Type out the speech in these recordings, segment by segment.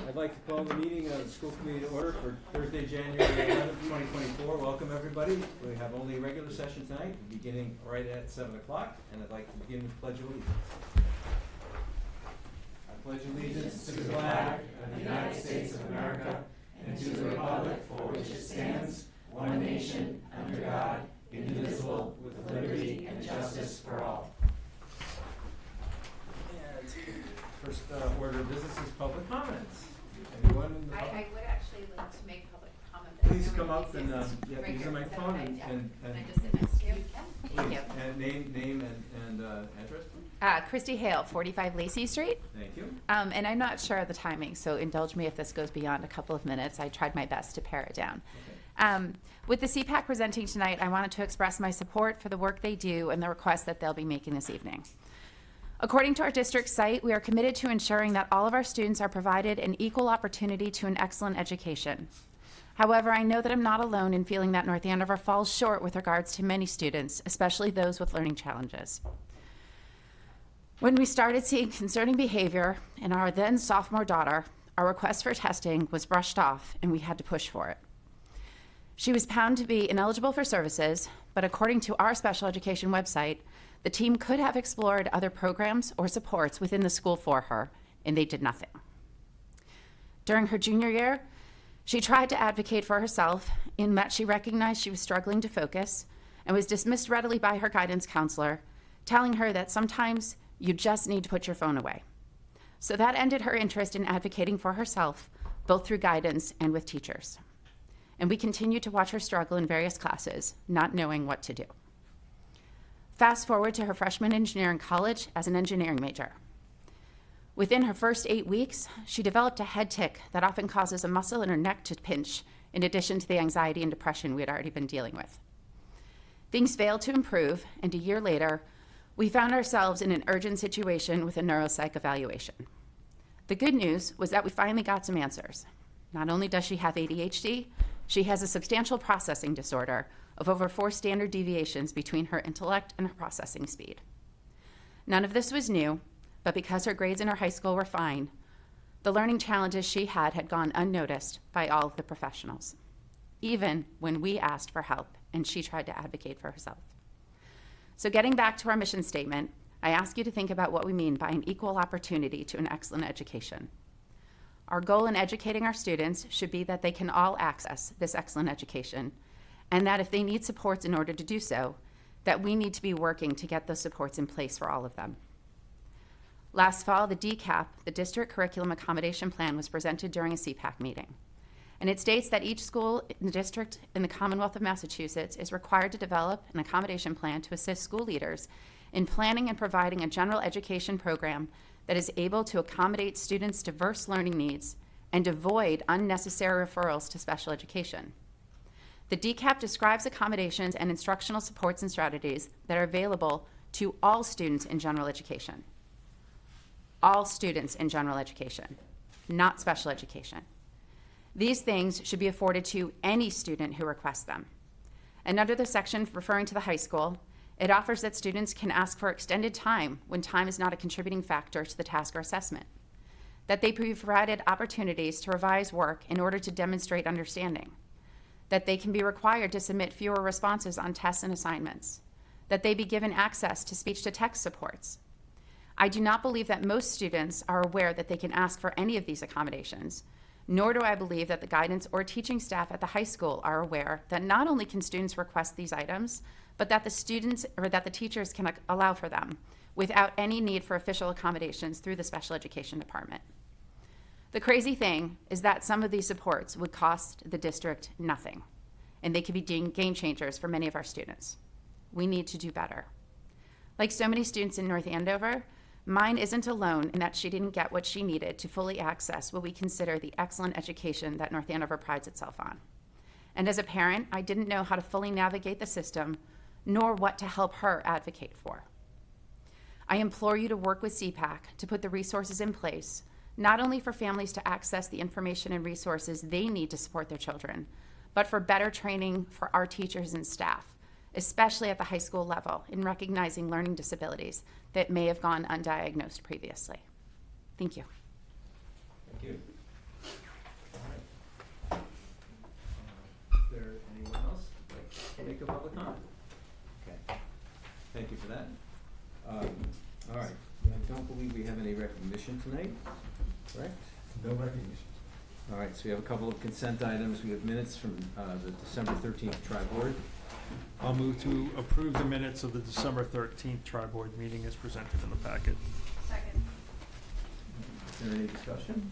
I'd like to call the meeting of the school committee to order for Thursday, January 11th, 2024. Welcome, everybody. We have only a regular session tonight, beginning right at 7 o'clock, and I'd like to begin with Pledge of Allegiance. I pledge allegiance to the flag of the United States of America and to the republic for which it stands, one nation, under God, indivisible, with liberty and justice for all. First order of business is public comments. Anyone in the public? I would actually like to make public comment. Please come up and use the microphone and Can I just sit next to you? Thank you. and name and address, please. Christy Hale, 45 Lacey Street. Thank you. And I'm not sure of the timing, so indulge me if this goes beyond a couple of minutes. I tried my best to pare it down. Okay. With the CPAC presenting tonight, I wanted to express my support for the work they do and the requests that they'll be making this evening. According to our district site, we are committed to ensuring that all of our students are provided an equal opportunity to an excellent education. However, I know that I'm not alone in feeling that North Andover falls short with regards to many students, especially those with learning challenges. When we started seeing concerning behavior in our then sophomore daughter, our request for testing was brushed off and we had to push for it. She was found to be ineligible for services, but according to our special education website, the team could have explored other programs or supports within the school for her, and they did nothing. During her junior year, she tried to advocate for herself in that she recognized she was struggling to focus and was dismissed readily by her guidance counselor, telling her that sometimes you just need to put your phone away. So that ended her interest in advocating for herself, both through guidance and with teachers. And we continued to watch her struggle in various classes, not knowing what to do. Fast forward to her freshman engineer in college as an engineering major. Within her first 8 weeks, she developed a head tic that often causes a muscle in her neck to pinch, in addition to the anxiety and depression we had already been dealing with. Things failed to improve, and a year later, we found ourselves in an urgent situation with a neuropsych evaluation. The good news was that we finally got some answers. Not only does she have ADHD, she has a substantial processing disorder of over 4 standard deviations between her intellect and her processing speed. None of this was new, but because her grades in her high school were fine, the learning challenges she had gone unnoticed by all of the professionals, even when we asked for help and she tried to advocate for herself. So getting back to our mission statement, I ask you to think about what we mean by an equal opportunity to an excellent education. Our goal in educating our students should be that they can all access this excellent education, and that if they need supports in order to do so, that we need to be working to get those supports in place for all of them. Last fall, the DCAP, the District Curriculum Accommodation Plan, was presented during a CPAC meeting. And it states that each school in the district in the Commonwealth of Massachusetts is required to develop an accommodation plan to assist school leaders in planning and providing a general education program that is able to accommodate students' diverse learning needs and avoid unnecessary referrals to special education. The DCAP describes accommodations and instructional supports and strategies that are available to all students in general education. All students in general education, not special education. These things should be afforded to any student who requests them. And under the section referring to the high school, it offers that students can ask for extended time when time is not a contributing factor to the task or assessment, that they be provided opportunities to revise work in order to demonstrate understanding, that they can be required to submit fewer responses on tests and assignments, that they be given access to speech-to-text supports. I do not believe that most students are aware that they can ask for any of these accommodations, nor do I believe that the guidance or teaching staff at the high school are aware that not only can students request these items, but that the students or that the teachers can allow for them without any need for official accommodations through the special education department. The crazy thing is that some of these supports would cost the district nothing, and they could be game changers for many of our students. We need to do better. Like so many students in North Andover, mine isn't alone in that she didn't get what she needed to fully access what we consider the excellent education that North Andover prides itself on. And as a parent, I didn't know how to fully navigate the system, nor what to help her advocate for. I implore you to work with CPAC to put the resources in place, not only for families to access the information and resources they need to support their children, but for better training for our teachers and staff, especially at the high school level, in recognizing learning disabilities that may have gone undiagnosed previously. Thank you. Thank you. Any? Correct? No recognition. All right, so we have a couple of consent items. We have minutes from the December 13th tri-board. I'll move to approve the minutes of the December 13th tri-board meeting as presented in the packet. Second. Is there any discussion?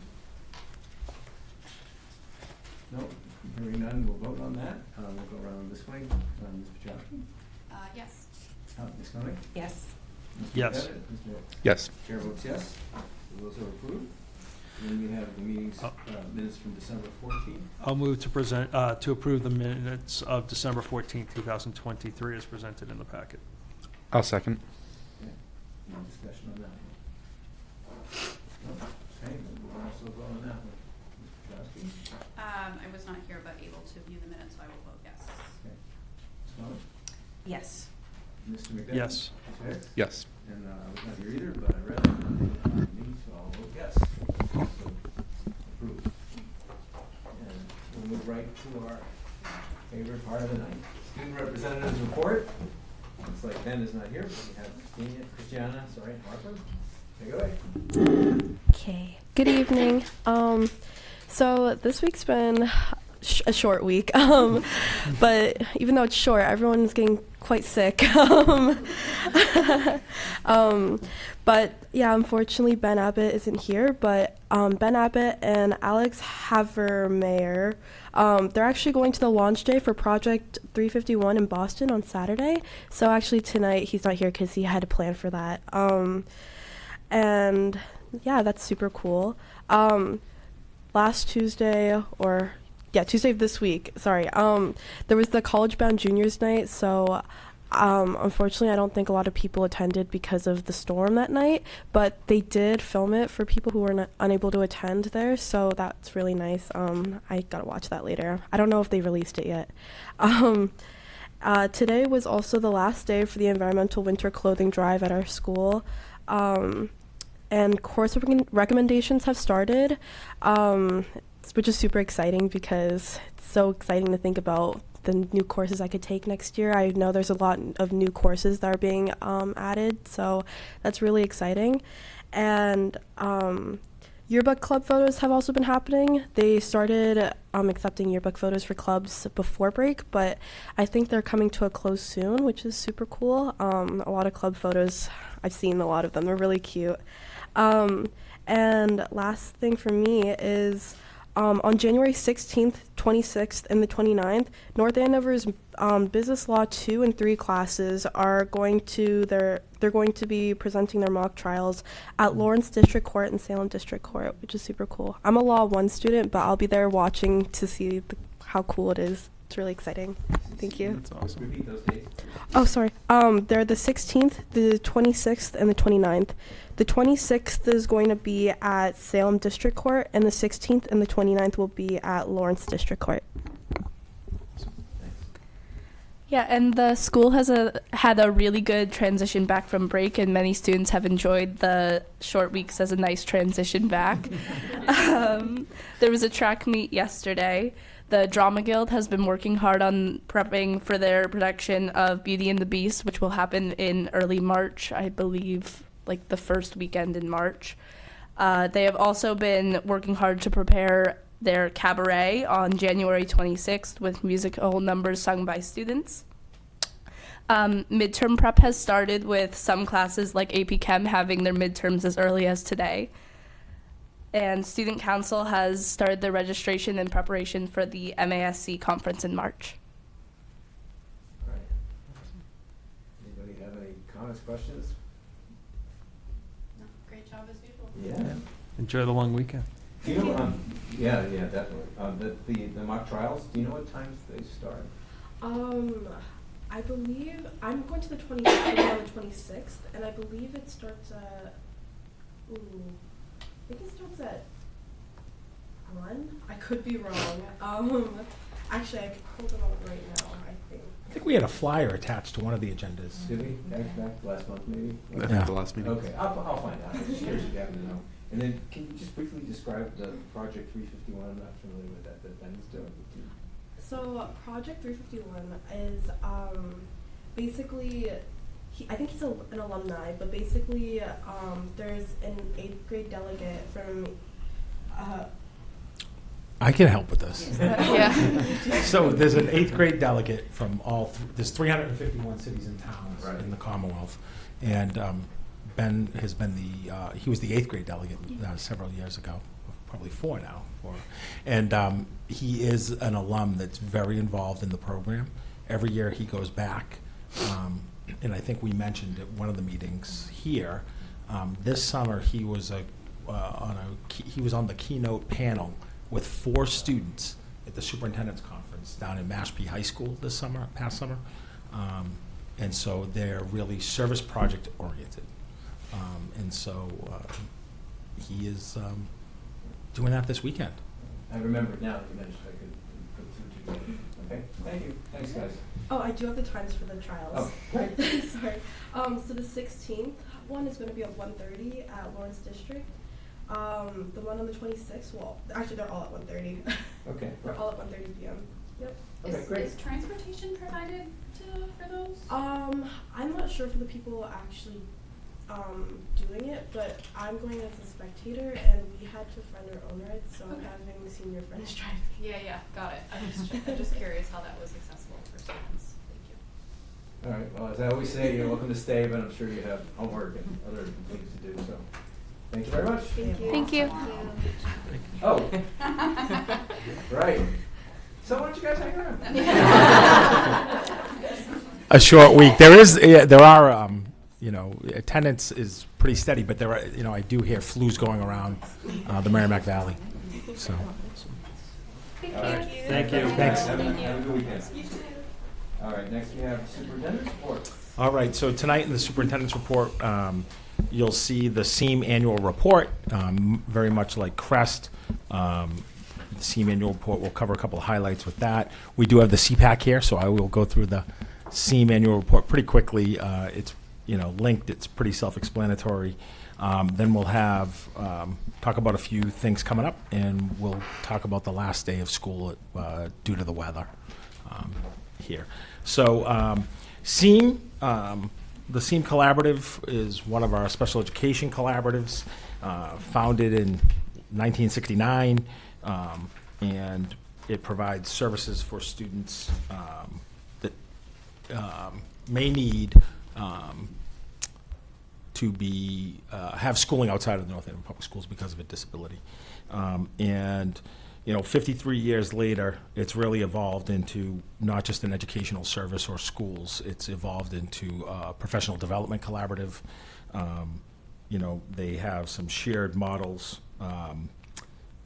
No, hearing none, we'll vote on that. We'll go around this way. Ms. Pachowski? Yes. Ms. Koenig? Yes. Mr. Yes. Pettit? Mr. Hicks? Yes. Chair votes yes. So those are approved. And then we have the meetings, minutes from December 14th. I'll move to present, to approve the minutes of December 14th, 2023 as presented in the packet. I'll second. Okay. No discussion on that one. No? Okay, then we'll also vote on that one. Ms. Pachowski? I was not here but able to view the minutes, so I will vote yes. Okay. Ms. Koenig? Yes. Mr. McDevitt? Yes. Mr. Hicks? Yes. And I was not here either, but I read it, so I'll vote yes. So approved. And we'll move right to our favorite part of the night, student representatives report. Looks like Ben is not here, but we have Christiana, Harper. Take it away. Okay. Good evening. So this week's been a short week, but even though it's short, everyone's getting quite sick. But yeah, unfortunately, Ben Abbott isn't here. But Ben Abbott and Alex Havermeyer, they're actually going to the launch day for Project 351 in Boston on Saturday. So actually tonight he's not here because he had to plan for that. And yeah, that's super cool. Last Tuesday, Tuesday of this week, sorry, there was the College Bound Juniors night, so unfortunately I don't think a lot of people attended because of the storm that night, but they did film it for people who were unable to attend there, so that's really nice. I gotta watch that later. I don't know if they released it yet. Today was also the last day for the environmental winter clothing drive at our school. And course recommendations have started, which is super exciting because it's so exciting to think about the new courses I could take next year. I know there's a lot of new courses that are being added, so that's really exciting. And yearbook club photos have also been happening. They started accepting yearbook photos for clubs before break, but I think they're coming to a close soon, which is super cool. A lot of club photos, I've seen a lot of them. They're really cute. And last thing for me is on January 16th, 26th, and the 29th, North Andover's Business Law 2 and 3 classes are going to they're going to be presenting their mock trials at Lawrence District Court and Salem District Court, which is super cool. I'm a Law 1 student, but I'll be there watching to see how cool it is. It's really exciting. Thank you. That's awesome. Repeat those dates. Oh, sorry. They're the 16th, the 26th, and the 29th. The 26th is going to be at Salem District Court, and the 16th and the 29th will be at Lawrence District Court. Yeah, and the school has had a really good transition back from break, and many students have enjoyed the short weeks as a nice transition back. There was a track meet yesterday. The Drama Guild has been working hard on prepping for their production of Beauty and the Beast, which will happen in early March, I believe, like the first weekend in March. They have also been working hard to prepare their cabaret on January 26th with musical numbers sung by students. Midterm prep has started with some classes like AP Chem having their midterms as early as today. And Student Council has started their registration and preparation for the MASC conference in March. All right. Anybody have any comments, questions? No, great job as usual. Yeah. Enjoy the long weekend. Do you know, yeah, definitely. The mock trials, do you know what times they start? I believe I'm going to the 26th on the 26th, and I believe it starts at. I think it starts at 1. I could be wrong. Actually, I could pull them out right now. I think we had a flyer attached to one of the agendas. Did we? Back last month, maybe? I think the last meeting. Okay, I'll find out. I'm just curious if you happen to know. And then, can you just briefly describe the Project 351? I'm not familiar with that Ben is doing. So Project 351 is basically I think he's an alumni, but basically there's an 8th grade delegate from I can help with this. Yeah. So there's an 8th grade delegate from there's 351 cities and towns Right. in the Commonwealth. And Ben has been he was the 8th grade delegate several years ago, probably 4 now. And he is an alum that's very involved in the program. Every year he goes back, and I think we mentioned at one of the meetings here, this summer he was he was on the keynote panel with 4 students at the superintendent's conference down in Mashpee High School past summer. And so they're really service project oriented. And so he is doing that this weekend. I remembered now that you mentioned I could put 2 together. Okay, thank you. Thanks, guys. Oh, I do have the times for the trials. Oh, great. Sorry. So the 16th one is going to be at 1:30 at Lawrence District. The one on the 26th, well, actually they're all at 1:30. Okay. They're all at 1:30 p.m. Yep. Okay, great. Is transportation provided for those? I'm not sure for the people actually doing it, but I'm going as a spectator, and we had to friend or owner it, so I'm Okay. having senior friends drive. Yeah, got it. I'm just curious how that was accessible for students. Thank you. All right, well, as I always say, you're welcome to stay, but I'm sure you have homework and other things to do, so thank you very much. Thank you. Oh. Right. So why don't you guys hang around? A short week. There are, attendance is pretty steady, but there are, I do hear flus going around the Merrimack Valley. So. All right. Thank you. Thanks. Have a good weekend. All right, next we have superintendent's report. All right, so tonight in the superintendent's report, you'll see the SEAM annual report, very much like CREST. The SEAM annual report, we'll cover a couple of highlights with that. We do have the CPAC here, so I will go through the SEAM annual report pretty quickly. It's linked, it's pretty self-explanatory. Then we'll have talk about a few things coming up, and we'll talk about the last day of school due to the weather here. So SEAM, the SEAM Collaborative is one of our special education collaboratives, founded in 1969, and it provides services for students that may need to be have schooling outside of the North Andover Public Schools because of a disability. And 53 years later, it's really evolved into not just an educational service or schools. It's evolved into a professional development collaborative. They have some shared models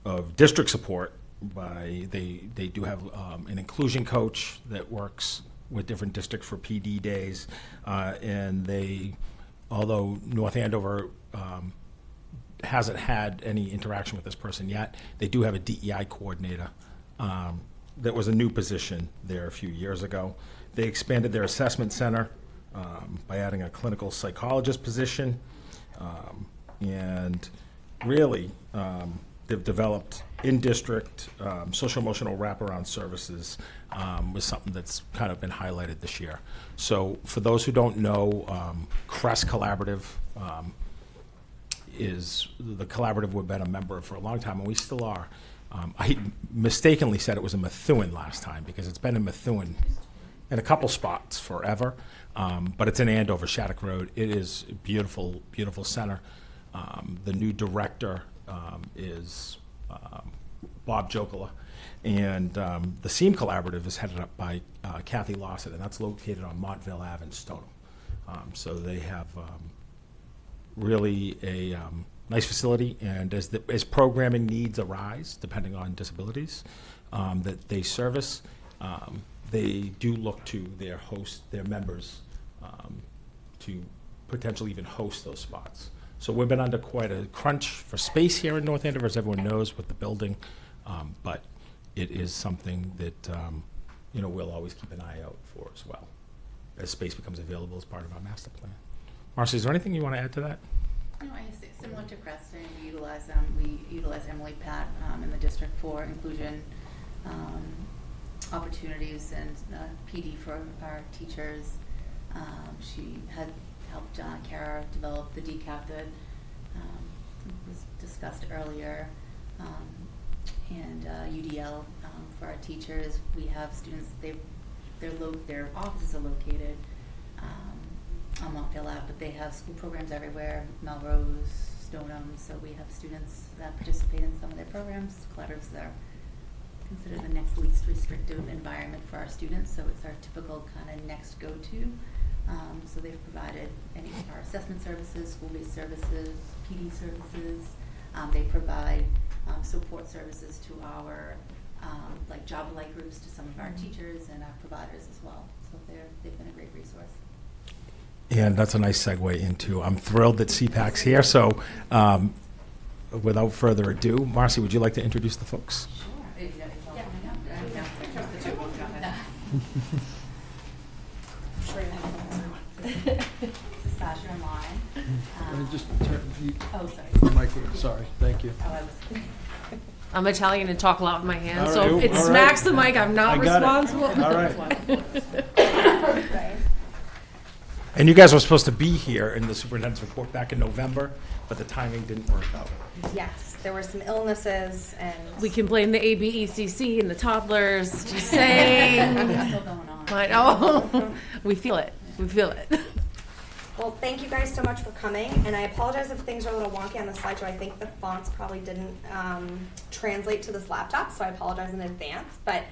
of district support. They do have an inclusion coach that works with different districts for PD days, and although North Andover hasn't had any interaction with this person yet, they do have a DEI coordinator that was a new position there a few years ago. They expanded their assessment center by adding a clinical psychologist position, and really they've developed in-district social-emotional wraparound services was something that's kind of been highlighted this year. So for those who don't know, CREST Collaborative is the collaborative we've been a member of for a long time, and we still are. I mistakenly said it was in Methuen last time because it's been in Methuen in a couple spots forever, but it's in Andover, Shattuck Road. It is a beautiful, beautiful center. The new director is Bob Jokala, and the SEAM Collaborative is headed up by Kathy Lawson, and that's located on Montville Ave in Stoneham. So they have really a nice facility, and as programming needs arise, depending on disabilities that they service, they do look to their members to potentially even host those spots. So we've been under quite a crunch for space here in North Andover, as everyone knows, with the building, but it is something that we'll always keep an eye out for as well, as space becomes available as part of our master plan. Marcy, is there anything you want to add to that? No, similar to Creston, we utilize Emily Pat in the district for inclusion opportunities and PD for our teachers. She had helped Kara develop the decaf that was discussed earlier, and UDL for our teachers. We have students, their offices are located on Montvale Ave, but they have school programs everywhere, Melrose, Stoneham, so we have students that participate in some of their programs. Collaboratives are considered the next least restrictive environment for our students, so it's our typical kind of next go-to. So they've provided any of our assessment services, school-based services, PD services. They provide support services to our like job-alike groups, to some of our teachers and our providers as well. So they've been a great resource. And that's a nice segue into, I'm thrilled that CPAC's here. So without further ado, Marcy, would you like to introduce the folks? Sure. If you have any coming up, just the two of them. I'm sure you have This is Sasha and Lauren. Just turn Oh, sorry. the mic. Sorry, thank you. Oh, I was. I'm Italian and talk a lot with my hands, All so right, if it all right. smacks the mic, I'm not I got it. responsible. All right. And you guys were supposed to be here in the superintendent's report back in November, but the timing didn't work out. Yes, there were some illnesses and We can blame the ABECC and the toddlers, just saying. It's still going on. I know. We feel it. We feel it. well, thank you guys so much for coming. And I apologize if things are a little wonky on the slideshow. I think the fonts probably didn't translate to this laptop, so I apologize in advance. But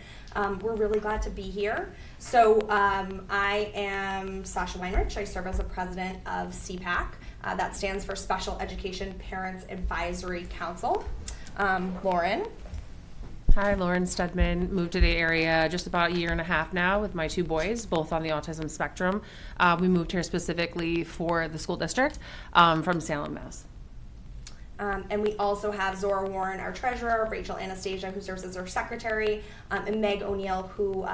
we're really glad to be here. So I am Sasha Weinrich. I serve as the president of CPAC. That stands for Special Education Parents Advisory Council. Lauren. Hi, Lauren Stedman. Moved to the area just about a year and a half now with my two boys, both on the autism spectrum. We moved here specifically for the school district from Salem, Mass. And we also have Zora Warren, our treasurer, Rachel Anastasia, who serves as our secretary, and Meg O'Neill, who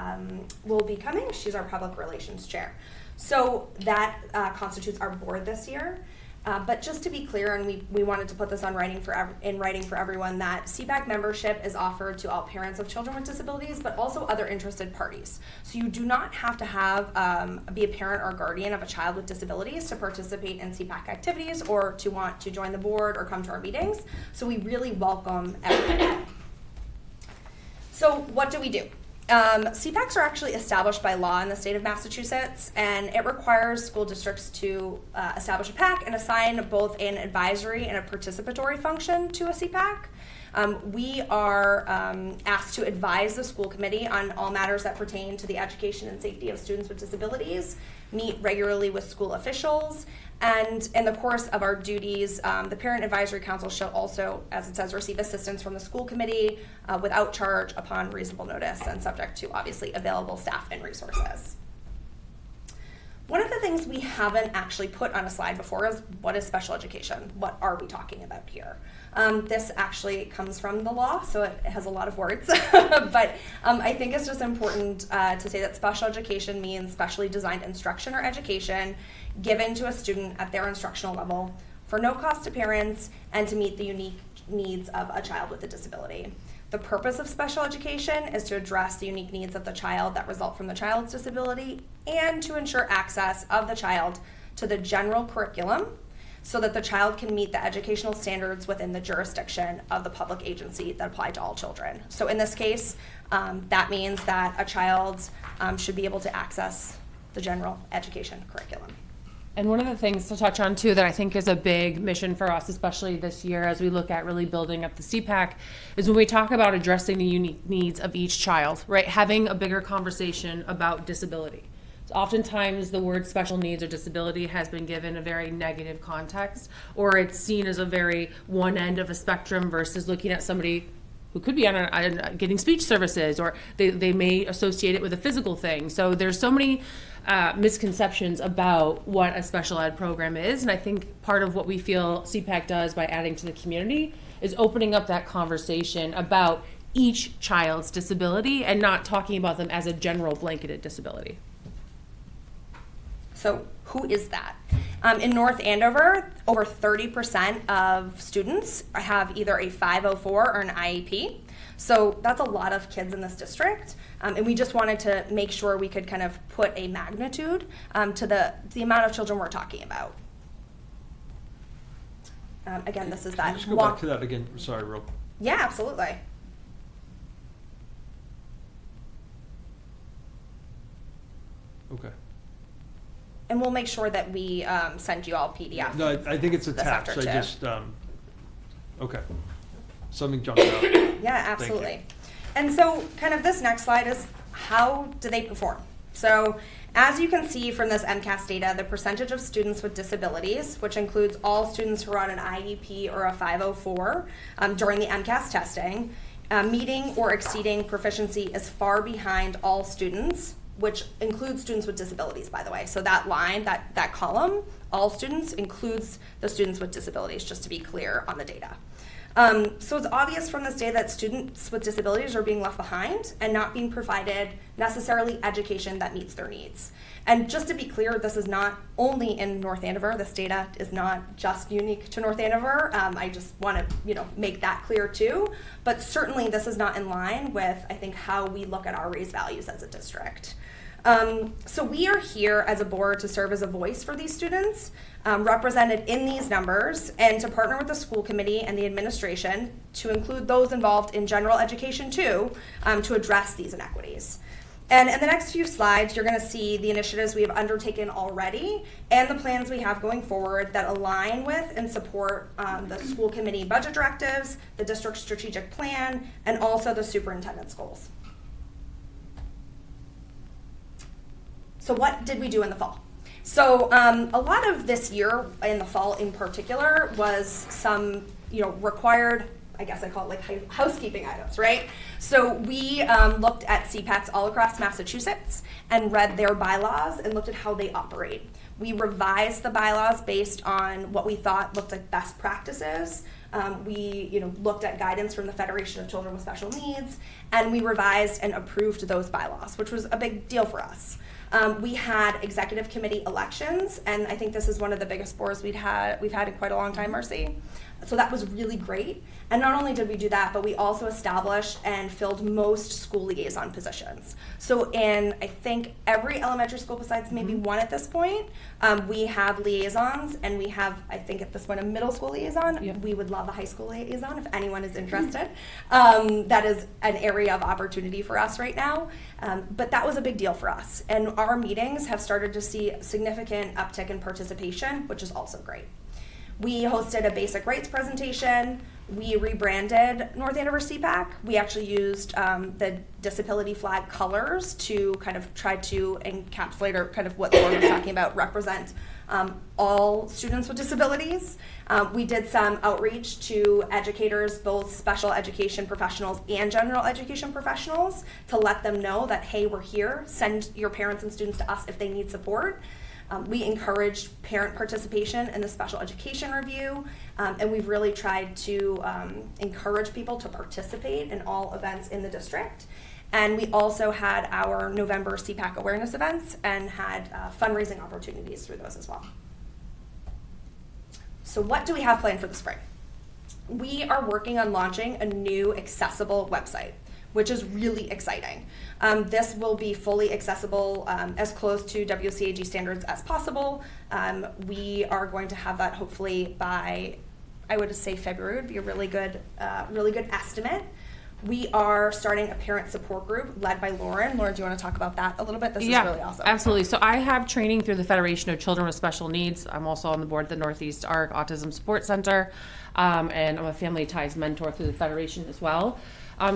will be coming. She's our public relations chair. So that constitutes our board this year. But just to be clear, and we wanted to put this in writing for everyone, that CPAC membership is offered to all parents of children with disabilities, but also other interested parties. So you do not have to be a parent or guardian of a child with disabilities to participate in CPAC activities or to want to join the board or come to our meetings. So we really welcome everybody. So what do we do? CPACs are actually established by law in the state of Massachusetts, and it requires school districts to establish a PAC and assign both an advisory and a participatory function to a CPAC. We are asked to advise the school committee on all matters that pertain to the education and safety of students with disabilities, meet regularly with school officials, and in the course of our duties, the Parent Advisory Council shall also, as it says, receive assistance from the school committee without charge upon reasonable notice and subject to, obviously, available staff and resources. One of the things we haven't actually put on a slide before is what is special education? What are we talking about here? This actually comes from the law, so it has a lot of words, but I think it's just important to say that special education means specially designed instruction or education given to a student at their instructional level for no cost to parents and to meet the unique needs of a child with a disability. The purpose of special education is to address the unique needs of the child that result from the child's disability and to ensure access of the child to the general curriculum so that the child can meet the educational standards within the jurisdiction of the public agency that apply to all children. So in this case, that means that a child should be able to access the general education curriculum. And one of the things to touch on too that I think is a big mission for us, especially this year as we look at really building up the CPAC, is when we talk about addressing the unique needs of each child, right? Having a bigger conversation about disability. So oftentimes the word special needs or disability has been given a very negative context, or it's seen as a very one end of a spectrum versus looking at somebody who could be on getting speech services, or they may associate it with a physical thing. So there's so many misconceptions about what a special ed program is, and I think part of what we feel CPAC does by adding to the community is opening up that conversation about each child's disability and not talking about them as a general blanketed disability. So who is that? In North Andover, over 30% of students have either a 504 or an IEP. So that's a lot of kids in this district. And we just wanted to make sure we could kind of put a magnitude to the amount of children we're talking about. Again, this is Can you that just go walk. back to that again? Sorry, real. Yeah, absolutely. Okay. And we'll make sure that we send you all PDF. No, I think it's This attached. after I too. just, okay. Something jumped out. Yeah, absolutely. And so kind of this next slide is how do they perform? So as you can see from this MCAS data, the percentage of students with disabilities, which includes all students who are on an IEP or a 504 during the MCAS testing, meeting or exceeding proficiency is far behind all students, which includes students with disabilities, by the way. So that line, that column, all students, includes the students with disabilities, just to be clear on the data. So it's obvious from this data that students with disabilities are being left behind and not being provided necessarily education that meets their needs. And just to be clear, this is not only in North Andover. This data is not just unique to North Andover. I just want to, make that clear too. But certainly this is not in line with, I think, how we look at our raised values as a district. So we are here as a board to serve as a voice for these students, represented in these numbers, and to partner with the school committee and the administration to include those involved in general education too, to address these inequities. And in the next few slides, you're going to see the initiatives we have undertaken already and the plans we have going forward that align with and support the school committee budget directives, the district strategic plan, and also the superintendent's goals. So what did we do in the fall? So a lot of this year in the fall in particular was some, required, I guess I call it like housekeeping items, right? So we looked at CPACs all across Massachusetts and read their bylaws and looked at how they operate. We revised the bylaws based on what we thought looked like best practices. We looked at guidance from the Federation of Children with Special Needs, and we revised and approved those bylaws, which was a big deal for us. We had executive committee elections, and I think this is one of the biggest boards we've had in quite a long time, Marcy. So that was really great. And not only did we do that, but we also established and filled most school liaison positions. So in, I think, every elementary school besides maybe one at this point, we have liaisons, and we have, I think at this point, a middle school liaison. Yep. We would love a high school liaison if anyone is interested. That is an area of opportunity for us right now. But that was a big deal for us. And our meetings have started to see a significant uptick in participation, which is also great. We hosted a basic rights presentation. We rebranded North Andover CPAC. We actually used the disability flag colors to kind of try to encapsulate, or kind of what Lauren was talking about, represent all students with disabilities. We did some outreach to educators, both special education professionals and general education professionals, to let them know that, hey, we're here. Send your parents and students to us if they need support. We encouraged parent participation in the special education review, and we've really tried to encourage people to participate in all events in the district. And we also had our November CPAC awareness events and had fundraising opportunities through those as well. So what do we have planned for the spring? We are working on launching a new accessible website, which is really exciting. This will be fully accessible, as close to WCAG standards as possible. We are going to have that hopefully by, I would say February would be a really good estimate. We are starting a parent support group led by Lauren. Lauren, do you want to talk about that a little bit? This is really awesome. Absolutely. So I have training through the Federation of Children with Special Needs. I'm also on the board of the Northeast ARC Autism Support Center, and I'm a family ties mentor through the Federation as well.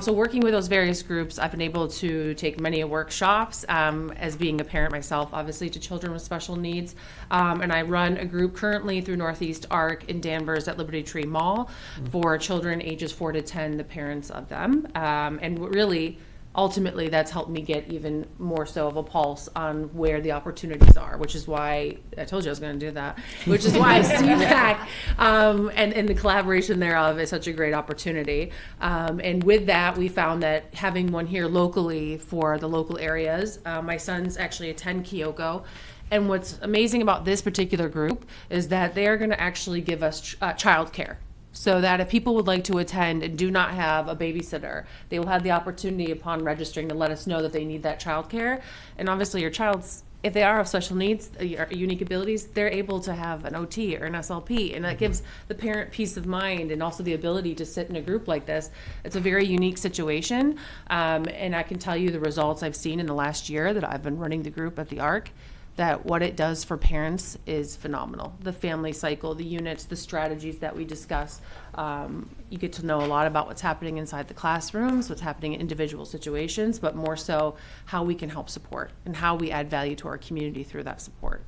So working with those various groups, I've been able to take many workshops as being a parent myself, obviously, to children with special needs. And I run a group currently through Northeast ARC in Danvers at Liberty Tree Mall for children ages 4 to 10, the parents of them. And really, ultimately, that's helped me get even more so of a pulse on where the opportunities are, which is why I told you I was going to do that, which is why CPAC and the collaboration thereof is such a great opportunity. And with that, we found that having one here locally for the local areas, my sons actually attend Kyoko. And what's amazing about this particular group is that they are going to actually give us childcare. so that if people would like to attend and do not have a babysitter, they will have the opportunity upon registering to let us know that they need that childcare. And obviously your child's, if they are of special needs, unique abilities, they're able to have an OT or an SLP, and that gives the parent peace of mind and also the ability to sit in a group like this. It's a very unique situation, and I can tell you the results I've seen in the last year that I've been running the group at the ARC, that what it does for parents is phenomenal. The family cycle, the units, the strategies that we discuss. You get to know a lot about what's happening inside the classrooms, what's happening in individual situations, but more so how we can help support and how we add value to our community through that support.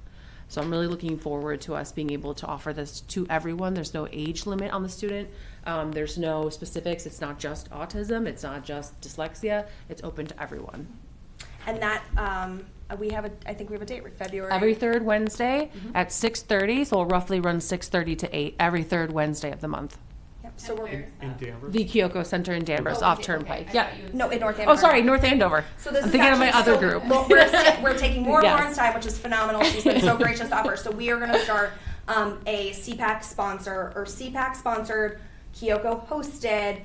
So I'm really looking forward to us being able to offer this to everyone. There's no age limit on the student. There's no specifics. It's not just autism. It's not just dyslexia. It's open to everyone. And that, I think we have a date, February. Every third Wednesday at 6:30, so we'll roughly run 6:30 to 8 every third Wednesday of the month. Yep, so we're, In Danvers? The Kyoko Center in Danvers, off Turnpike. Yeah. no, in North Andover. Oh, sorry, North Andover. So this I'm is thinking of my actually- other so group. We're taking more and more Yes. in time, which is phenomenal. She's been so gracious to offer. So we are going to start a CPAC sponsored, Kyoko hosted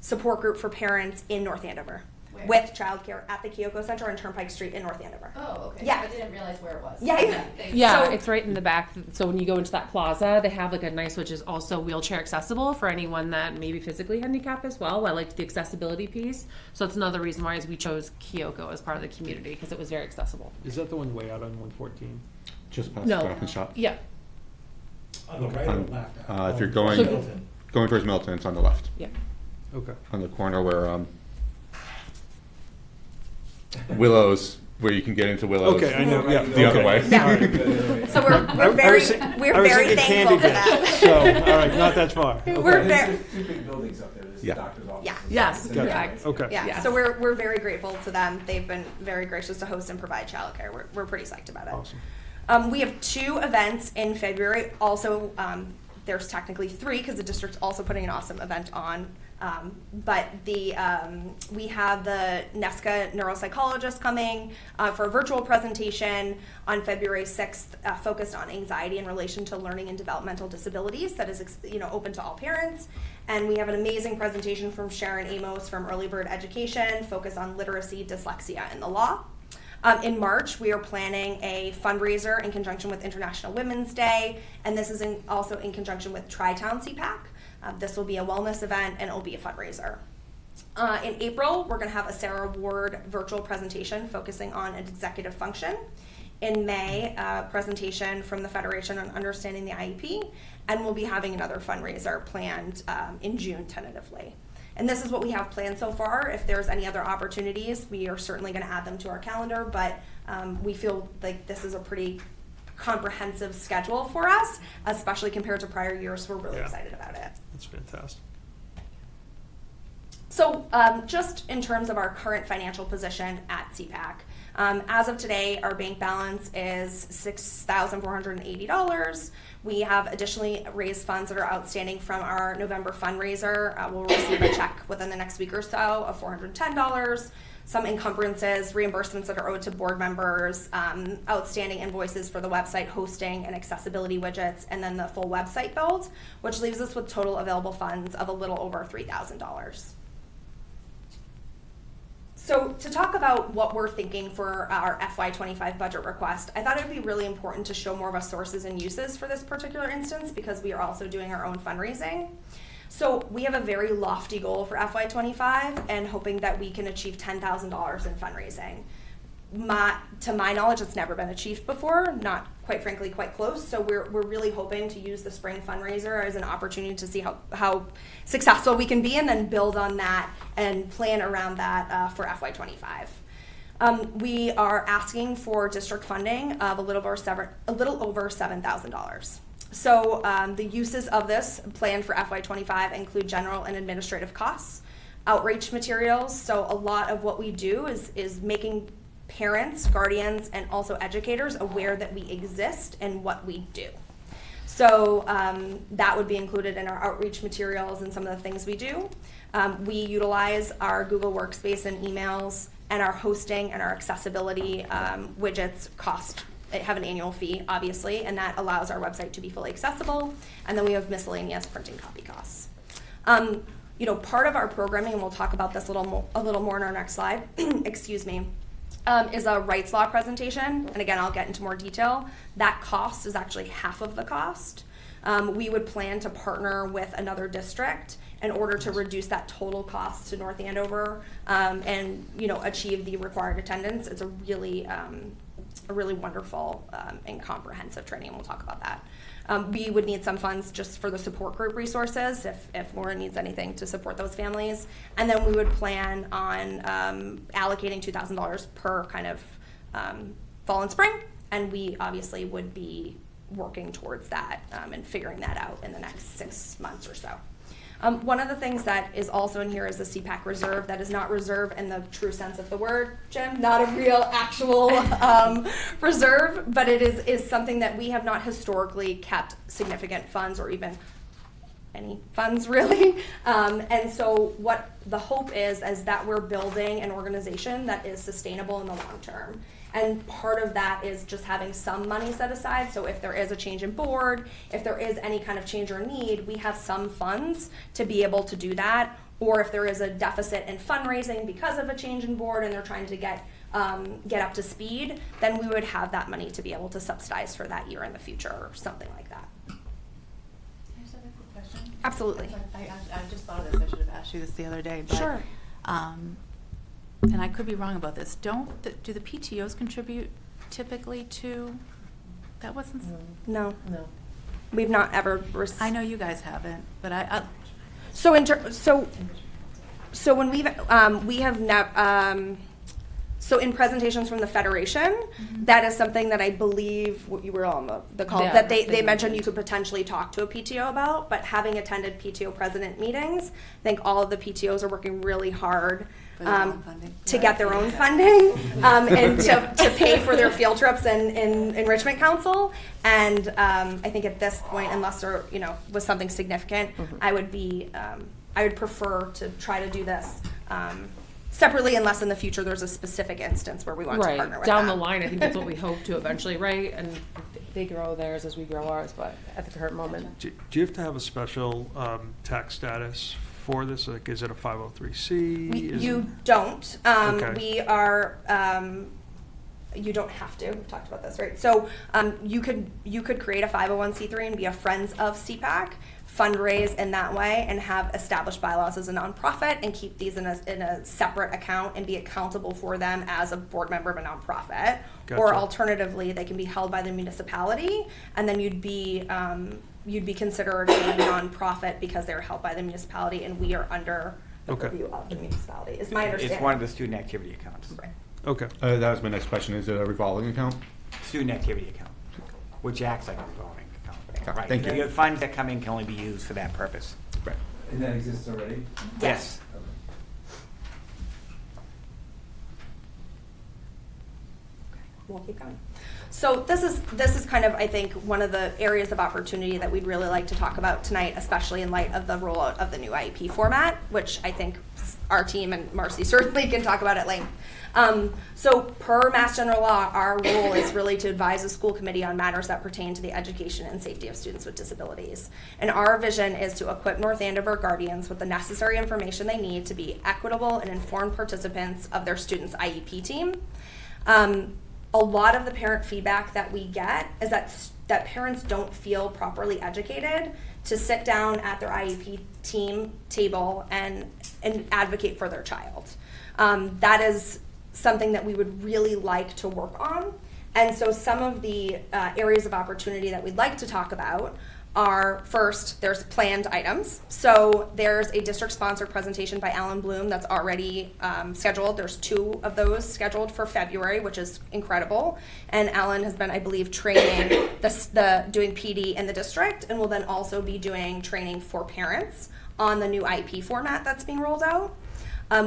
support group for parents in North Andover. Where? With childcare at the Kyoko Center on Turnpike Street in North Andover. Oh, okay. Yeah. I didn't realize where it was. Yeah, Okay, yeah. thanks. Yeah, So- it's right in the back. So when you go into that plaza, they have like a nice, which is also wheelchair accessible for anyone that may be physically handicapped as well. I liked the accessibility piece. So that's another reason why is we chose Kyoko as part of the community because it was very accessible. Is that the one way out on 114? Just past No. Stop and Shop. Yeah. On the right or left? If you're going towards Milton, it's on the left, Yeah. Okay. on the corner where Willows, where you can get into Willows. Okay, I know, yeah. The other okay. way. Yeah. All right. So we're I very was thi- we're I was very thinking thankful for Candy Bit. that. So, all right, not that far. We're Okay. very Two big buildings up there. There's Yeah. the doctor's office. Yeah. Yes. Gotcha. Correct. Okay. Yeah, Yes. so we're very grateful to them. They've been very gracious to host and provide childcare. We're pretty psyched about it. Awesome. We have 2 events in February. Also, there's technically 3 because the district's also putting an awesome event on. But we have the NESCA neuropsychologist coming for a virtual presentation on February 6th, focused on anxiety in relation to learning and developmental disabilities. That is, open to all parents. And we have an amazing presentation from Sharon Amos from Early Bird Education, focused on literacy, dyslexia, and the law. In March, we are planning a fundraiser in conjunction with International Women's Day, and this is also in conjunction with Tri-Town CPAC. This will be a wellness event, and it will be a fundraiser. In April, we're going to have a Sarah Ward virtual presentation focusing on executive function. In May, a presentation from the Federation on understanding the IEP, and we'll be having another fundraiser planned in June tentatively. And this is what we have planned so far. If there's any other opportunities, we are certainly going to add them to our calendar, but we feel like this is a pretty comprehensive schedule for us, especially compared to prior years. We're really Yeah. excited about it. That's fantastic. So just in terms of our current financial position at CPAC, as of today, our bank balance is $6,480. We have additionally raised funds that are outstanding from our November fundraiser. We'll receive a check within the next week or so of $410. Some encumbrances, reimbursements that are owed to board members, outstanding invoices for the website hosting and accessibility widgets, and then the full website build, which leaves us with total available funds of a little over $3,000. So to talk about what we're thinking for our FY25 budget request, I thought it would be really important to show more of our sources and uses for this particular instance because we are also doing our own fundraising. So we have a very lofty goal for FY25 and hoping that we can achieve $10,000 in fundraising. To my knowledge, it's never been achieved before, not quite frankly quite close. So we're really hoping to use the spring fundraiser as an opportunity to see how successful we can be and then build on that and plan around that for FY25. We are asking for district funding of a little over $7,000. So the uses of this plan for FY25 include general and administrative costs, outreach materials. So a lot of what we do is making parents, guardians, and also educators aware that we exist and what we do. So that would be included in our outreach materials and some of the things we do. We utilize our Google Workspace and emails, and our hosting and our accessibility widgets cost have an annual fee, obviously, and that allows our website to be fully accessible. And then we have miscellaneous printing copy costs. Part of our programming, and we'll talk about this a little more in our next slide, excuse me, is a rights law presentation. And again, I'll get into more detail. That cost is actually half of the cost. We would plan to partner with another district in order to reduce that total cost to North Andover and achieve the required attendance. It's a really wonderful and comprehensive training, and we'll talk about that. We would need some funds just for the support group resources if Lauren needs anything to support those families. And then we would plan on allocating $2,000 per kind of fall and spring, and we obviously would be working towards that and figuring that out in the next 6 months or so. One of the things that is also in here is the CPAC reserve. That is not reserve in the true sense of the word, Jim, not a real actual reserve, but it is something that we have not historically kept significant funds or even any funds really. And so what the hope is that we're building an organization that is sustainable in the long term. And part of that is just having some money set aside. So if there is a change in board, if there is any kind of change or need, we have some funds to be able to do that. Or if there is a deficit in fundraising because of a change in board and they're trying to get up to speed, then we would have that money to be able to subsidize for that year in the future or something like that. Can I just have a quick question? Absolutely. I just thought of this. I should have asked you this the other day. But, Sure. And I could be wrong about this. Do the PTOs contribute typically to? That wasn't. No. We've not ever. I know you guys haven't, but So when we have never. So in presentations from the Federation, that is something that I believe you were on the call, that they mentioned you could potentially talk to a PTO about, but having attended PTO president meetings, I think all of the PTOs are working really hard to get their own funding and to pay for their field trips in enrichment council. And I think at this point, unless there was something significant, I would prefer to try to do this separately, unless in the future there's a specific instance where we want to partner with down them. the line. I think that's what we hope to eventually, right? And they grow theirs as we grow ours, but at the current moment. Do you have to have a special tax status for this? Like, is it a 503C? You don't. Okay. We are. You don't have to. We've talked about this, right? So you could create a 501c3 and be a Friends of CPAC, fundraise in that way, and have established bylaws as a nonprofit and keep these in a separate account and be accountable for them as a board member of a nonprofit. Gotcha. Or alternatively, they can be held by the municipality, and then you'd be considered a nonprofit because they're held by the municipality, and we are under the purview of the municipality. Is my understanding. It's one of the student activity accounts. Right. Okay. That was my next question. Is it a revolving account? Student activity account, which acts like a revolving account. Okay, Right. thank you. The funds that come in can only be used for that purpose. Right. And that exists already? Yes. We'll keep going. So this is kind of, I think, one of the areas of opportunity that we'd really like to talk about tonight, especially in light of the rollout of the new IEP format, which I think our team and Marcy certainly can talk about at length. So per Mass General Law, our role is really to advise the school committee on matters that pertain to the education and safety of students with disabilities. And our vision is to equip North Andover guardians with the necessary information they need to be equitable and informed participants of their students' IEP team. A lot of the parent feedback that we get is that parents don't feel properly educated to sit down at their IEP team table and advocate for their child. That is something that we would really like to work on. And so some of the areas of opportunity that we'd like to talk about are, first, there's planned items. So there's a district-sponsored presentation by Alan Bloom that's already scheduled. There's 2 of those scheduled for February, which is incredible. And Alan has been, I believe, training doing PD in the district, and will then also be doing training for parents on the new IEP format that's being rolled out.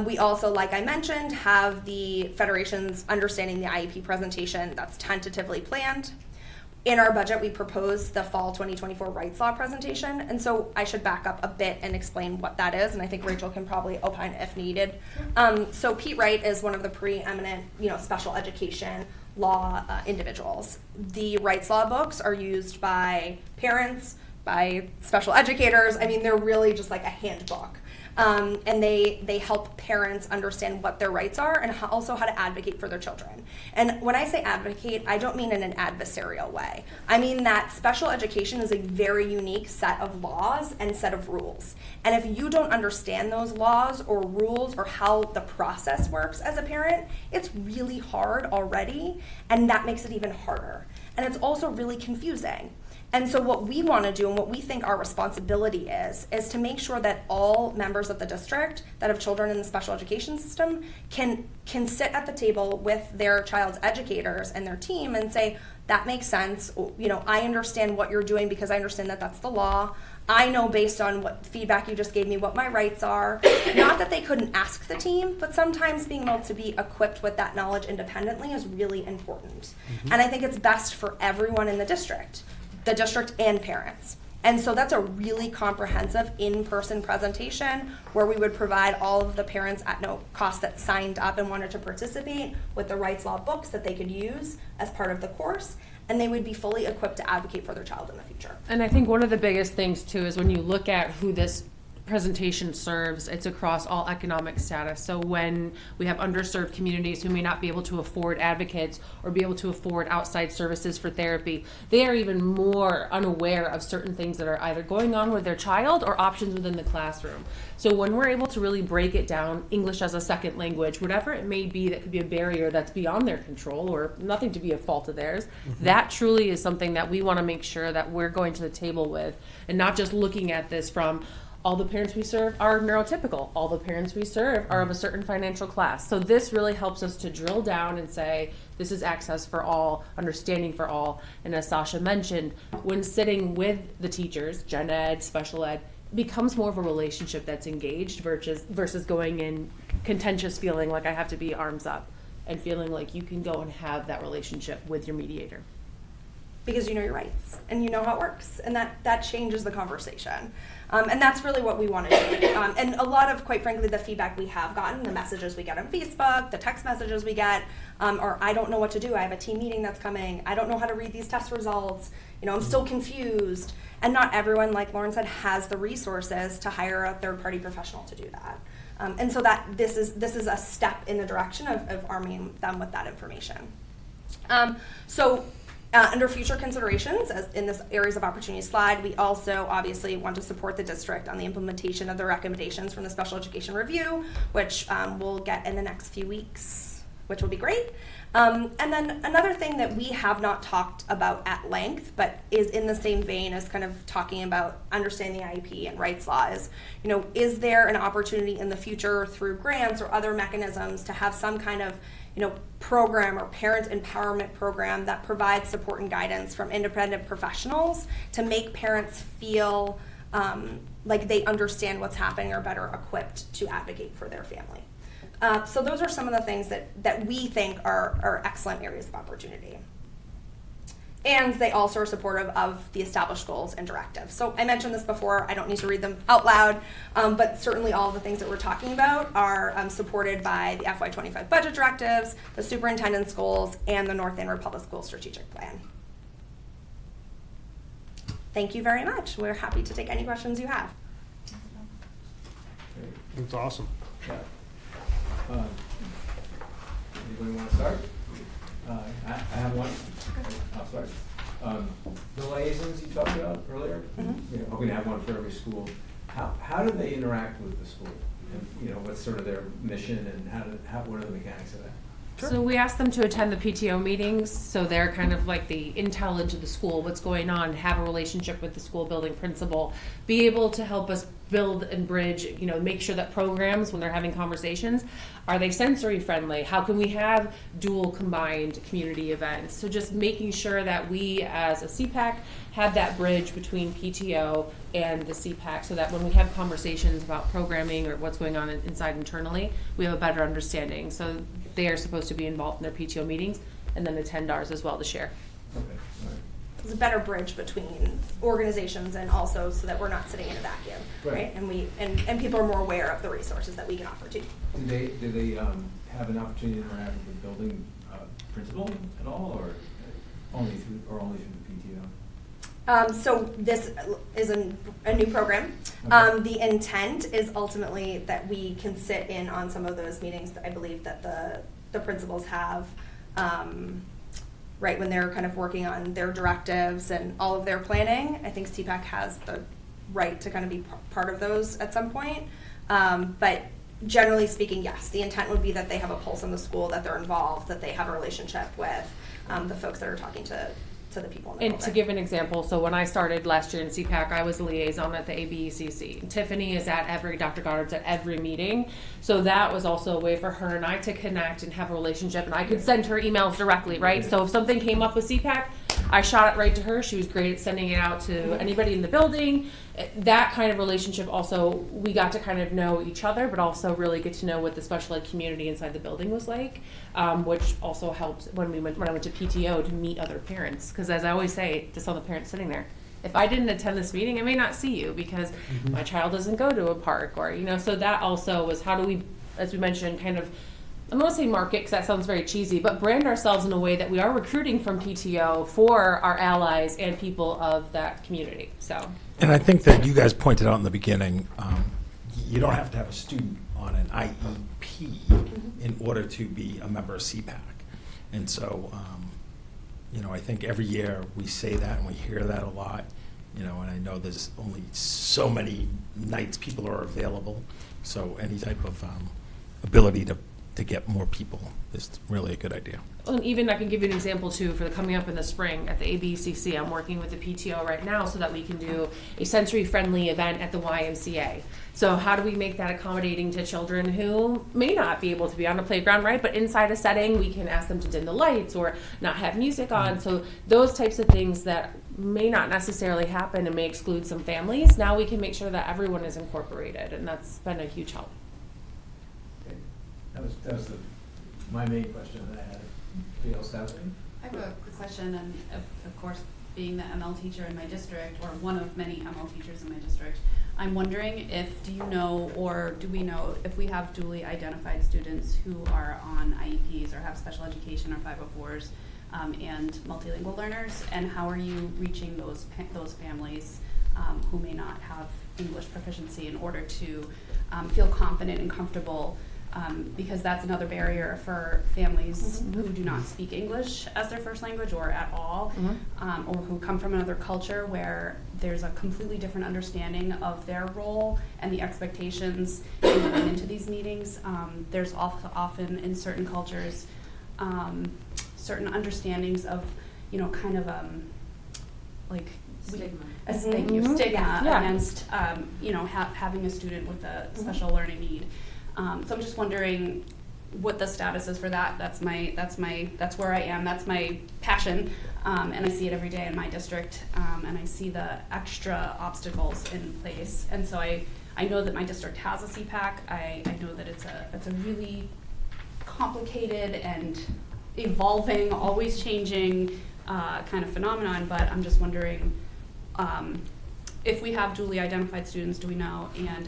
We also, like I mentioned, have the Federation's Understanding the IEP presentation that's tentatively planned. In our budget, we proposed the fall 2024 rights law presentation, and so I should back up a bit and explain what that is, and I think Rachel can probably opine if needed. So Pete Wright is one of the preeminent, special education law individuals. The rights law books are used by parents, by special educators. I mean, they're really just like a handbook. And they help parents understand what their rights are and also how to advocate for their children. And when I say advocate, I don't mean in an adversarial way. I mean that special education is a very unique set of laws and set of rules. And if you don't understand those laws or rules or how the process works as a parent, it's really hard already, and that makes it even harder. And it's also really confusing. And so what we want to do and what we think our responsibility is to make sure that all members of the district that have children in the special education system can sit at the table with their child's educators and their team and say, that makes sense. I understand what you're doing because I understand that that's the law. I know based on what feedback you just gave me what my rights are. Not that they couldn't ask the team, but sometimes being able to be equipped with that knowledge independently is really important. And I think it's best for everyone in the district and parents. And so that's a really comprehensive in-person presentation where we would provide all of the parents at no cost that signed up and wanted to participate with the rights law books that they could use as part of the course, and they would be fully equipped to advocate for their child in the future. And I think one of the biggest things too is when you look at who this presentation serves, it's across all economic status. So when we have underserved communities who may not be able to afford advocates or be able to afford outside services for therapy, they are even more unaware of certain things that are either going on with their child or options within the classroom. So when we're able to really break it down, English as a second language, whatever it may be that could be a barrier that's beyond their control or nothing to be a fault of theirs, that truly is something that we want to make sure that we're going to the table with, and not just looking at this from all the parents we serve are neurotypical. All the parents we serve are of a certain financial class. So this really helps us to drill down and say, this is access for all, understanding for all. And as Sasha mentioned, when sitting with the teachers, gen ed, special ed, becomes more of a relationship that's engaged versus going in contentious feeling like I have to be arms up and feeling like you can go and have that relationship with your mediator. Because you know your rights and you know how it works, and that changes the conversation. And that's really what we want to do. And a lot of, quite frankly, the feedback we have gotten, the messages we get on Facebook, the text messages we get, or I don't know what to do, I have a team meeting that's coming, I don't know how to read these test results, I'm still confused. And not everyone, like Lauren said, has the resources to hire a third-party professional to do that. And so that this is a step in the direction of arming them with that information. Under future considerations, as in this areas of opportunity slide, we also obviously want to support the district on the implementation of the recommendations from the Special Education Review, which we'll get in the next few weeks, which will be great. And then another thing that we have not talked about at length, but is in the same vein as kind of talking about understanding IEP and rights law is there an opportunity in the future through grants or other mechanisms to have some kind of program or parent empowerment program that provides support and guidance from independent professionals to make parents feel like they understand what's happening or better equipped to advocate for their family. So those are some of the things that we think are excellent areas of opportunity. And they also are supportive of the established goals and directives. So I mentioned this before, I don't need to read them out loud, but certainly all of the things that we're talking about are supported by the FY25 budget directives, the superintendent's goals, and the North Andover Public Schools strategic plan. Thank you very much. We're happy to take any questions you have. It's awesome. Anybody want to start? I have one. I'll start. The liaisons you talked about earlier, hoping to have one for every school. How do they interact with the school? And, what's sort of their mission, and what are the mechanics of that? Sure. So we ask them to attend the PTO meetings, so they're kind of like the intel into the school, what's going on, have a relationship with the school building principal, be able to help us build and bridge, make sure that programs, when they're having conversations, are they sensory friendly? How can we have dual combined community events? So just making sure that we as a CPAC have that bridge between PTO and the CPAC so that when we have conversations about programming or what's going on inside internally, we have a better understanding. So they are supposed to be involved in their PTO meetings and then attend ours as well to share. Okay, all right. it's a better bridge between organizations and also so that we're not sitting in a vacuum, right? And people are more aware of the resources that we can offer too. Do they have an opportunity to interact with the building principal at all, or only through the PTO? So this is a new program. Okay. The intent is ultimately that we can sit in on some of those meetings. I believe that the principals have, right, when they're kind of working on their directives and all of their planning. I think CPAC has the right to kind of be part of those at some point. But generally speaking, yes, the intent would be that they have a pulse on the school, that they're involved, that they have a relationship with the folks that are talking to the people in the And building. to give an example, so when I started last year in CPAC, I was a liaison at the ABECC. Tiffany is Dr. Goddard's at every meeting. So that was also a way for her and I to connect and have a relationship, and I could send her emails directly, right? So if something came up with CPAC, I shot it right to her. She was great at sending it out to anybody in the building. That kind of relationship also, we got to kind of know each other, but also really get to know what the special ed community inside the building was like, which also helped when I went to PTO to meet other parents. Because as I always say, to some of the parents sitting there, if I didn't attend this meeting, I may not see you because my child doesn't go to a park, or, you know, so that also was how do we, as we mentioned, kind of, I'm not going to say market because that sounds very cheesy, but brand ourselves in a way that we are recruiting from PTO for our allies and people of that community. So, And I think that you guys pointed out in the beginning, you don't have to have a student on an IEP in order to be a member of CPAC. And so, you know, I think every year we say that and we hear that a lot, you know, and I know there's only so many nights people are available. So any type of ability to get more people is really a good idea. and even I can give you an example too for the coming up in the spring at the ABCC. I'm working with the PTO right now so that we can do a sensory-friendly event at the YMCA. So how do we make that accommodating to children who may not be able to be on a playground, right? But inside a setting, we can ask them to dim the lights or not have music on. So those types of things that may not necessarily happen and may exclude some families, now we can make sure that everyone is incorporated, and that's been a huge help. Okay. That was my main question that I had. Anything else, Stephanie? I have a quick question, and of course, being the ML teacher in my district, or one of many ML teachers in my district, I'm wondering if, do you know, or do we know if we have duly identified students who are on IEPs or have special education or 504s and multilingual learners, and how are you reaching those families who may not have English proficiency in order to feel confident and comfortable, because that's another barrier for families who do not speak English as their first language or at all, or who come from another culture where there's a completely different understanding of their role and the expectations in going into these meetings. There's often in certain cultures certain understandings of, kind of like Stigma. Stigma Yeah. against having a student with a special learning need. So I'm just wondering what the status is for that. That's where I am. That's my passion, and I see it every day in my district. And I see the extra obstacles in place. And so I know that my district has a CPAC. I know that it's a really complicated and evolving, always changing kind of phenomenon. But I'm just wondering. If we have duly identified students, do we know? And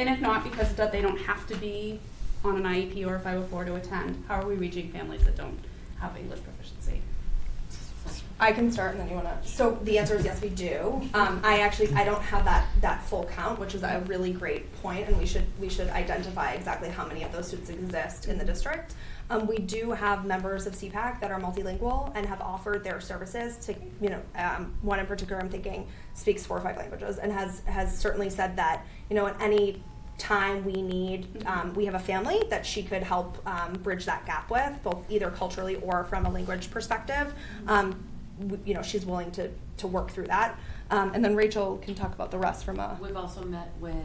if not, because they don't have to be on an IEP or a 504 to attend, how are we reaching families that don't have English proficiency? I can start and then you want to. So the answer is yes, we do. I don't have that full count, which is a really great point, and we should identify exactly how many of those students exist in the district. We do have members of CPAC that are multilingual and have offered their services to, one in particular I'm thinking speaks 4 or 5 languages and has certainly said that, at any time we need, we have a family that she could help bridge that gap with, both either culturally or from a language perspective. She's willing to work through that. And then Rachel can talk about the rest from a... We've also met with...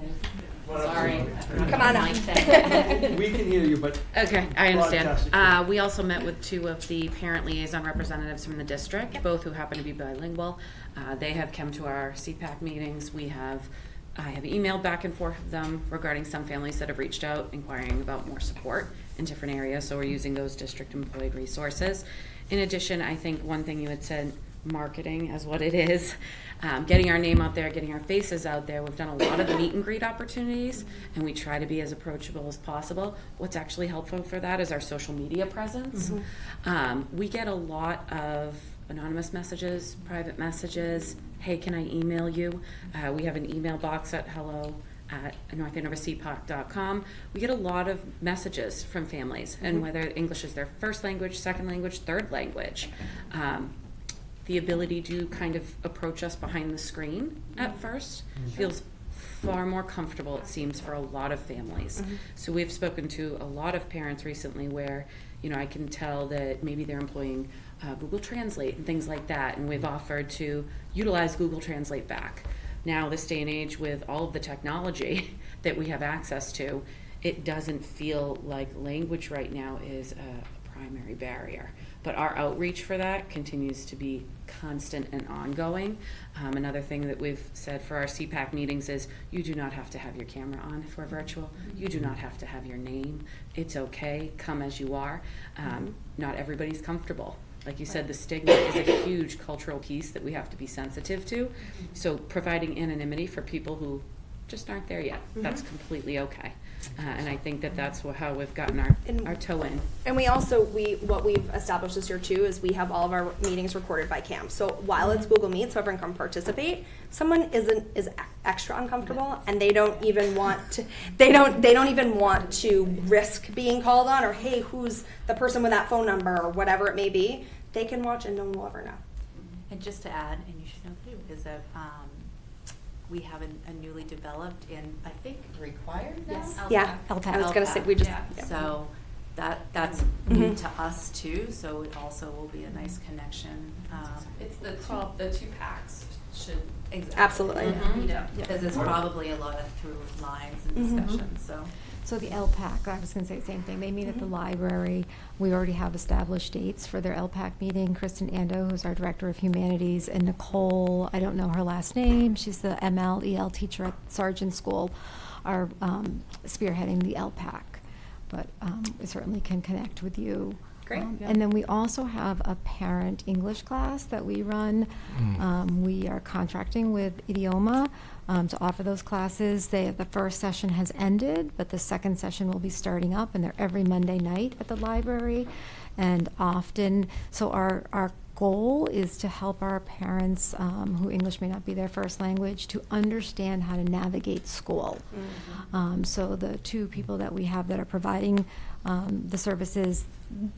Sorry. Come on up. We can hear you, but... Okay, I broadcast understand. it. We also met with 2 of the parent liaison representatives from the district, both who happen to be bilingual. They have come to our CPAC meetings. I have emailed back and forth with them regarding some families that have reached out inquiring about more support in different areas, so we're using those district employed resources. In addition, I think one thing you had said marketing as what it is, getting our name out there, getting our faces out there. We've done a lot of meet and greet opportunities, and we try to be as approachable as possible. What's actually helpful for that is our social media presence. We get a lot of anonymous messages, private messages. Hey, can I email you? We have an email box at hello@northandovercpac.com. We get a lot of messages from families, and whether English is their first language, second language, third language. The ability to kind of approach us behind the screen at first feels far more comfortable, it seems, for a lot of families. So we've spoken to a lot of parents recently where, I can tell that maybe they're employing Google Translate and things like that, and we've offered to utilize Google Translate back. Now, this day and age, with all of the technology that we have access to, it doesn't feel like language right now is a primary barrier. But our outreach for that continues to be constant and ongoing. Another thing that we've said for our CPAC meetings is you do not have to have your camera on if we're virtual. You do not have to have your name. It's okay. Come as you are. Not everybody's comfortable. Like you said, the stigma is a huge cultural piece that we have to be sensitive to. So providing anonymity for people who just aren't there yet, that's completely okay. And I think that that's how we've gotten our toe in. And we also, what we've established this year too is we have all of our meetings recorded by cam. So while it's Google Meet, so everyone can participate, someone is extra uncomfortable and they don't even want to, they don't even want to risk being called on, or hey, who's the person with that phone number, or whatever it may be. They can watch and no one will ever know. And just to add, and you should know too, is that we have a newly developed and I think required now. Yes. Yeah. LPAC. I was going to say we just. Yeah. So that's new to us too. So it also will be a nice connection. It's the 2 packs should Absolutely. meet up. Because there's probably a lot of through lines and discussions. So the LPAC, I was going to say the same thing. They meet at the library. We already have established dates for their LPAC meeting. Kristen Ando, who's our Director of Humanities, and Nicole, I don't know her last name, she's the ML/EL teacher at Sargent School, are spearheading the LPAC. But we certainly can connect with you. Great. And then we also have a parent English class that we run. We are contracting with Idioma to offer those classes. The first session has ended, but the second session will be starting up, and they're every Monday night at the library. And often, so our goal is to help our parents who English may not be their first language to understand how to navigate school. So the 2 people that we have that are providing the services,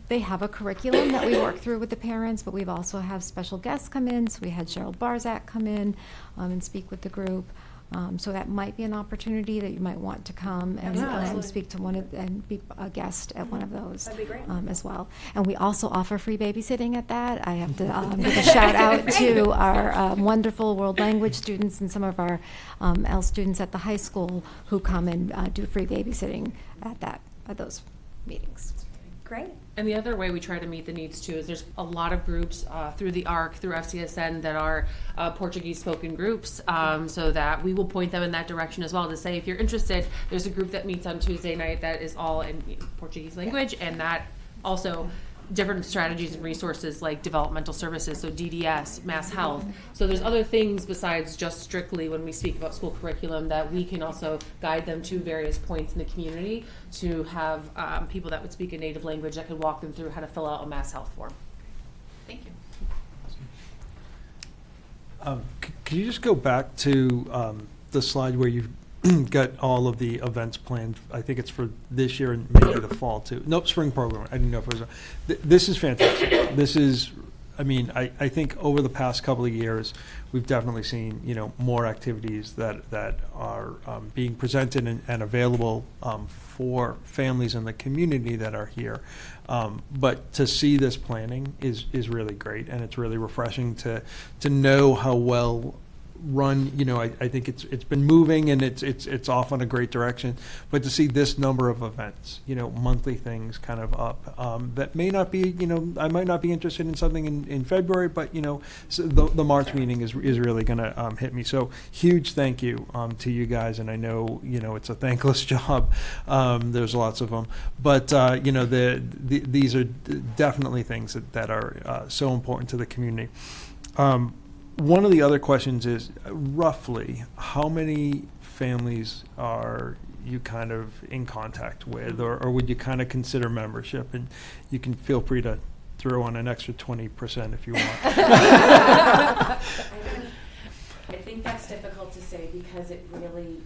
they have a curriculum that we work through with the parents, but we've also have special guests come in. So we had Cheryl Barzak come in and speak with the group. So that might be an opportunity that you might want to come and speak to one of and be a guest at one of those. That'd be great. As well. And we also offer free babysitting at that. I have to give a shout out to our wonderful world language students and some of our L students at the high school who come and do free babysitting at those meetings. Great. And the other way we try to meet the needs too is there's a lot of groups through the ARC, through FCSN that are Portuguese spoken groups, so that we will point them in that direction as well to say if you're interested, there's a group that meets on Tuesday night that is all in Portuguese language, and that also different strategies and resources like developmental services, so DDS, Mass Health. So there's other things besides just strictly when we speak about school curriculum that we can also guide them to various points in the community to have people that would speak a native language that could walk them through how to fill out a Mass Health form. Thank you. Can you just go back to the slide where you've got all of the events planned? I think it's for this year and maybe the fall too. Nope, spring program. I didn't know if it was. This is fantastic. This is, I mean, I think over the past couple of years, we've definitely seen, more activities that are being presented and available for families in the community that are here. But to see this planning is really great, and it's really refreshing to know how well run. I think it's been moving and it's off on a great direction. But to see this number of events, monthly things kind of up, that may not be, I might not be interested in something in February, but so the March meeting is really going to hit me. So huge thank you to you guys, and I know it's a thankless job. There's lots of them, but these are definitely things that are so important to the community. One of the other questions is roughly how many families are you kind of in contact with, or would you kind of consider membership? And you can feel free to throw on an extra 20% if you want. I think that's difficult to say because it really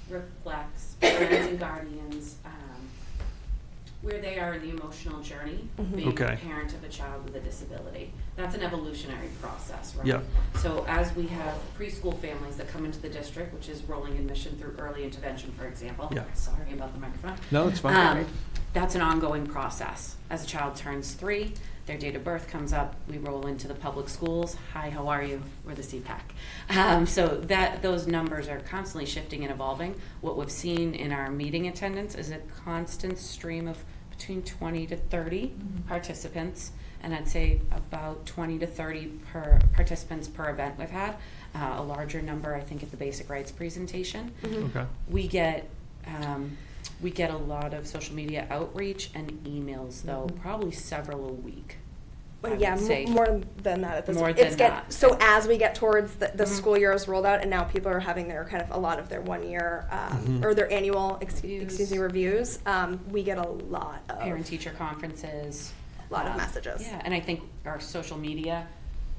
reflects parents and guardians where they are in the emotional journey of being Okay. a parent of a child with a disability. That's an evolutionary process, right? Yeah. So as we have preschool families that come into the district, which is rolling admission through early intervention, for example. Yeah. Sorry about the microphone. No, it's fine. That's an ongoing process. As a child turns 3, their date of birth comes up, we roll into the public schools. Hi, how are you? We're the CPAC. So those numbers are constantly shifting and evolving. What we've seen in our meeting attendance is a constant stream of between 20 to 30 participants, and I'd say about 20 to 30 participants per event we've had. A larger number, I think, at the basic rights presentation. Okay. We get a lot of social media outreach and emails, though, probably several a week. I Well, yeah, would say. more than that at this More point. than that. So as we get towards the school year is rolled out, and now people are having their kind of a lot of their 1 year or their annual reviews, we get a lot of Parent-teacher conferences. a lot of messages. Yeah, and I think our social media,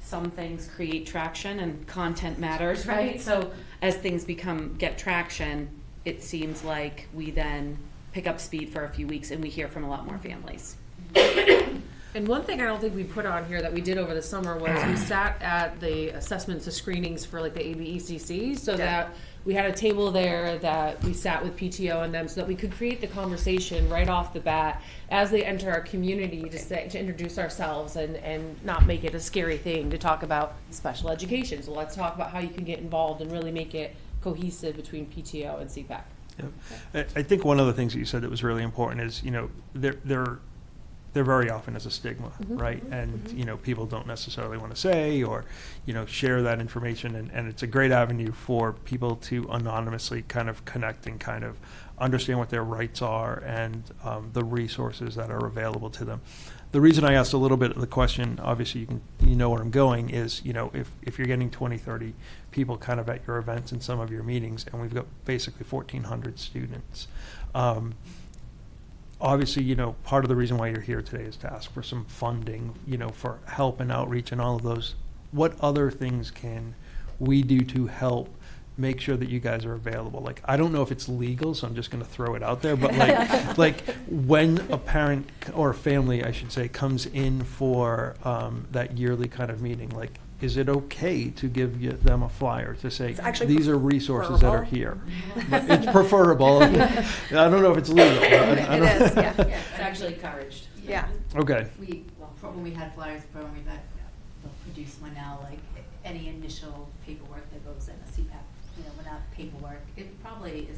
some things create traction and content matters, right? So as things get traction, it seems like we then pick up speed for a few weeks and we hear from a lot more families. And one thing I don't think we put on here that we did over the summer was we sat at the assessments, the screenings for like the ABECC, so that we had a table there that we sat with PTO and them so that we could create the conversation right off the bat as they enter our community to introduce ourselves and not make it a scary thing to talk about special education. So let's talk about how you can get involved and really make it cohesive between PTO and CPAC. Yep. I think one of the things that you said that was really important is, there very often is a stigma, right? And, people don't necessarily want to say or, share that information. And it's a great avenue for people to anonymously kind of connect and kind of understand what their rights are and the resources that are available to them. The reason I asked a little bit of the question, obviously you know where I'm going, is, if you're getting 20, 30 people kind of at your events and some of your meetings, and we've got basically 1,400 students, obviously, part of the reason why you're here today is to ask for some funding, for help and outreach and all of those. What other things can we do to help make sure that you guys are available? Like, I don't know if it's legal, so I'm just going to throw it out there, but like when a parent or a family, I should say, comes in for that yearly kind of meeting, like, is it okay to give them a flyer to say, these are resources that are here? It's preferable. I don't know if it's legal. It is, yeah. It's actually encouraged. Yeah. Okay. When we had flyers before, we'll produce one now, like any initial paperwork that goes in a CPAC, without paperwork, it probably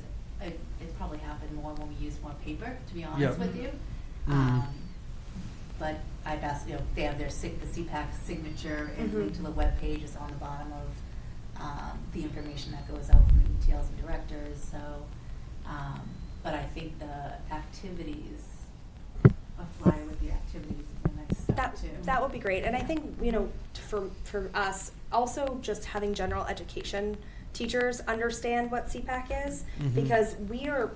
happened more when we use more paper, to be honest with you. But I've asked, they have the CPAC signature and link to the webpage is on the bottom of the information that goes out from the ETLs and directors. So, but I think the activities, a flyer with the activities is the next step too. That would be great. And I think, for us, also just having general education teachers understand what CPAC is, because we're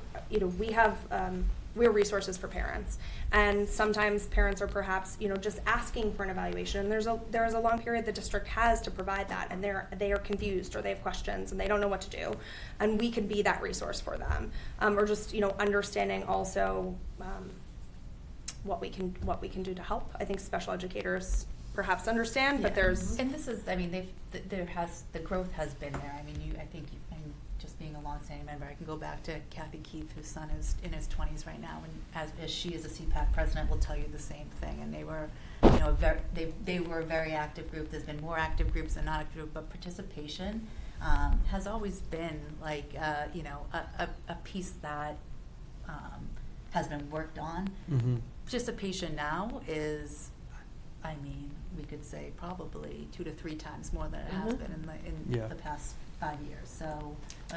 resources for parents, and sometimes parents are perhaps just asking for an evaluation. And there is a long period the district has to provide that, and they are confused or they have questions and they don't know what to do, and we can be that resource for them, or just understanding also what we can do to help. I think special educators perhaps understand, but there's and this is the growth has been there. I mean, I think just being a longstanding member, I can go back to Kathy Keith, whose son is in his 20s right now, and as she is a CPAC president, will tell you the same thing. And they were, they were a very active group. There's been more active groups than not active group, but participation has always been like a piece that has been worked on. Participation now is, we could say probably 2 to 3 times more than it has been in the past 5 years. So,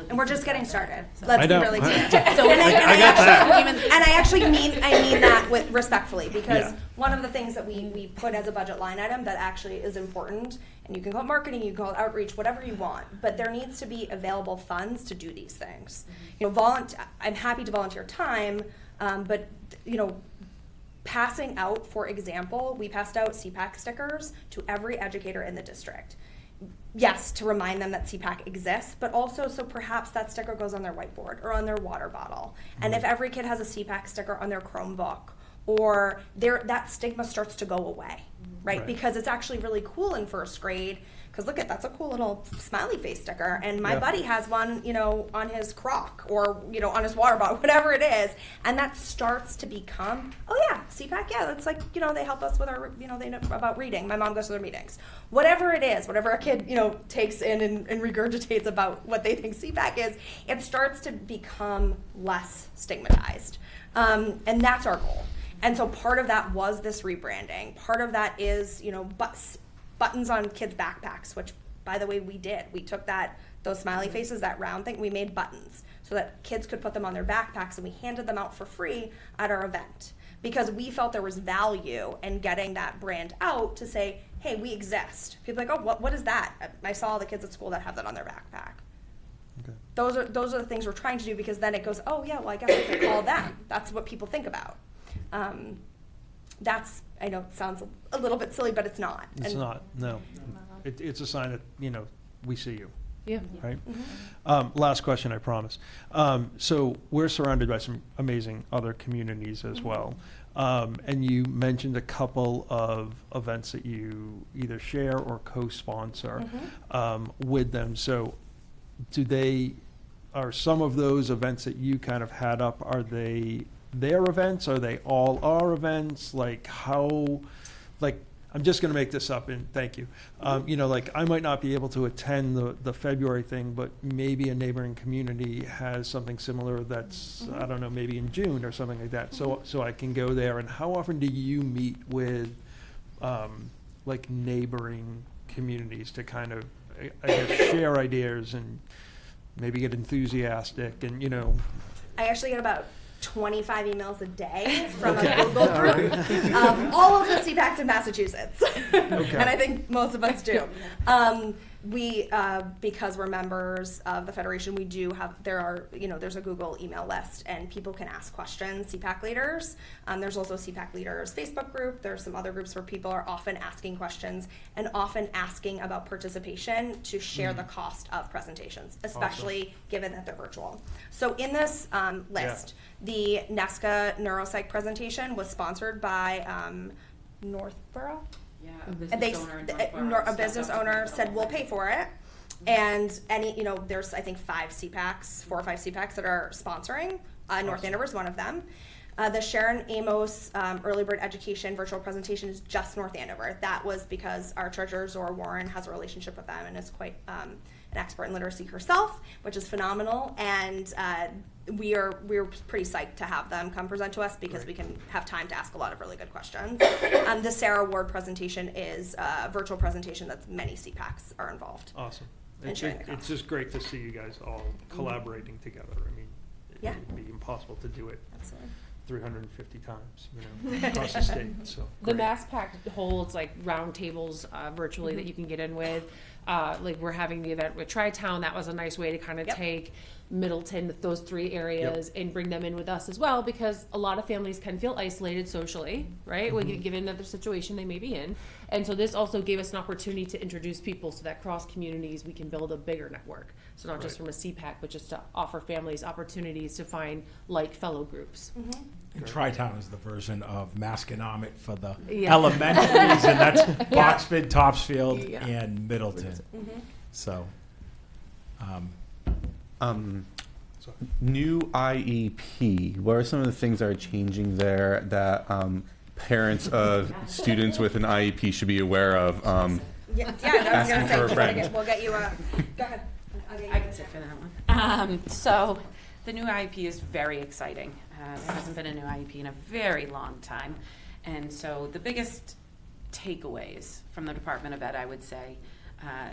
and we're just getting started. So Let's be really clear. I got that. And I actually mean that that with respectfully, because Yeah. one of the things that we put as a budget line item that actually is important, and you can call it marketing, you can call it outreach, whatever you want, but there needs to be available funds to do these things. You know, I'm happy to volunteer time, but you know, passing out, for example, we passed out CPAC stickers to every educator in the district. Yes, to remind them that CPAC exists, but also so perhaps that sticker goes on their whiteboard or on their water bottle. And if every kid has a CPAC sticker on their Chromebook, or that stigma starts to go away, right? Right. Because it's actually really cool in first grade. Because look that's a cool little smiley face sticker, and my Yeah. buddy has one, you know, on his crock or you know on his water bottle, whatever it is, and that starts to become, oh yeah, CPAC, yeah, that's like you know they help us with our, you know, they know about reading. My mom goes to their meetings, whatever it is, whatever a kid you know takes in and regurgitates about what they think CPAC is, it starts to become less stigmatized, and that's our goal. And so part of that was this rebranding. Part of that is you know buttons on kids' backpacks, which, by the way, we did. We took those smiley faces, that round thing, we made buttons so that kids could put them on their backpacks, and we handed them out for free at our event because we felt there was value in getting that brand out to say, hey, we exist. People are like, oh, what is that? I saw all the kids at school that have that on their backpack. Okay. Those are the things we're trying to do, because then it goes, oh yeah, well I guess I could call them. That's what people think about. I know it sounds a little bit silly, but it's not. It's And- not, no. It's a sign that, you know, we see you, Yeah. right? Mm-hmm. Last question, I promise. So we're surrounded by some amazing other communities as well. And you mentioned a couple of events that you either share or co-sponsor with them. So are some of those events that you kind of had up, are they their events? Are they all our events? Like how, like, I'm just going to make this up and thank you. You know, like I might not be able to attend the February thing, but maybe a neighboring community has something similar that's, I don't know, maybe in June or something like that. So I can go there. And how often do you meet with like neighboring communities to kind of, I guess, share ideas and maybe get enthusiastic and, you know? I actually get about 25 emails a day from a Google group of all of the CPACs in Massachusetts. And I think most of us do. We, because we're members of the Federation, we do have, there's a Google email list and people can ask questions, CPAC leaders. There's also CPAC leaders Facebook group. There's some other groups where people are often asking questions and often asking about participation to share the cost of presentations, especially given that they're virtual. So in this list, the NESCA Neuropsych presentation was sponsored by Northborough. Yeah, And a business owner said, we'll pay for it. And there's, I think, 4 or 5 CPACs that are sponsoring. North Andover is one of them. The Sharon Amos Early Bird Education virtual presentation is just North Andover. That was because our treasurer, Zora Warren, has a relationship with them and is quite an expert in literacy herself, which is phenomenal. And we're pretty psyched to have them come present to us because we can have time to ask a lot of really good questions. The Sarah Ward presentation is a virtual presentation that many CPACs are involved. Awesome. And sharing the cost. It's just great to see you guys all collaborating together. I mean, Yeah. it'd be impossible to do it Absolutely. 350 times, across the state, so. The great. MassPAC holds like round tables virtually that you can get in with. Like we're having the event with Tri-Town. That was a nice way to kind of take Middleton, those 3 areas, and bring them in with us as well, because a lot of families can feel isolated socially, right? Given the situation they may be in. And so this also gave us an opportunity to introduce people so that cross communities we can build a bigger network. So not just from a CPAC, but just to offer families opportunities to find like fellow groups. And Tri-Town is the version of Masconomet for the Yeah. elementaries, and that's Boxford, Topsfield, and Middleton. So, New IEP. What are some of the things that are changing there that parents of students with an IEP should be aware of? I was going to Asking for a say, friend. we'll get you a, go ahead. I can sit for that one. So the new IEP is very exciting. There hasn't been a new IEP in a very long time. And so the biggest takeaways from the Department of Ed, I would say,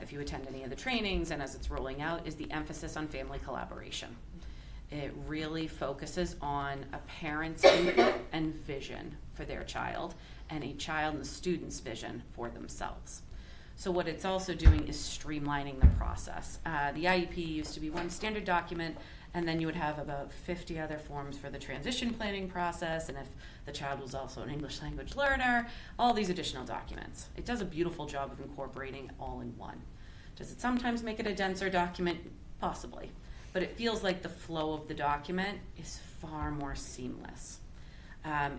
if you attend any of the trainings and as it's rolling out, is the emphasis on family collaboration. It really focuses on a parent's input and vision for their child, and a child and the student's vision for themselves. So what it's also doing is streamlining the process. The IEP used to be one standard document, and then you would have about 50 other forms for the transition planning process, and if the child was also an English language learner, all these additional documents. It does a beautiful job of incorporating it all in one. Does it sometimes make it a denser document? Possibly. But it feels like the flow of the document is far more seamless.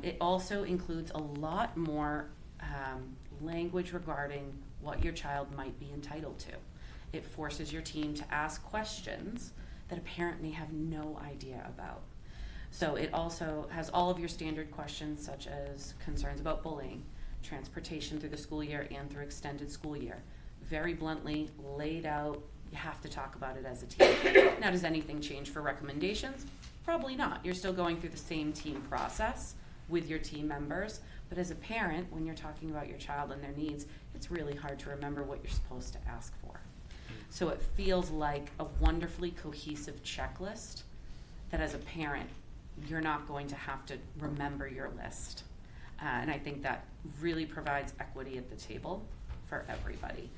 It also includes a lot more language regarding what your child might be entitled to. It forces your team to ask questions that a parent may have no idea about. So it also has all of your standard questions, such as concerns about bullying, transportation through the school year and through extended school year. Very bluntly laid out, you have to talk about it as a team. Now, does anything change for recommendations? Probably not. You're still going through the same team process with your team members, but as a parent, when you're talking about your child and their needs, it's really hard to remember what you're supposed to ask for. So it feels like a wonderfully cohesive checklist that as a parent, you're not going to have to remember your list. And I think that really provides equity at the table for everybody.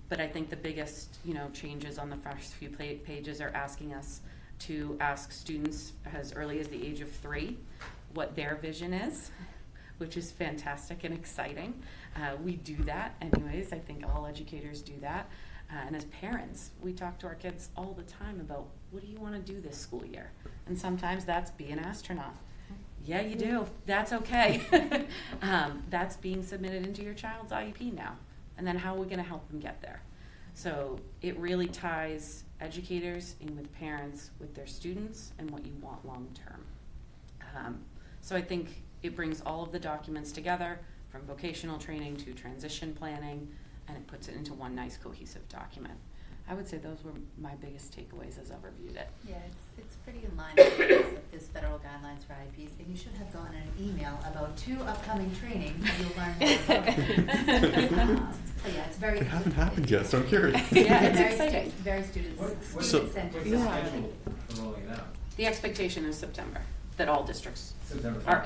But I think the biggest, changes on the first few pages are asking us to ask students as early as the age of 3 what their vision is, which is fantastic and exciting. We do that anyways. I think all educators do that. And as parents, we talk to our kids all the time about, what do you want to do this school year? And sometimes that's be an astronaut. Yeah, you do. That's okay. That's being submitted into your child's IEP now. And then how are we going to help them get there? So it really ties educators in with parents, with their students, and what you want long term. So I think it brings all of the documents together, from vocational training to transition planning, and it puts it into one nice cohesive document. I would say those were my biggest takeaways as I've reviewed it. Yeah, it's pretty in line with this federal guidelines for IEPs, and you should have gotten an email about 2 upcoming trainings that you'll learn more about. Yeah, it's very. It hasn't happened yet, so I'm curious. Yeah, it's exciting. Very student What's So- the centered. schedule for rolling it out? The expectation is September, that all districts September are,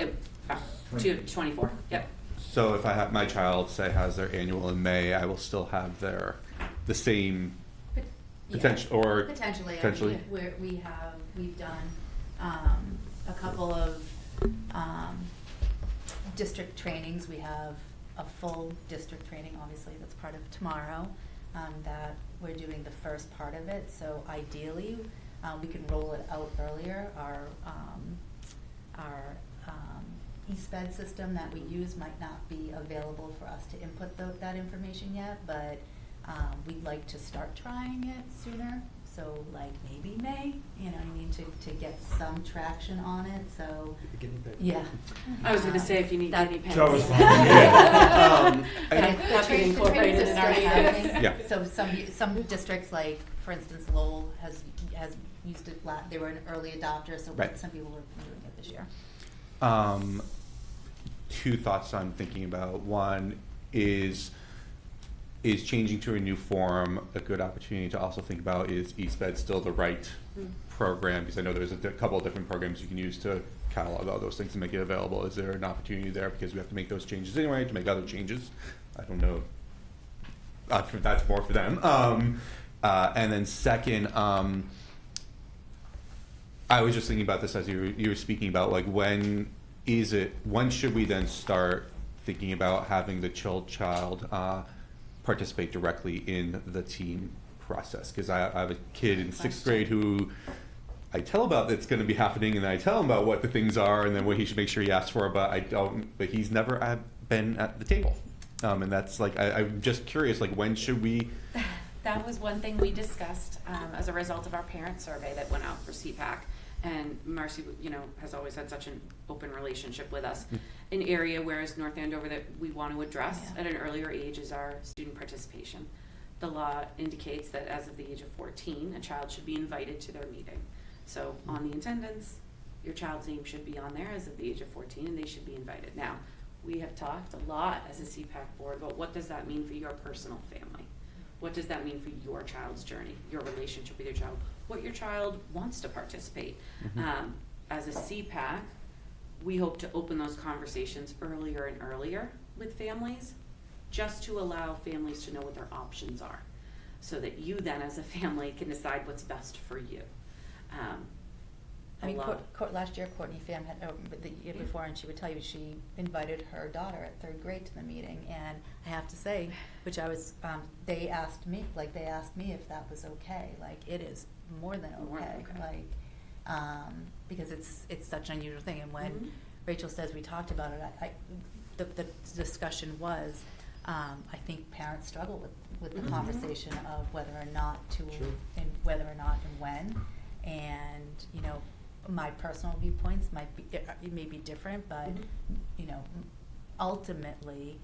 20. 24, yep. So if I have my child, say, has their annual in May, I will still have the same potential, or Potentially. potentially. I mean, we've done a couple of district trainings. We have a full district training, obviously, that's part of tomorrow, that we're doing the first part of it. So ideally, we can roll it out earlier. Our eSped system that we use might not be available for us to input that information yet, but we'd like to start trying it sooner. So like maybe May, to get some traction on it. So yeah. I was gonna say, if you need that- guinea pigs. Joe was And That the could be trainings incorporated are in our still emails. happening. Yeah. So some districts, like for instance Lowell has used it. They were an early adopter, so Right. some people are doing it this year. 2 thoughts I'm thinking about. One is changing to a new form a good opportunity to also think about, is eSped still the right program? Because I know there's a couple of different programs you can use to catalog all those things and make it available. Is there an opportunity there, because we have to make those changes anyway, to make other changes? I don't know. That's more for them. And then second, I was just thinking about this as you were speaking about, like, when should we then start thinking about having the child participate directly in the team process? Because I have a kid in 6th grade who I tell about that's going to be happening, and I tell him about what the things are and then what he should make sure he asks for, but he's never been at the table. And that's like, I'm just curious, like, when should we? That was one thing we discussed as a result of our parent survey that went out for CPAC. And Marcy, has always had such an open relationship with us. An area, whereas North Andover, that we want to address at an earlier age is our student participation. The law indicates that as of the age of 14, a child should be invited to their meeting. So on the attendance, your child's name should be on there as of the age of 14, and they should be invited. Now, we have talked a lot as a CPAC board about what does that mean for your personal family? What does that mean for your child's journey, your relationship with your child? what your child wants to participate. As a CPAC, we hope to open those conversations earlier and earlier with families, just to allow families to know what their options are, so that you then as a family can decide what's best for you. I mean, last year Courtney Pham had, the year before, and she would tell you she invited her daughter at 3rd grade to the meeting, and I have to say, which I was, they asked me if that was okay. Like, it is more than okay. Like, because it's such an unusual thing, and when Rachel says we talked about it, the discussion was, I think parents struggle with the conversation of whether or not to, and whether or not and when, and you know, my personal viewpoints may be different, but you know, ultimately,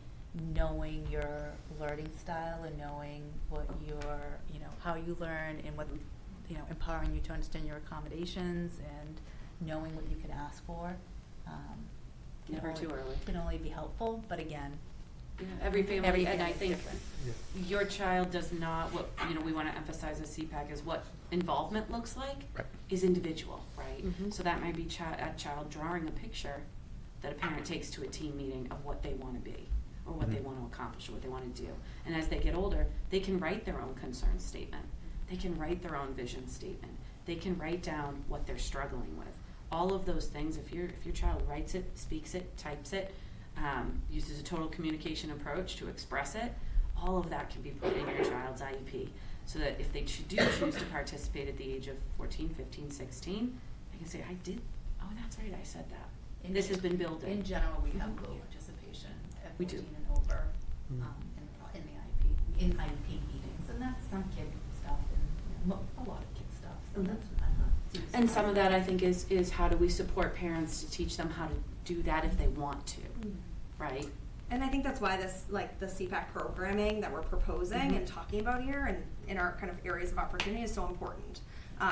knowing your learning style and knowing what your, you know, how you learn and what, you know, empowering you to understand your accommodations and knowing what you can ask for. Never too early. Can only be helpful, but again, every family, and I is think different. your child does not, what, you know, we want to emphasize as CPAC is what involvement looks like is individual, right? So that might be a child drawing a picture that a parent takes to a team meeting of what they want to be, or what they want to accomplish, or what they want to do. And as they get older, they can write their own concern statement. They can write their own vision statement. They can write down what they're struggling with. All of those things, if your child writes it, speaks it, types it, uses a total communication approach to express it, all of that can be put in your child's IEP. So that if they do choose to participate at the age of 14, 15, 16, they can say, oh, that's right, I said that. This has been built in. In general, we have low participation at We 14 do. and over in the IEP meetings, and that's some kid stuff and a lot of kid stuff. So that's And some of that, I think, is how do we support parents to teach them how to do that if they want to, right? And I think that's why this, like the CPAC programming that we're proposing and talking about here and in our kind of areas of opportunity is so important.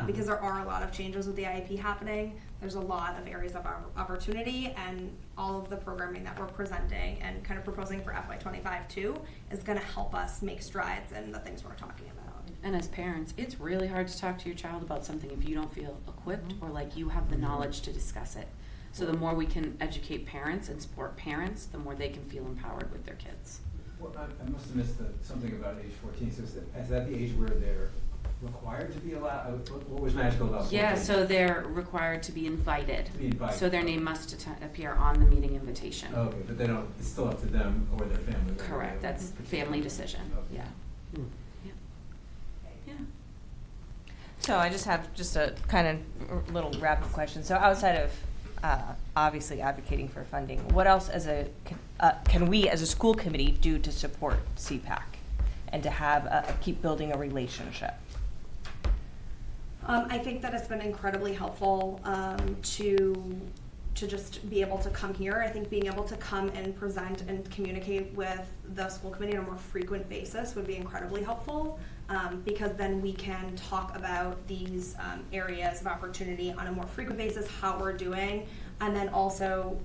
Because there are a lot of changes with the IEP happening. There's a lot of areas of opportunity, and all of the programming that we're presenting and kind of proposing for FY25 too is going to help us make strides in the things we're talking about. And as parents, it's really hard to talk to your child about something if you don't feel equipped or like you have the knowledge to discuss it. So the more we can educate parents and support parents, the more they can feel empowered with their kids. Well, I must have missed something about age 14. So is that the age where they're required to be allowed? What was magical about 14? Yeah, so they're required to be invited. To be invited. So their name must appear on the meeting invitation. Okay, but they don't, it's still up to them or their family. Correct, that's family decision, Okay. yeah. Yeah. So I just have a kind of little wrap-up question. So outside of obviously advocating for funding, what else can we as a school committee do to support CPAC and to have keep building a relationship? I think that it's been incredibly helpful to just be able to come here. I think being able to come and present and communicate with the school committee on a more frequent basis would be incredibly helpful, because then we can talk about these areas of opportunity on a more frequent basis, how we're doing, and then also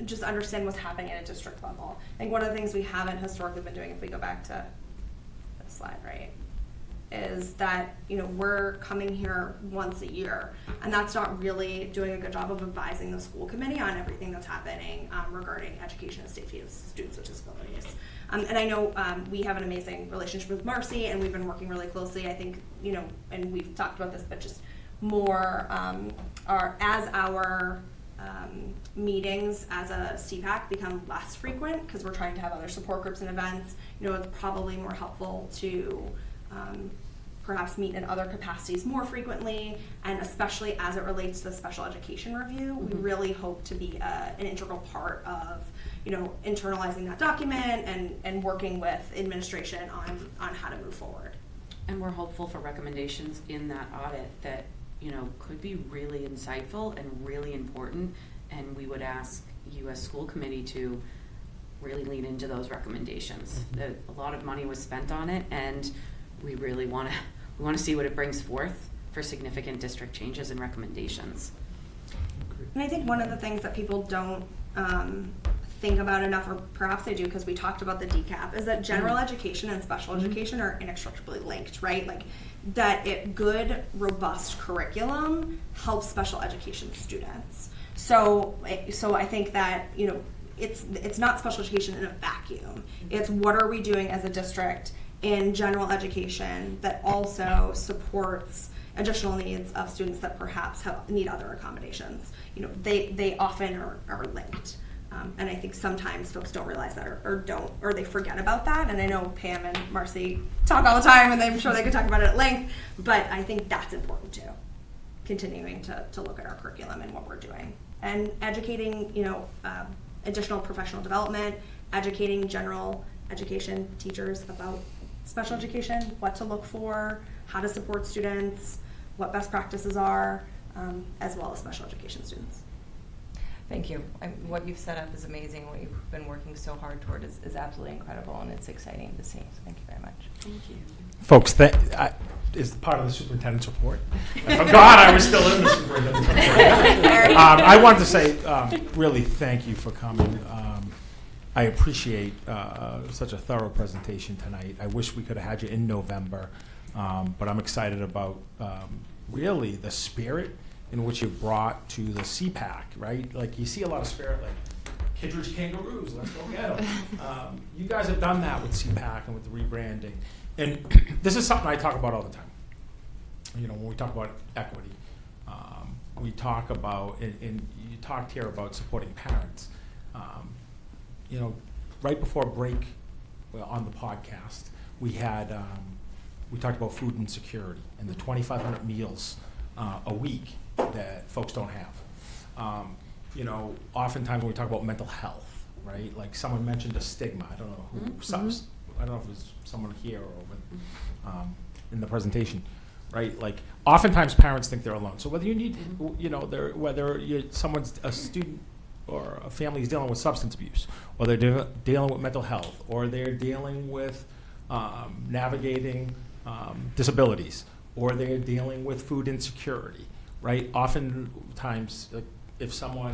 just understand what's happening at a district level. I think one of the things we haven't historically been doing, if we go back to this slide, right, is that, you know, we're coming here once a year, and that's not really doing a good job of advising the school committee on everything that's happening regarding education and safety of students with disabilities. And I know we have an amazing relationship with Marcy, and we've been working really closely. I think, you know, and we've talked about this, but just more as our meetings as a CPAC become less frequent, because we're trying to have other support groups and events, you know, it's probably more helpful to perhaps meet in other capacities more frequently, and especially as it relates to the special education review, we really hope to be an integral part of, you know, internalizing that document and working with administration on how to move forward. And we're hopeful for recommendations in that audit that, you know, could be really insightful and really important, and we would ask you as school committee to really lean into those recommendations. A lot of money was spent on it, and we really want to see what it brings forth for significant district changes and recommendations. And I think one of the things that people don't think about enough, or perhaps I do because we talked about the DCAP, is that general education and special education are inextricably linked, right? Like that good, robust curriculum helps special education students. So I think that, you know, it's not special education in a vacuum. It's what are we doing as a district in general education that also supports additional needs of students that perhaps need other accommodations. You know, they often are linked. And I think sometimes folks don't realize that or they forget about that. And I know Pam and Marcy talk all the time, and I'm sure they could talk about it at length, but I think that's important too, continuing to look at our curriculum and what we're doing. And educating, you know, additional professional development, educating general education teachers about special education, what to look for, how to support students, what best practices are, as well as special education students. Thank you. What you've set up is amazing. What you've been working so hard toward is absolutely incredible, and it's exciting to see. So thank you very much. Thank you. Folks, is part of the superintendent's report. I forgot I was still in the superintendent's report. I wanted to say, really, thank you for coming. I appreciate such a thorough presentation tonight. I wish we could have had you in November, but I'm excited about really the spirit in which you brought to the CPAC, right? Like, you see a lot of spirit, like Kittredge Kangaroos, let's go get them. You guys have done that with CPAC and with the rebranding. And this is something I talk about all the time. You know, when we talk about equity, we talk about, and you talked here about supporting parents. You know, right before break on the podcast, we had, we talked about food insecurity and the 2,500 meals a week that folks don't have. You know, oftentimes when we talk about mental health, right? Like someone mentioned a stigma. I don't know who. I don't know if it was someone here or in the presentation, right? Like oftentimes parents think they're alone. So whether you need, you know, whether someone's a student or a family is dealing with substance abuse, or they're dealing with mental health, or they're dealing with navigating disabilities, or they're dealing with food insecurity, right? Oftentimes, if someone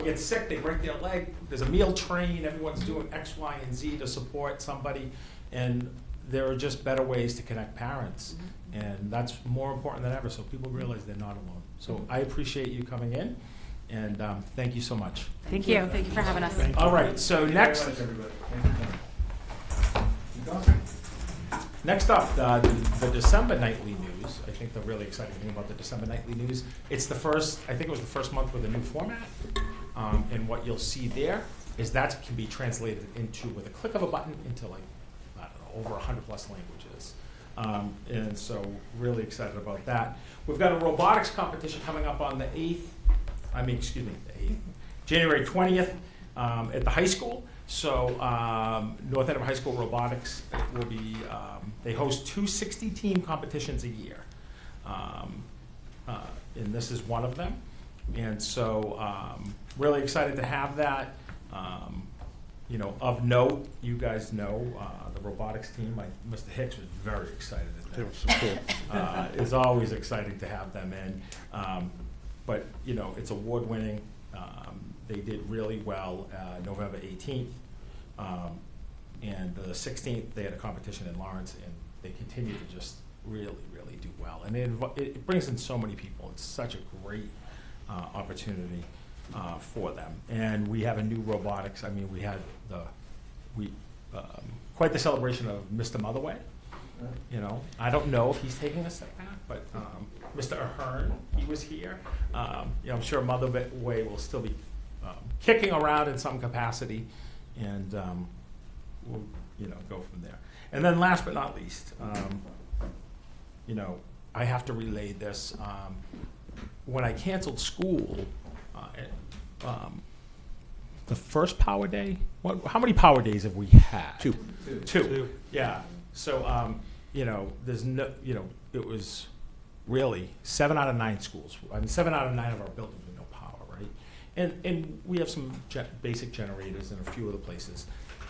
gets sick, they break their leg, there's a meal train, everyone's doing X, Y, and Z to support somebody, and there are just better ways to connect parents, and that's more important than ever, so people realize they're not alone. So I appreciate you coming in, and thank you so much. Thank you. Thank you for having us. All right, so next. Next up, the December nightly news. I think the really exciting thing about the December nightly news, it's the first, I think it was the first month with a new format. And what you'll see there is that can be translated into, with a click of a button, into like, I don't know, over 100+ languages. And so really excited about that. We've got a robotics competition coming up on the 8th, January 20th at the high school. So North Andover High School Robotics will be, they host 2 60-team competitions a year. And this is one of them. And so really excited to have that. You know, of note, you guys know the robotics team. Mr. Hicks was very excited at that. They were so cool. It's always exciting to have them in. But, you know, it's award-winning. They did really well November 18th. And the 16th, they had a competition in Lawrence, and they continue to just really, really do well. And it brings in so many people. It's such a great opportunity for them. And we have a new robotics. I mean, we had quite the celebration of Mr. Motherway. You know, I don't know if he's taking a step back, but Mr. Ahern, he was here. You know, I'm sure Motherway will still be kicking around in some capacity, and we'll, you know, go from there. And then last but not least, you know, I have to relay this. When I canceled school, the first Power Day, how many Power Days have we had? Two. Yeah. So, you know, there's no, you know, it was really 7 out of 9 schools. I mean, 7 out of 9 of our buildings with no power, right? And we have some basic generators in a few other places.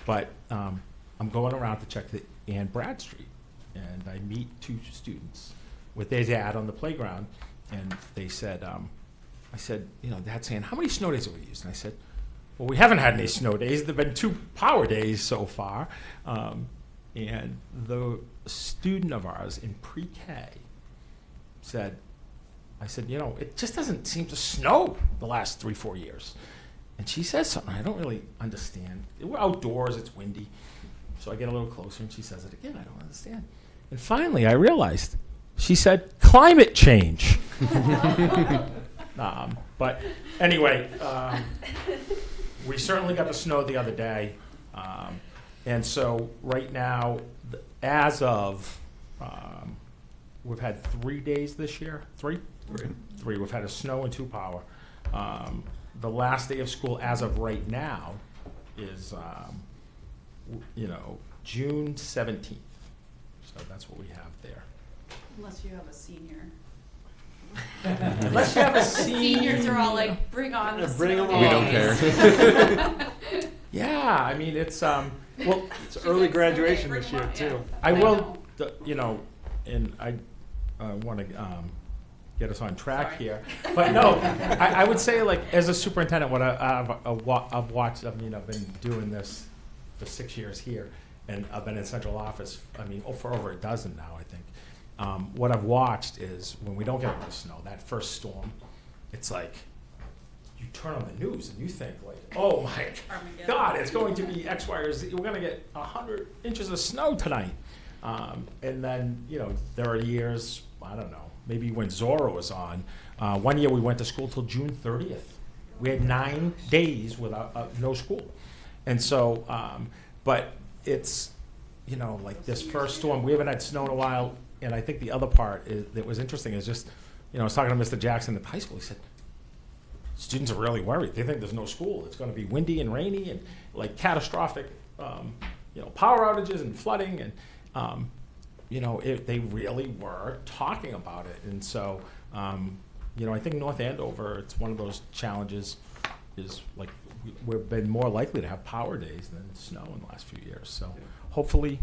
But I'm going around to check the Ann Bradstreet, and I meet 2 students with their dad on the playground, and they said, I said, you know, Dad's saying, how many snow days have we used? And I said, well, we haven't had any snow days. There've been 2 power days so far. And the student of ours in pre-K said, I said, it just doesn't seem to snow the last 3-4 years. And she says something I don't really understand. We're outdoors, it's windy. So I get a little closer and she says it again, I don't understand. And finally I realized, she said, climate change. But anyway, we certainly got the snow the other day. And so right now, as of, we've had 3 days this year. 3? 3. We've had a snow and 2 power. The last day of school as of right now is, June 17th. So that's what we have there. Unless you have a senior. Unless you have a senior. Seniors are all like, bring on the Bring snow 'em on. We don't days." care. Yeah, I mean, it's, well, It's early graduation this year, too. I will, and I want to get us on track here. But no, I would say, like, as a superintendent, what I've watched, I've been doing this for 6 years here, and I've been in central office, for over a dozen now, I think. What I've watched is when we don't get a lot of snow, that first storm, it's like, you turn on the news and you think, like, oh my God, it's going to be X, Y, or Z. We're going to get 100 inches of snow tonight. And then, there are years, I don't know, maybe when Zora was on. One year we went to school till June 30th. We had 9 days without no school. And so, but it's, like this first storm, we haven't had snow in a while. And I think the other part that was interesting is just, I was talking to Mr. Jackson at the high school. He said, students are really worried. They think there's no school. It's going to be windy and rainy and like catastrophic, power outages and flooding. And, they really were talking about it. And so, I think North Andover, it's one of those challenges is like we've been more likely to have power days than snow in the last few years. So hopefully,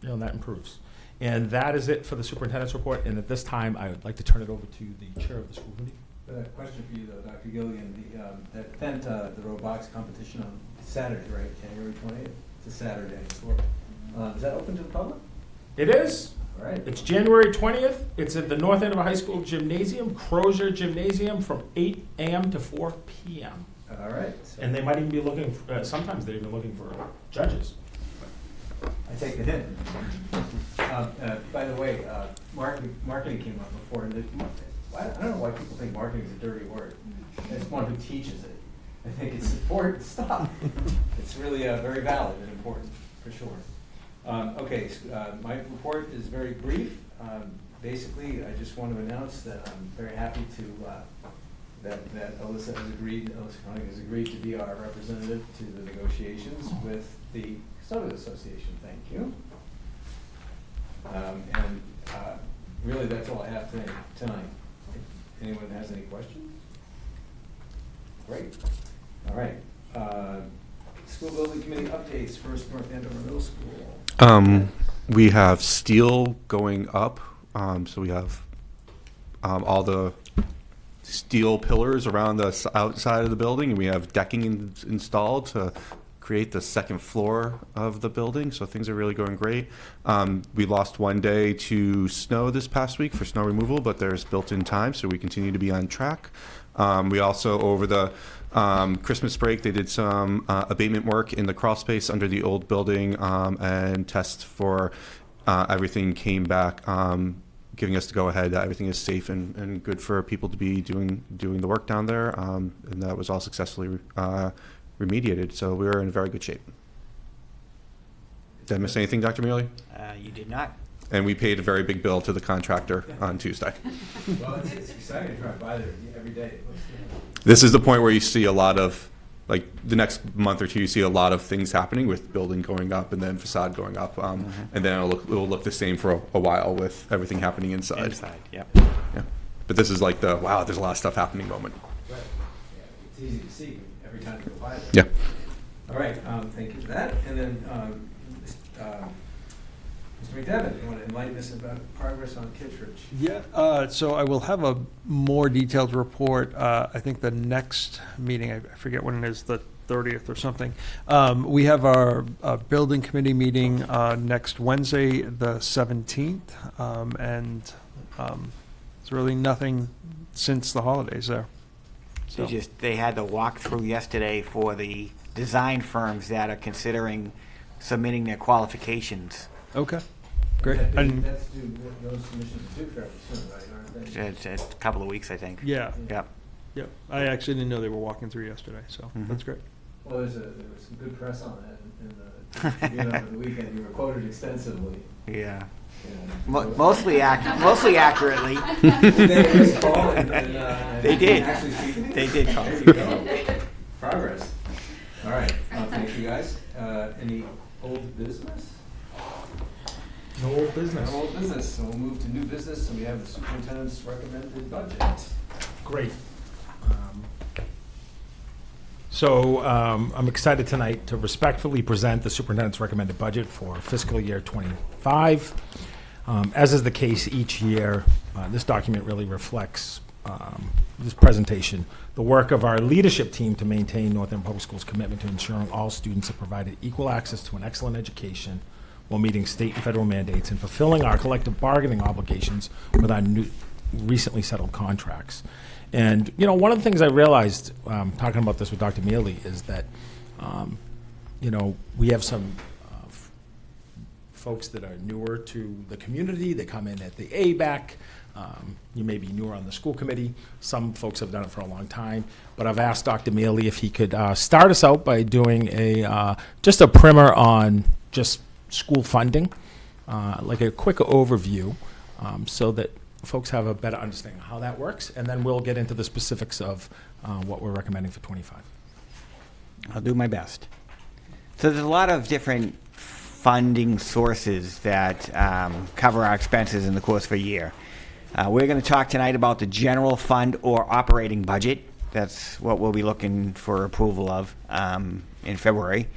that improves. And that is it for the superintendent's report. And at this time, I would like to turn it over to the chair of the school committee. Question for you, though, Dr. Gilligan. That event, the robotics competition on Saturday, right? January 20th? It's a Saturday. Is that open to the public? It is. All right. It's January 20th. It's at the North Andover High School Gymnasium, Crozier Gymnasium, from 8 a.m. to 4 p.m. All right. And they might even be looking, sometimes they're even looking for judges. I take the hint. By the way, marketing came up before. And I don't know why people think marketing is a dirty word. As one who teaches it, I think it's important stuff. It's really very valid and important, for sure. Okay, my report is very brief. Basically, I just want to announce that I'm very happy that Alyssa Koenig has agreed to be our representative to the negotiations with the Custodial Association. Thank you. And really, that's all I have tonight. If anyone has any questions? Great. All right. School building committee updates. First, North Andover Middle School. We have steel going up. So we have all the steel pillars around the outside of the building, and we have decking installed to create the second floor of the building. So things are really going great. We lost 1 day to snow this past week for snow removal, but there's built-in time, so we continue to be on track. We also, over the Christmas break, they did some abatement work in the crawl space under the old building, and tests for everything came back, giving us the go-ahead that everything is safe and good for people to be doing the work down there, and that was all successfully remediated, so we were in very good shape. Did I miss anything, Dr. Mealy? You did not. And we paid a very big bill to the contractor on Tuesday. Well, it's exciting to drive by there every day. This is the point where you see a lot of, like, the next month or two, you see a lot of things happening with building going up and then facade going up, and then it'll look the same for a while with everything happening inside. Inside, yep. Yeah. But this is like the, wow, there's a lot of stuff happening moment. Right. Yeah, it's easy to see every time you go by Yeah. there. All right, thank you for that. And then Mr. McDevitt, you want to enlighten us about progress on Kittredge? Yeah, so I will have a more detailed report, I think the next meeting, I forget when it is, the 30th or something. We have our building committee meeting next Wednesday, the 17th, and it's really nothing since the holidays there. So. They had the walkthrough yesterday for the design firms that are considering submitting their qualifications. Okay, great. That's due, those submissions are due fairly soon, right? Aren't they? It's a couple of weeks, I think. Yeah. Yep. Yep. I actually didn't know they were walking through yesterday, so that's great. Well, there was some good press on that in the over the weekend. You were quoted extensively. Yeah. Mostly accurately. They did. They did call. There you go. Progress. All right. Thank you, guys. Any old business? No old business. No old business. So we'll move to new business. So we have the superintendent's recommended budget. Great. I'm excited tonight to respectfully present the superintendent's recommended budget for fiscal year 25. As is the case each year, this document really reflects this presentation, the work of our leadership team to maintain North End Public Schools' commitment to ensuring all students are provided equal access to an excellent education while meeting state and federal mandates and fulfilling our collective bargaining obligations with our new, recently settled contracts. And, you know, one of the things I realized talking about this with Dr. Mealy is that, you know, we have some folks that are newer to the community. They come in at the ABAC. You may be newer on the school committee. Some folks have done it for a long time. But I've asked Dr. Mealy if he could start us out by doing just a primer on just school funding, like a quick overview, so that folks have a better understanding of how that works, and then we'll get into the specifics of what we're recommending for 25. I'll do my best. So there's a lot of different funding sources that cover our expenses in the course of a year. We're going to talk tonight about the general fund or operating budget. That's what we'll be looking for approval of in February.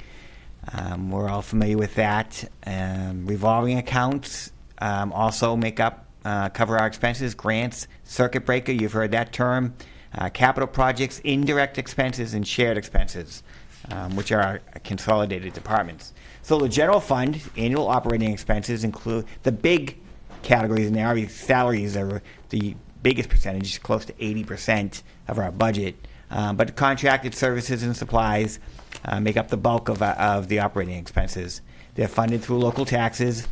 We're all familiar with that. Revolving accounts also make up cover our expenses, grants, circuit breaker, you've heard that term, capital projects, indirect expenses, and shared expenses, which are our consolidated departments. So the general fund, annual operating expenses include the big categories in there. Salaries are the biggest percentage, close to 80% of our budget. But contracted services and supplies make up the bulk of the operating expenses. They're funded through local taxes,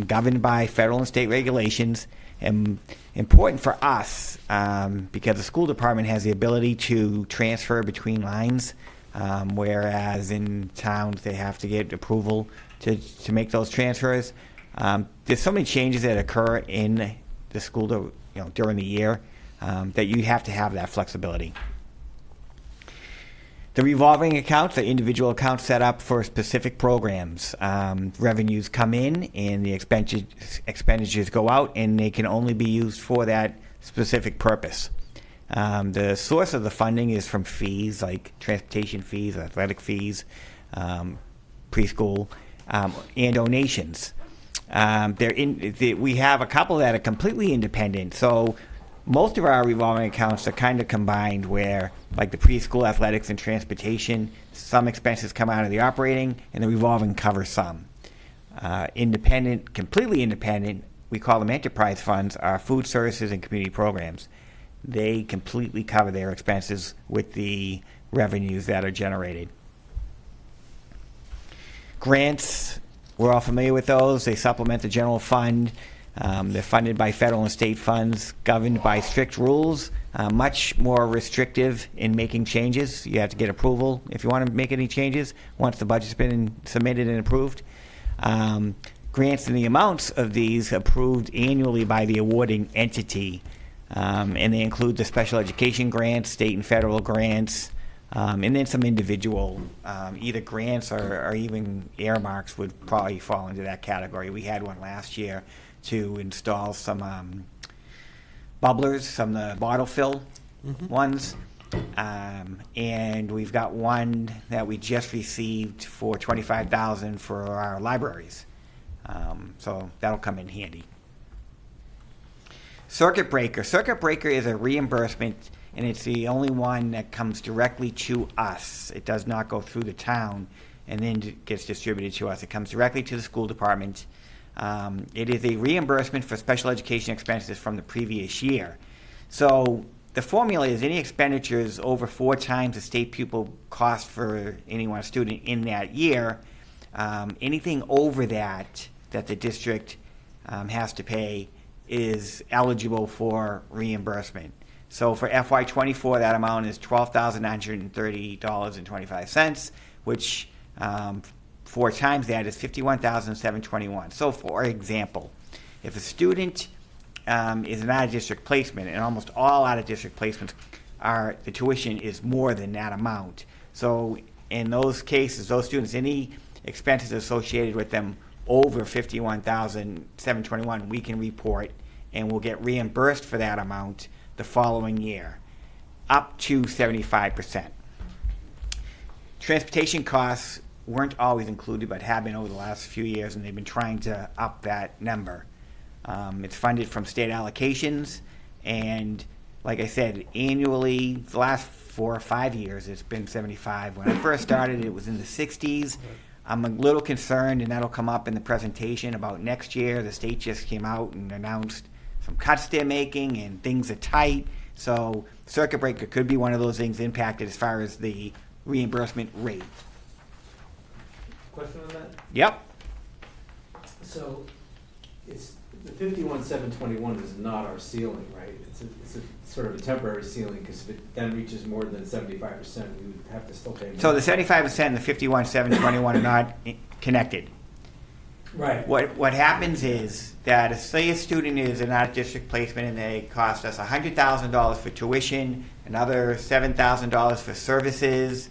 governed by federal and state regulations, and important for us because the school department has the ability to transfer between lines, whereas in towns they have to get approval to make those transfers. There's so many changes that occur in the school during the year that you have to have that flexibility. The revolving accounts are individual accounts set up for specific programs. Revenues come in and the expenditures go out, and they can only be used for that specific purpose. The source of the funding is from fees like transportation fees, athletic fees, preschool, and donations. We have a couple that are completely independent. So most of our revolving accounts are kind of combined where, like the preschool, athletics, and transportation, some expenses come out of the operating, and the revolving covers some. Independent, completely independent, we call them enterprise funds, are food services and community programs. They completely cover their expenses with the revenues that are generated. Grants, we're all familiar with those. They supplement the general fund. They're funded by federal and state funds, governed by strict rules, much more restrictive in making changes. You have to get approval if you want to make any changes once the budget's been submitted and approved. Grants and the amounts of these approved annually by the awarding entity. And they include the special education grants, state and federal grants, and then some individual, either grants or even earmarks would probably fall into that category. We had one last year to install some bubblers, some of the bottle fill ones. And we've got one that we just received for $25,000 for our libraries. So that'll come in handy. Circuit breaker. Circuit breaker is a reimbursement, and it's the only one that comes directly to us. It does not go through the town and then gets distributed to us. It comes directly to the school department. It is a reimbursement for special education expenses from the previous year. So the formula is any expenditures over 4 times the state pupil cost for any one student in that year. Anything over that the district has to pay is eligible for reimbursement. So for FY24, that amount is $12,930.25, which 4 times that is $51,721. So for example, if a student is an out-of-district placement, and almost all out-of-district placements the tuition is more than that amount. So in those cases, those students, any expenses associated with them over $51,721, we can report, and we'll get reimbursed for that amount the following year, up to 75%. Transportation costs weren't always included, but have been over the last few years, and they've been trying to up that number. It's funded from state allocations, and like I said, annually, the last 4 or 5 years, it's been 75. When I first started, it was in the 60s. I'm a little concerned, and that'll come up in the presentation about next year. The state just came out and announced some cuts they're making, and things are tight. So circuit breaker could be one of those things impacted as far as the reimbursement rate. Question on that? Yep. So it's the 51,721 is not our ceiling, right? It's a sort of a temporary ceiling, because if it then reaches more than 75%, we would have to still pay more. So the 75% and the 51,721 are not connected. Right. What happens is that if, say, a student is an out-of-district placement and they cost us $100,000 for tuition, another $7,000 for services,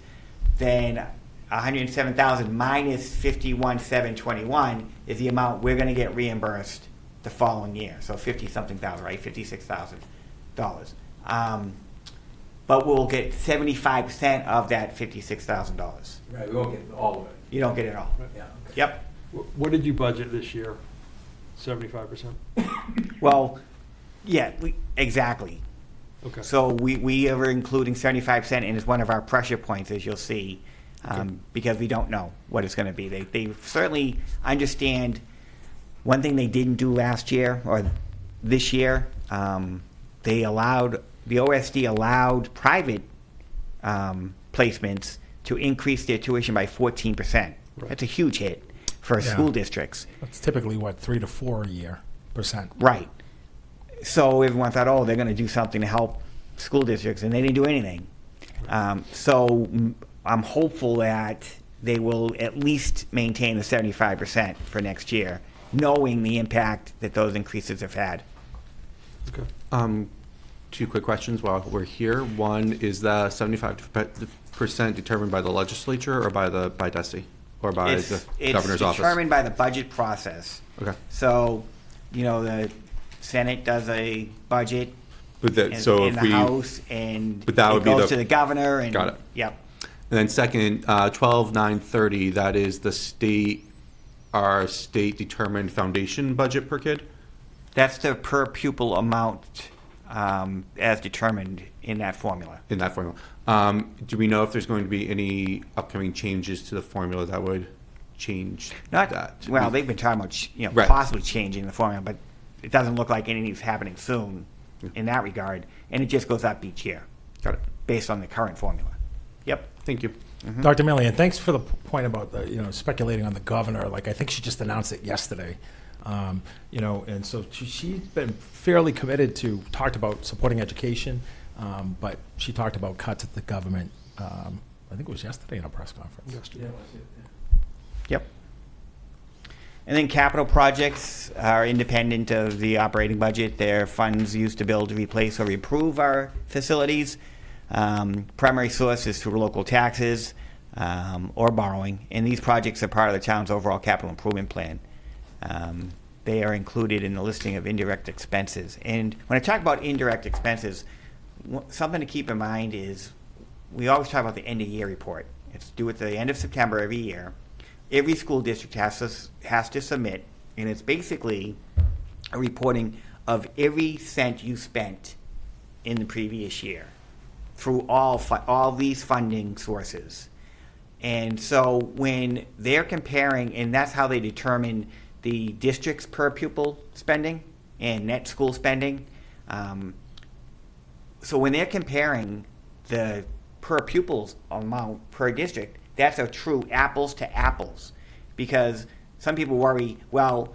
then $107,000 minus $51,721 is the amount we're going to get reimbursed the following year. So 50-something thousand, right? $56,000. But we'll get 75% of that $56,000. Right, we won't get all of it. You don't get it all. Yeah. Okay. Yep. What did you budget this year? 75%? Well, yeah, exactly. Okay. So we are including 75%, and it's one of our pressure points, as you'll see, because we don't know what it's going to be. They certainly understand. One thing they didn't do last year or this year, the OSD allowed private placements to increase their tuition by 14%. Right. That's a huge hit for school districts. That's typically, 3 to 4 a year %. Right. So everyone thought, oh, they're going to do something to help school districts, and they didn't do anything. So I'm hopeful that they will at least maintain the 75% for next year, knowing the impact that those increases have had. Okay. 2 quick questions while we're here. One, is the 75% determined by the legislature or by DESE or by the governor's office? It's determined by the budget process. Okay. So, the Senate does a budget But that, in, so in if the we, House, and but that it would be goes the, to the governor. And, got it. Yep. And then second, 12,930. That is our state determined foundation budget per kid. That's the per pupil amount as determined in that formula. In that formula, do we know if there's going to be any upcoming changes to the formula that would change that? Well, they've been talking about Right. possibly changing the formula, but it doesn't look like anything's happening soon in that regard, and it just goes up each year. Got it. Based on the current formula. Yep. Thank you. Dr. Millian, thanks for the point about speculating on the governor. Like, I think she just announced it yesterday. And so she's been fairly committed talked about supporting education, but she talked about cuts at the government. I think it was yesterday in a press conference. Yeah. Yep. And then capital projects are independent of the operating budget. They're funds used to build, replace, or improve our facilities. Primary source is through local taxes or borrowing, and these projects are part of the town's overall capital improvement plan. They are included in the listing of indirect expenses. And when I talk about indirect expenses, something to keep in mind is we always talk about the end of year report. It's due at the end of September every year. Every school district has to submit And it's basically a reporting of every cent you spent in the previous year through all these funding sources. And so when they're comparing, and that's how they determine the district's per pupil spending and net school spending. So when they're comparing the per pupils amount per district, that's a true apples to apples. Because some people worry, well,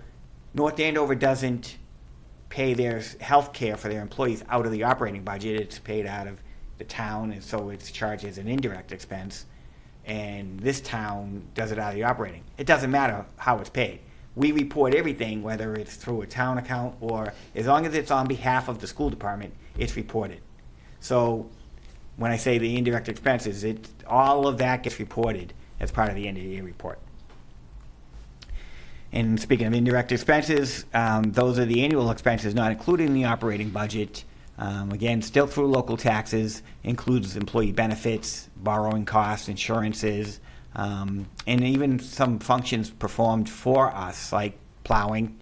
North Andover doesn't pay their health care for their employees out of the operating budget. It's paid out of the town, and so it's charged as an indirect expense. And this town does it out of the operating. It doesn't matter how it's paid. We report everything, whether it's through a town account or as long as it's on behalf of the school department, it's reported. So when I say the indirect expenses, all of that gets reported as part of the end of the year report. And speaking of indirect expenses, those are the annual expenses, not including the operating budget. Again, still through local taxes, includes employee benefits, borrowing costs, insurances, and even some functions performed for us, like plowing,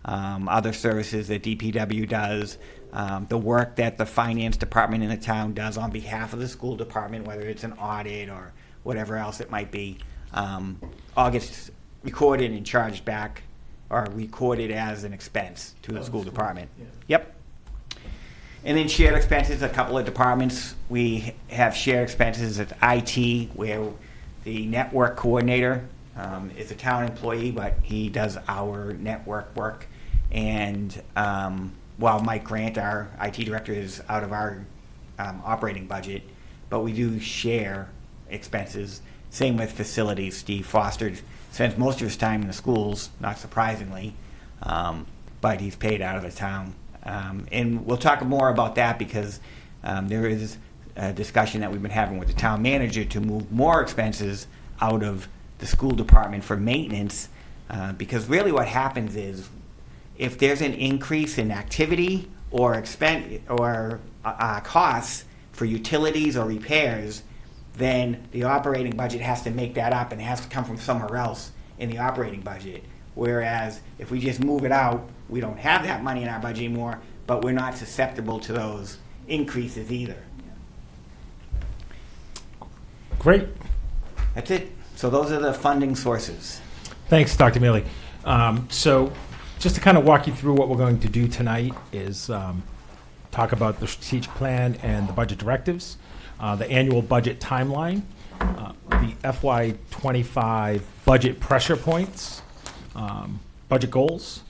other services that DPW does, the work that the finance department in the town does on behalf of the school department, whether it's an audit or whatever else it might be, all gets recorded and charged back or recorded as an expense to the school department. Yeah. Yep. And then shared expenses, a couple of departments. We have shared expenses at IT, where the network coordinator is a town employee, but he does our network work. And while Mike Grant, our IT director, is out of our operating budget, but we do share expenses. Same with facilities. Steve Foster spends most of his time in the schools, not surprisingly, but he's paid out of the town. And we'll talk more about that because there is a discussion that we've been having with the town manager to move more expenses out of the school department for maintenance, because really what happens is if there's an increase in activity or expense or costs for utilities or repairs, then the operating budget has to make that up and it has to come from somewhere else in the operating budget. Whereas if we just move it out, we don't have that money in our budget anymore, but we're not susceptible to those increases either. Great. That's it. So those are the funding sources. Thanks, Dr. Mealy. So just to kind of walk you through what we're going to do tonight is talk about the strategic plan and the budget directives, the annual budget timeline, the FY25 budget pressure points, budget goals,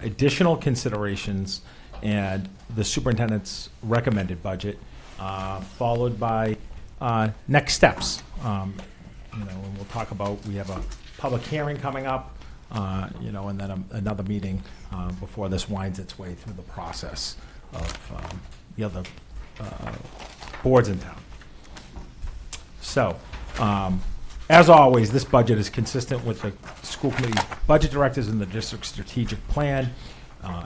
additional considerations, and the superintendent's recommended budget, followed by next steps. And we'll talk about, we have a public hearing coming up, and then another meeting before this winds its way through the process of the other boards in town. So, as always, this budget is consistent with the school committee's budget directives and the district's strategic plan.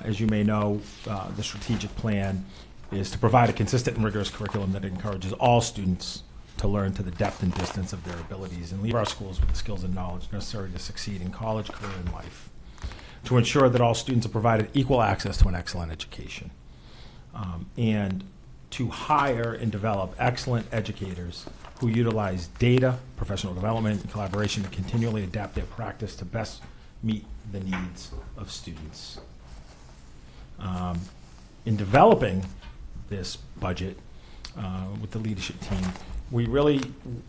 As you may know, the strategic plan is to provide a consistent and rigorous curriculum that encourages all students to learn to the depth and distance of their abilities and leave our schools with the skills and knowledge necessary to succeed in college, career, and life. To ensure that all students are provided equal access to an excellent education. And to hire and develop excellent educators who utilize data, professional development, and collaboration to continually adapt their practice to best meet the needs of students. In developing this budget with the leadership team, we really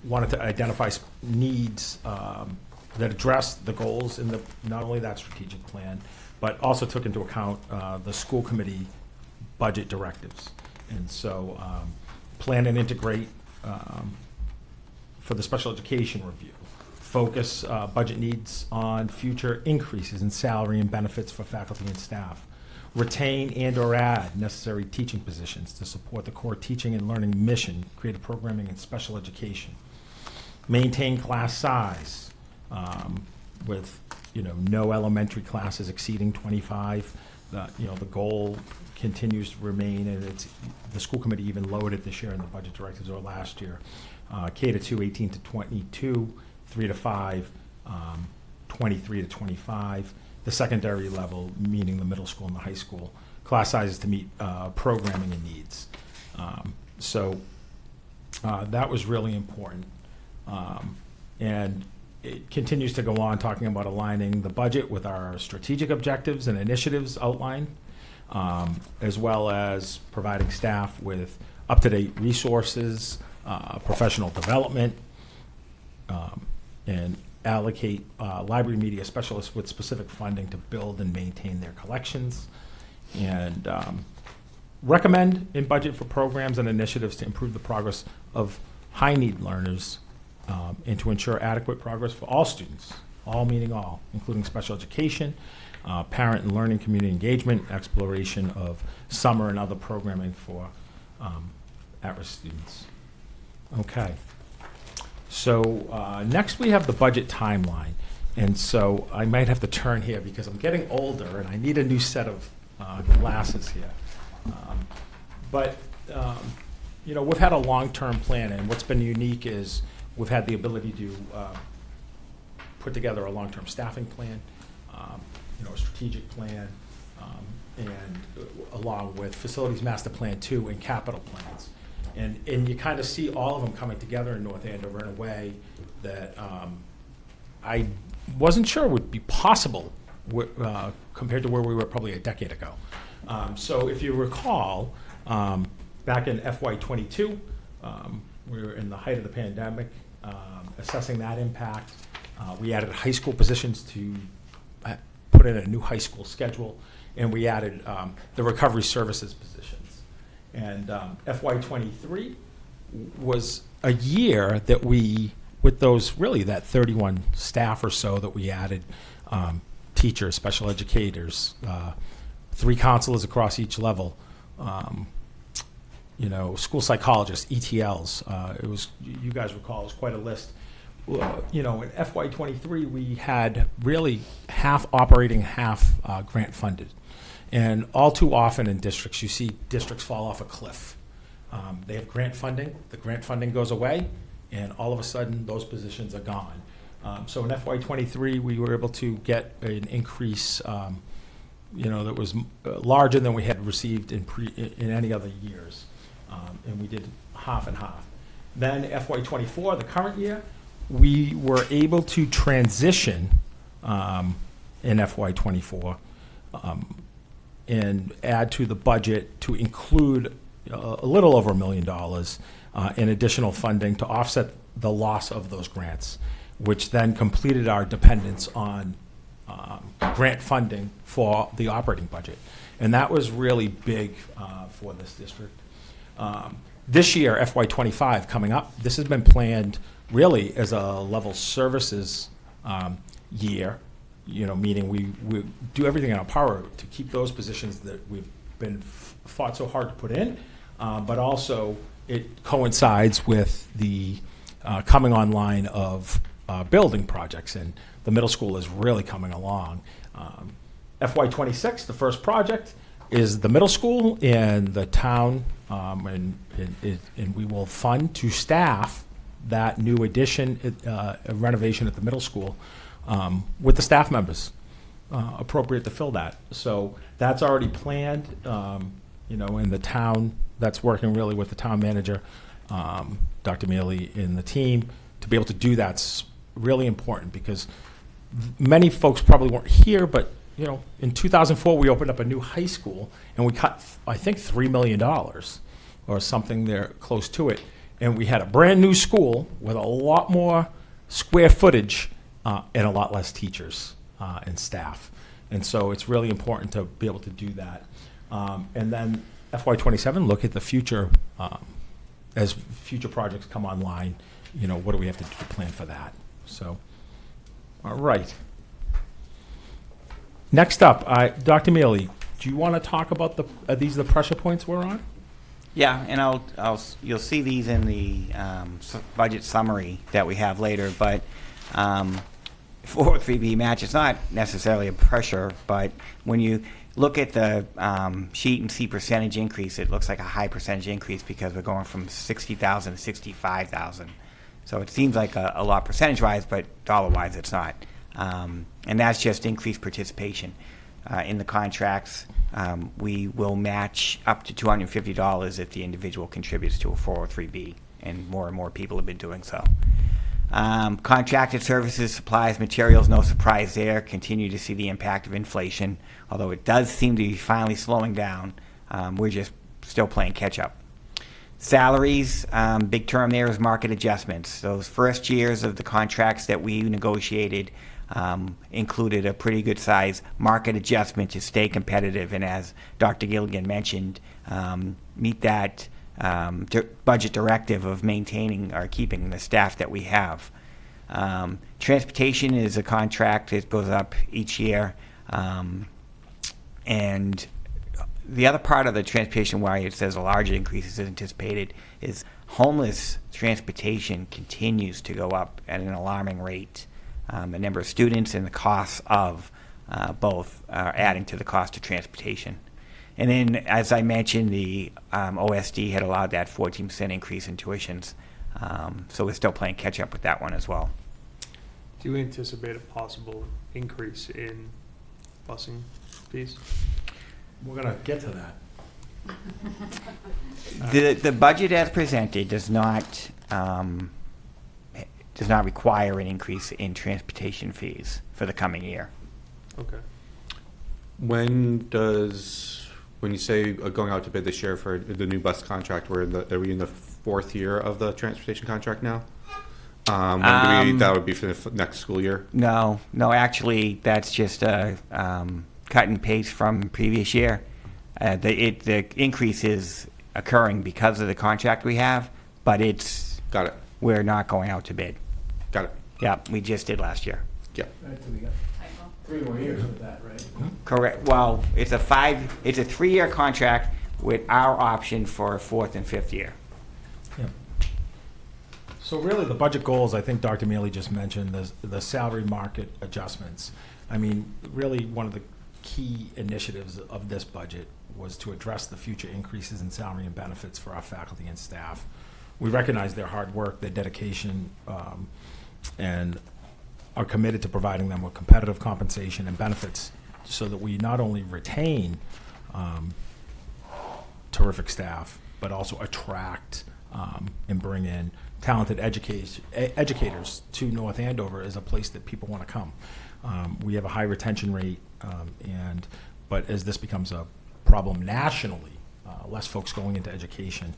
wanted to identify needs that address the goals in not only that strategic plan, but also took into account the school committee budget directives. And so plan and integrate for the special education review. Focus budget needs on future increases in salary and benefits for faculty and staff. Retain and or add necessary teaching positions to support the core teaching and learning mission, creative programming, and special education. Maintain class size with no elementary classes exceeding 25. The goal continues to remain, and the school committee even lowered it this year in the budget directives or last year. K to 2, 18 to 22, 3 to 5, 23 to 25, the secondary level, meaning the middle school and the high school, class sizes to meet programming and needs. So that was really important. And it continues to go on talking about aligning the budget with our strategic objectives and initiatives outlined, as well as providing staff with up-to-date resources, professional development, and allocate library media specialists with specific funding to build and maintain their collections, and recommend in budget for programs and initiatives to improve the progress of high-need learners, and to ensure adequate progress for all students, all meaning all, including special education, parent and learning community engagement, exploration of summer and other programming for at-risk students. Okay. So next we have the budget timeline. And so I might have to turn here because I'm getting older and I need a new set of glasses here. You know, we've had a long-term plan, and what's been unique is we've had the ability to put together a long-term staffing plan, you know, a strategic plan, and along with facilities master plan 2 and capital plans. And you kind of see all of them coming together in North Andover in a way that I wasn't sure would be possible compared to where we were probably a decade ago. So if you recall, back in FY22, we were in the height of the pandemic, assessing that impact. We added high school positions to put in a new high school schedule, and we added the recovery services positions. And FY23 was a year that we, with those really that 31 staff or so that we added, teachers, special educators, 3 counselors across each level, you know, school psychologists, ETLs. It was, you guys recall, it was quite a list. You know, in FY23, we had really half operating, half grant funded. And all too often in districts, you see districts fall off a cliff. They have grant funding, the grant funding goes away, and all of a sudden, those positions are gone. So in FY23, we were able to get an increase, you know, that was larger than we had received in any other years. And we did half and half. Then FY24, the current year, we were able to transition in FY24 and add to the budget to include a little over $1 million in additional funding to offset the loss of those grants, which then completed our dependence on grant funding for the operating budget. And that was really big for this district. This year, FY25 coming up, this has been planned really as a level services year, you know, meaning we do everything in our power to keep those positions that we've been fought so hard to put in, but also it coincides with the coming online of building projects, and the middle school is really coming along. FY26, the first project, is the middle school, and the town, and we will fund to staff that new addition, renovation at the middle school, with the staff members appropriate to fill that. So that's already planned, you know, in the town. That's working really with the town manager, Dr. Mealy, and the team to be able to do that's really important, because many folks probably weren't here, but you know, in 2004 we opened up a new high school and we cut, I think, $3 million or something there close to it, and we had a brand new school with a lot more square footage and a lot less teachers and staff. And so it's really important to be able to do that. And then FY27, look at the future, as future projects come online, you know, what do we have to do to plan for that? So, all right. Next up, Dr. Mealy, do you want to talk about are these the pressure points we're on? Yeah, and you'll see these in the budget summary that we have later, but for 3B match, it's not necessarily a pressure, but when you look at the sheet and see percentage increase, it looks like a high percentage increase because we're going from 60,000 to 65,000. So it seems like a lot percentage-wise, but dollar-wise it's not. And that's just increased participation. In the contracts, we will match up to $250 if the individual contributes to a 403B, and more people have been doing so. Contracted services, supplies, materials, no surprise there. Continue to see the impact of inflation, although it does seem to be finally slowing down. We're just still playing catch up. Salaries, big term there is market adjustments. Those first years of the contracts that we negotiated included a pretty good size market adjustment to stay competitive, and as Dr. Gilligan mentioned, meet that budget directive of maintaining or keeping the staff that we have. Transportation is a contract that goes up each year, and the other part of the transportation why it says a large increase is anticipated is homeless transportation continues to go up at an alarming rate. The number of students and the costs of both are adding to the cost of transportation. And then, as I mentioned, the OSD had allowed that 14% increase in tuitions. So we're still playing catch up with that one as well. Do you anticipate a possible increase in busing fees? We're going to get to that. The budget as presented does not require an increase in transportation fees for the coming year. Okay. When you say going out to bid this year for the new bus contract, are we in the fourth year of the transportation contract now? That would be for the next school year? No, actually, that's just a cut and paste from previous year. The increase is occurring because of the contract we have, but got it. We're not going out to bid. Got it. Yeah, we just did last year. Yeah. Right, so we got 3 more years with that, right? Correct. Well, it's a 3-year contract with our option for a 4th and 5th year. Yeah. So really, the budget goals, I think Dr. Mealy just mentioned, the salary market adjustments. I mean, really one of the key initiatives of this budget was to address the future increases in salary and benefits for our faculty and staff. We recognize their hard work, their dedication, and are committed to providing them with competitive compensation and benefits so that we not only retain terrific staff, but also attract and bring in talented educators to North Andover as a place that people want to come. We have a high retention rate, but as this becomes a problem nationally, less folks going into education,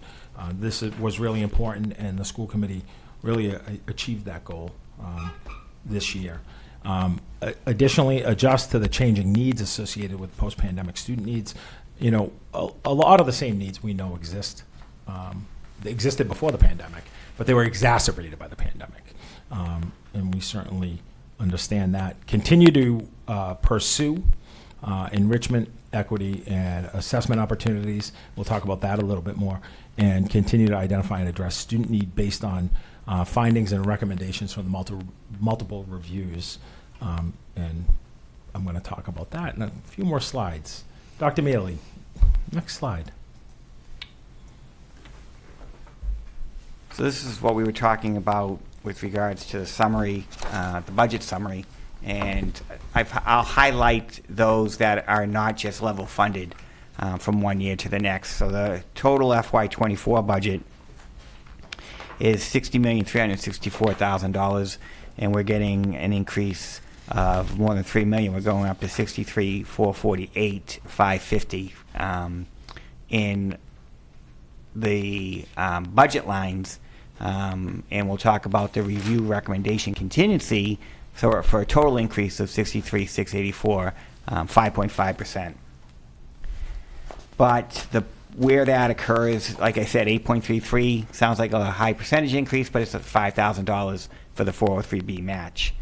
this was really important, and the school committee really achieved that goal this year. Additionally, adjust to the changing needs associated with post-pandemic student needs. You know, a lot of the same needs we know exist. They existed before the pandemic, but they were exacerbated by the pandemic. And we certainly understand that. Continue to pursue enrichment, equity, and assessment opportunities. We'll talk about that a little bit more. And continue to identify and address student need based on findings and recommendations from the multiple reviews. And I'm going to talk about that in a few more slides. Dr. Mealy, next slide. So this is what we were talking about with regards to the summary, the budget summary. And I'll highlight those that are not just level funded from one year to the next. So the total FY24 budget is $60,364,000, and we're getting an increase of more than $3 million. We're going up to $63,448,550 in the budget lines, and we'll talk about the review recommendation contingency. So for a total increase of $63,684, 5.5%. But where that occurs, like I said, 8.33 sounds like a high percentage increase, but it's at $5,000 for the 403B match.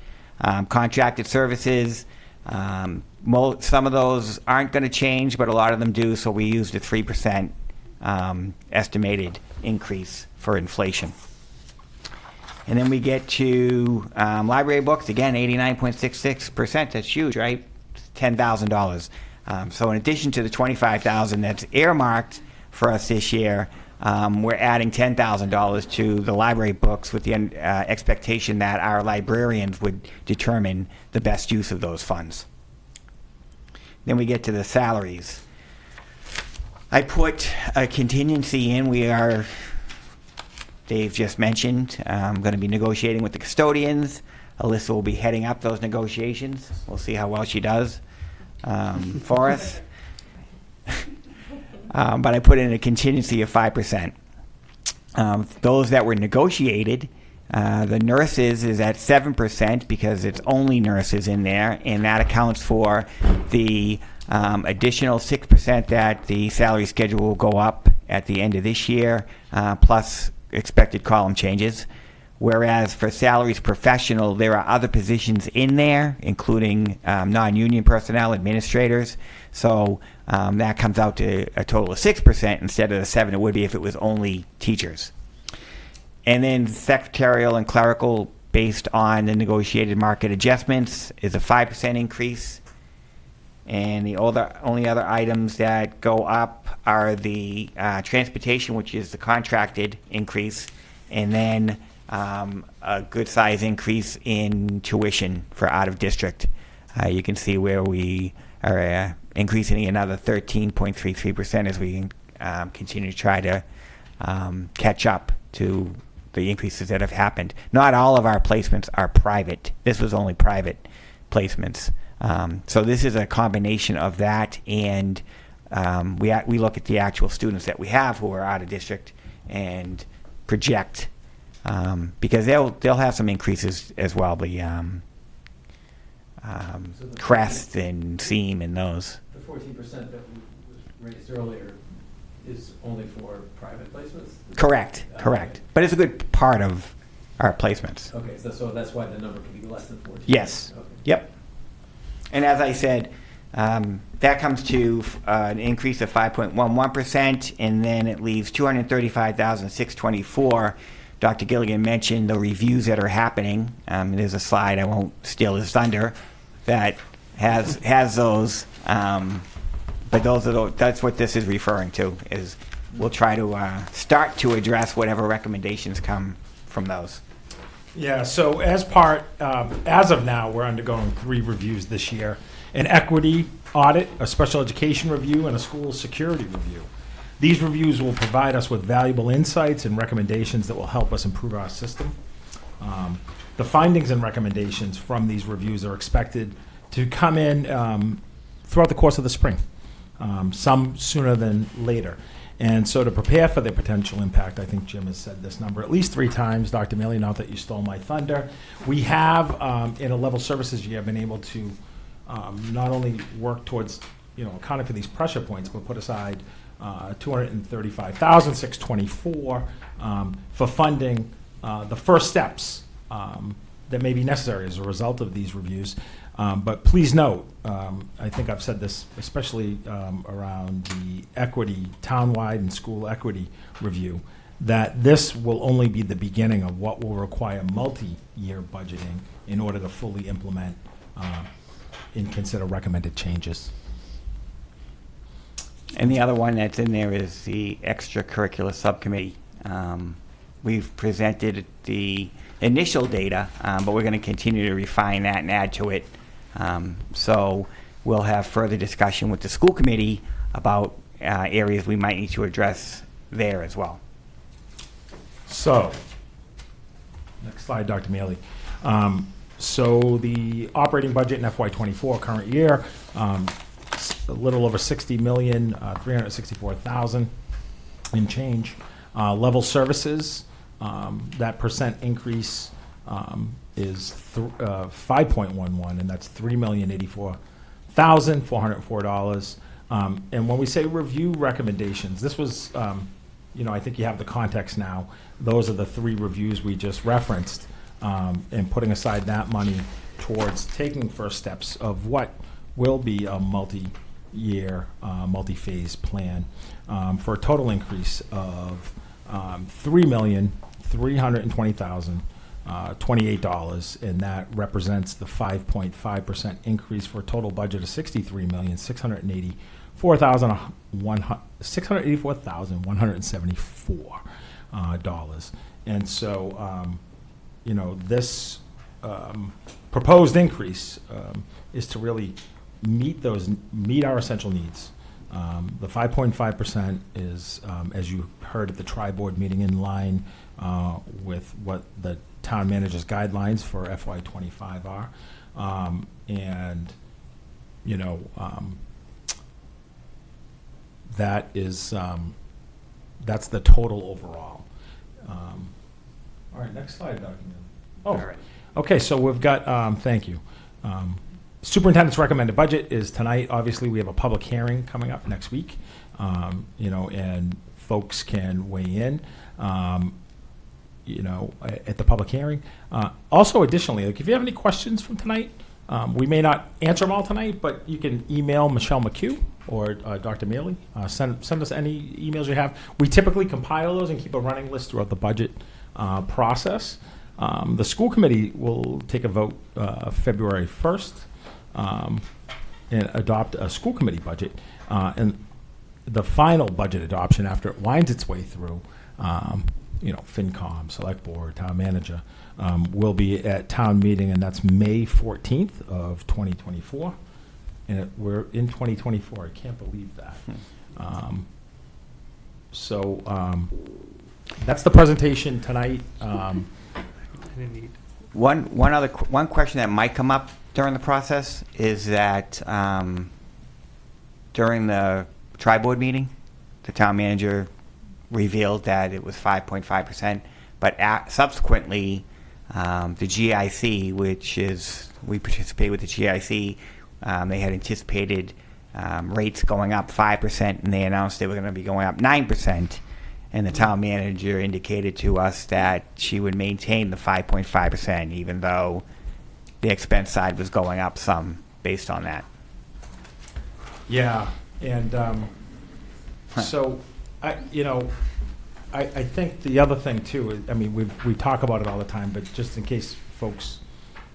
Contracted services, some of those aren't going to change, but a lot of them do, so we used a 3% estimated increase for inflation. And then we get to library books, again, 89.66%. That's huge, right? $10,000. So in addition to the $25,000 that's earmarked for us this year, we're adding $10,000 to the library books with the expectation that our librarians would determine the best use of those funds. Then we get to the salaries. I put a contingency in. Dave just mentioned, I'm going to be negotiating with the custodians. Alyssa will be heading up those negotiations. We'll see how well she does for us. But I put in a contingency of 5%. Those that were negotiated, the nurses is at 7% because it's only nurses in there, and that accounts for the additional 6% that the salary schedule will go up at the end of this year, plus expected column changes. Whereas for salaries professional, there are other positions in there, including non-union personnel, administrators. So that comes out to a total of 6% instead of the 7% it would be if it was only teachers. And then secretarial and clerical, based on the negotiated market adjustments, is a 5% increase. And the only other items that go up are the transportation, which is the contracted increase, and then a good size increase in tuition for out of district. You can see where we are increasing another 13.33% as we continue to try to catch up to the increases that have happened. Not all of our placements are private. This was only private placements. So this is a combination of that, and we look at the actual students that we have who are out of district and project, because they'll have some increases as well. The Crest and Seam and those. The 14% that was raised earlier is only for private placements? Correct. But it's a good part of our placements. Okay, so that's why the number can be less than 14? Yes. Okay. Yep. And as I said, that comes to an increase of 5.11%, and then it leaves $235,624. Dr. Gilligan mentioned the reviews that are happening. There's a slide, I won't steal his thunder, that has those. But that's what this is referring to, is we'll try to start to address whatever recommendations come from those. Yeah, so as of now, we're undergoing 3 reviews this year: an equity audit, a special education review, and a school security review. These reviews will provide us with valuable insights and recommendations that will help us improve our system. The findings and recommendations from these reviews are expected to come in throughout the course of the spring, some sooner than later. And so to prepare for the potential impact, I think Jim has said this number at least 3 times, Dr. Mealy, not that you stole my thunder. We have, in a level services year, been able to not only work towards, accounting for these pressure points, but put aside $235,624 for funding the first steps that may be necessary as a result of these reviews. But please note, I think I've said this, especially around the equity, townwide and school equity review, that this will only be the beginning of what will require multi-year budgeting in order to fully implement and consider recommended changes. And the other one that's in there is the extracurricular subcommittee. We've presented the initial data, but we're going to continue to refine that and add to it. So we'll have further discussion with the school committee about areas we might need to address there as well. So, next slide, Dr. Mealy. So the operating budget in FY24 current year, a little over $60,364,000 in change. Level services, that percent increase is 5.11, and that's $3,084,404. And when we say review recommendations, this was, I think you have the context now. Those are the 3 reviews we just referenced, and putting aside that money towards taking first steps of what will be a multi-year, multi-phase plan for a total increase of $3,320,028, and that represents the 5.5% increase for a total budget of $63,680,404. $684,174 dollars. And so, this proposed increase is to really meet our essential needs. The 5.5% is, as you heard at the tri-board meeting, in line with what the town manager's guidelines for FY25 are. That is, that's the total overall. All right, next slide, Dr. Neal. Oh, All right. okay, so we've got, thank you. Superintendent's recommended budget is tonight. Obviously, we have a public hearing coming up next week, and folks can weigh in, at the public hearing. Also, additionally, if you have any questions from tonight, we may not answer them all tonight, but you can email Michelle McHugh or Dr. Mealy. Send us any emails you have. We typically compile those and keep a running list throughout the budget process. The school committee will take a vote February 1st and adopt a school committee budget. And the final budget adoption, after it winds its way through, FinCom, Select Board, Town Manager, will be at town meeting, and that's May 14th of 2024. And we're in 2024. I can't believe that. That's the presentation tonight. One question that might come up during the process is that during the tri-board meeting, the town manager revealed that it was 5.5%, but subsequently the GIC, which is, we participate with the GIC, they had anticipated rates going up 5%, and they announced they were going to be going up 9%. And the town manager indicated to us that she would maintain the 5.5%, even though the expense side was going up some based on that. Yeah, and so I think the other thing too is, I mean, we talk about it all the time, but just in case folks,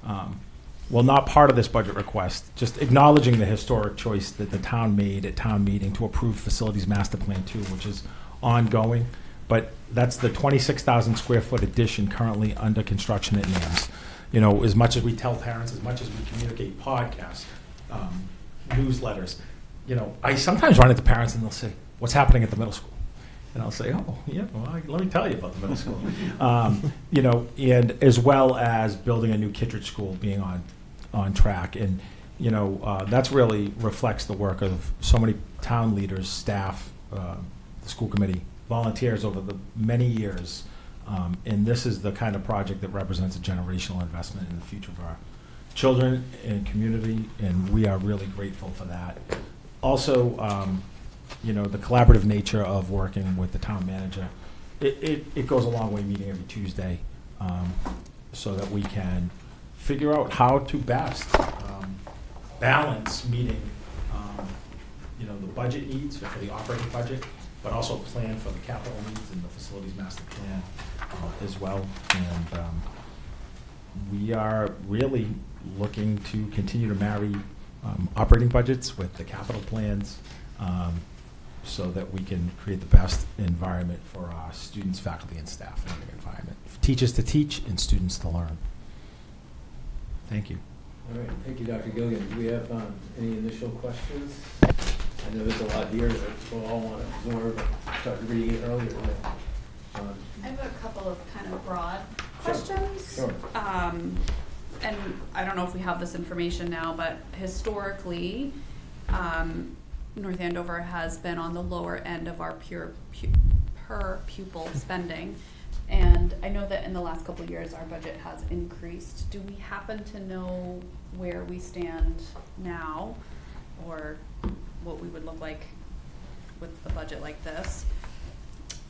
not part of this budget request, just acknowledging the historic choice that the town made at town meeting to approve facilities master plan 2, which is ongoing, but that's the 26,000 square foot addition currently under construction at NAMS. As much as we tell parents, as much as we communicate podcasts, newsletters, I sometimes run into parents and they'll say, "What's happening at the middle school?" And I'll say, "Oh, yeah, well, let me tell you about the middle school." And as well as building a new Kittredge school being on track. And, that's really reflects the work of so many town leaders, staff, the school committee, volunteers over the many years. And this is the kind of project that represents a generational investment in the future of our children and community, and we are really grateful for that. Also, the collaborative nature of working with the town manager, it goes a long way meeting every Tuesday, so that we can figure out how to best balance meeting, the budget needs for the operating budget, but also plan for the capital needs and the facilities master plan as well. And we are really looking to continue to marry operating budgets with the capital plans, so that we can create the best environment for our students, faculty, and staff in the environment. Teachers to teach and students to learn. Thank you. All right, thank you, Dr. Gilligan. Do we have any initial questions? I know there's a lot here that we'll all want to absorb and start reading it earlier. I have a couple of kind of broad questions. Sure. And I don't know if we have this information now, but historically, North Andover has been on the lower end of our per pupil spending. And I know that in the last couple of years, our budget has increased. Do we happen to know where we stand now, or what we would look like with a budget like this?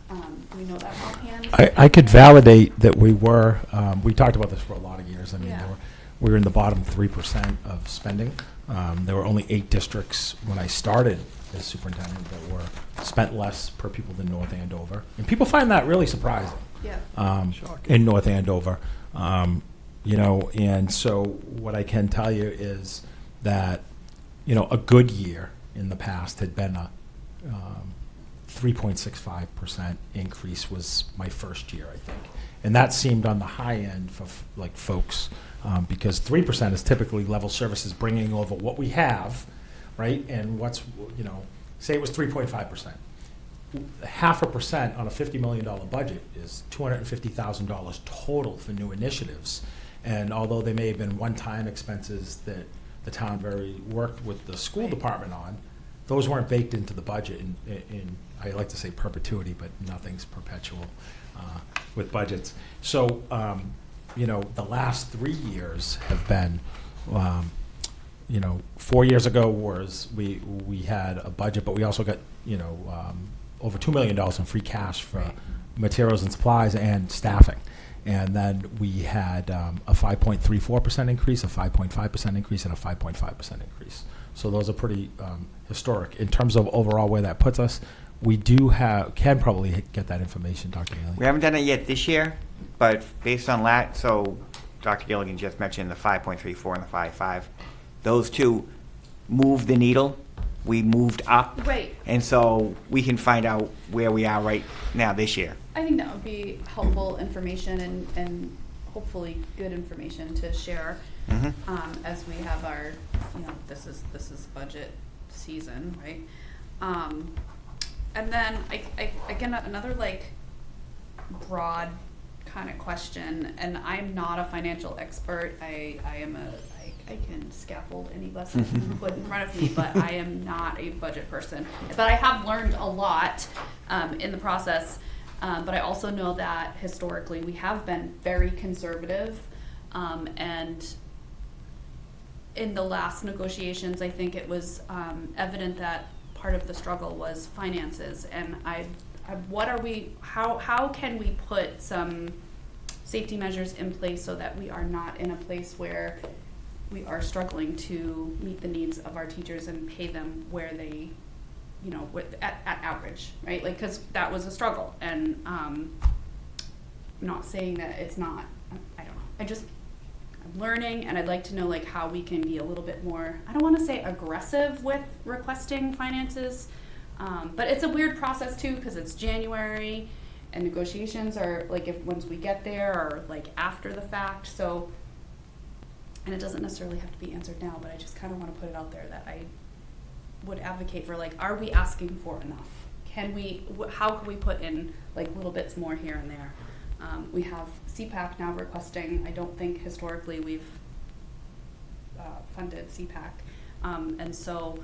Do we know that offhand? I could validate that we were, we talked about this for a lot of years. I mean, Yeah. we were in the bottom 3% of spending. There were only 8 districts when I started as superintendent that were spent less per pupil than North Andover. And people find that really surprising. Yeah. In North Andover. And so what I can tell you is that, a good year in the past had been a 3.65% increase was my first year, I think. And that seemed on the high end for like folks, because 3% is typically level services bringing over what we have, right? And what's, say it was 3.5%. 0.5% on a $50 million budget is $250,000 total for new initiatives. And although they may have been one-time expenses that the town worked with the school department on, those weren't baked into the budget in I like to say perpetuity, but nothing's perpetual with budgets. So, the last 3 years have been, 4 years ago was we had a budget, but we also got, over $2 million in free cash for materials and supplies and staffing. And then we had a 5.34% increase, a 5.5% increase, and a 5.5% increase. So those are pretty historic. In terms of overall where that puts us, we can probably get that information, Dr. Gilligan. We haven't done it yet this year, but based on that, so Dr. Gilligan just mentioned the 5.34 and the 5.5. Those two moved the needle. We moved up. Right. And so we can find out where we are right now this year. I think that would be helpful information and hopefully good information to share as we have our, this is budget season, right? And then again, another broad kind of question, and I'm not a financial expert. I can scaffold any lesson put in front of me, but I am not a budget person. But I have learned a lot in the process. But I also know that historically we have been very conservative, and in the last negotiations, I think it was evident that part of the struggle was finances. And how can we put some safety measures in place so that we are not in a place where we are struggling to meet the needs of our teachers and pay them where they, at average, right? Because that was a struggle, and I'm not saying that it's not. I don't know. I'm learning, and I'd like to know how we can be a little bit more. I don't want to say aggressive with requesting finances, but it's a weird process too because it's January, and negotiations are once we get there or after the fact. So. And it doesn't necessarily have to be answered now, but I just kind of want to put it out there that I would advocate for are we asking for enough? How can we put in little bits more here and there? We have CPAC now requesting. I don't think historically we've funded CPAC, and so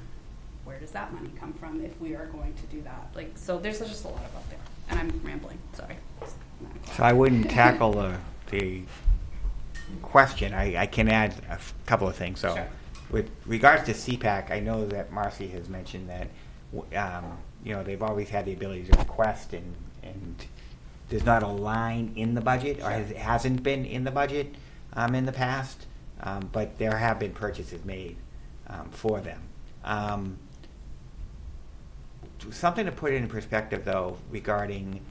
where does that money come from if we are going to do that? So there's just a lot out there, and I'm rambling. Sorry. So I wouldn't tackle the question. I can add a couple of things. So, with regards to CPAC, I know that Marcy has mentioned that they've always had the ability to request, and there's not a line in the budget, or it hasn't been in the budget in the past, but there have been purchases made for them. Something to put in perspective, though, regarding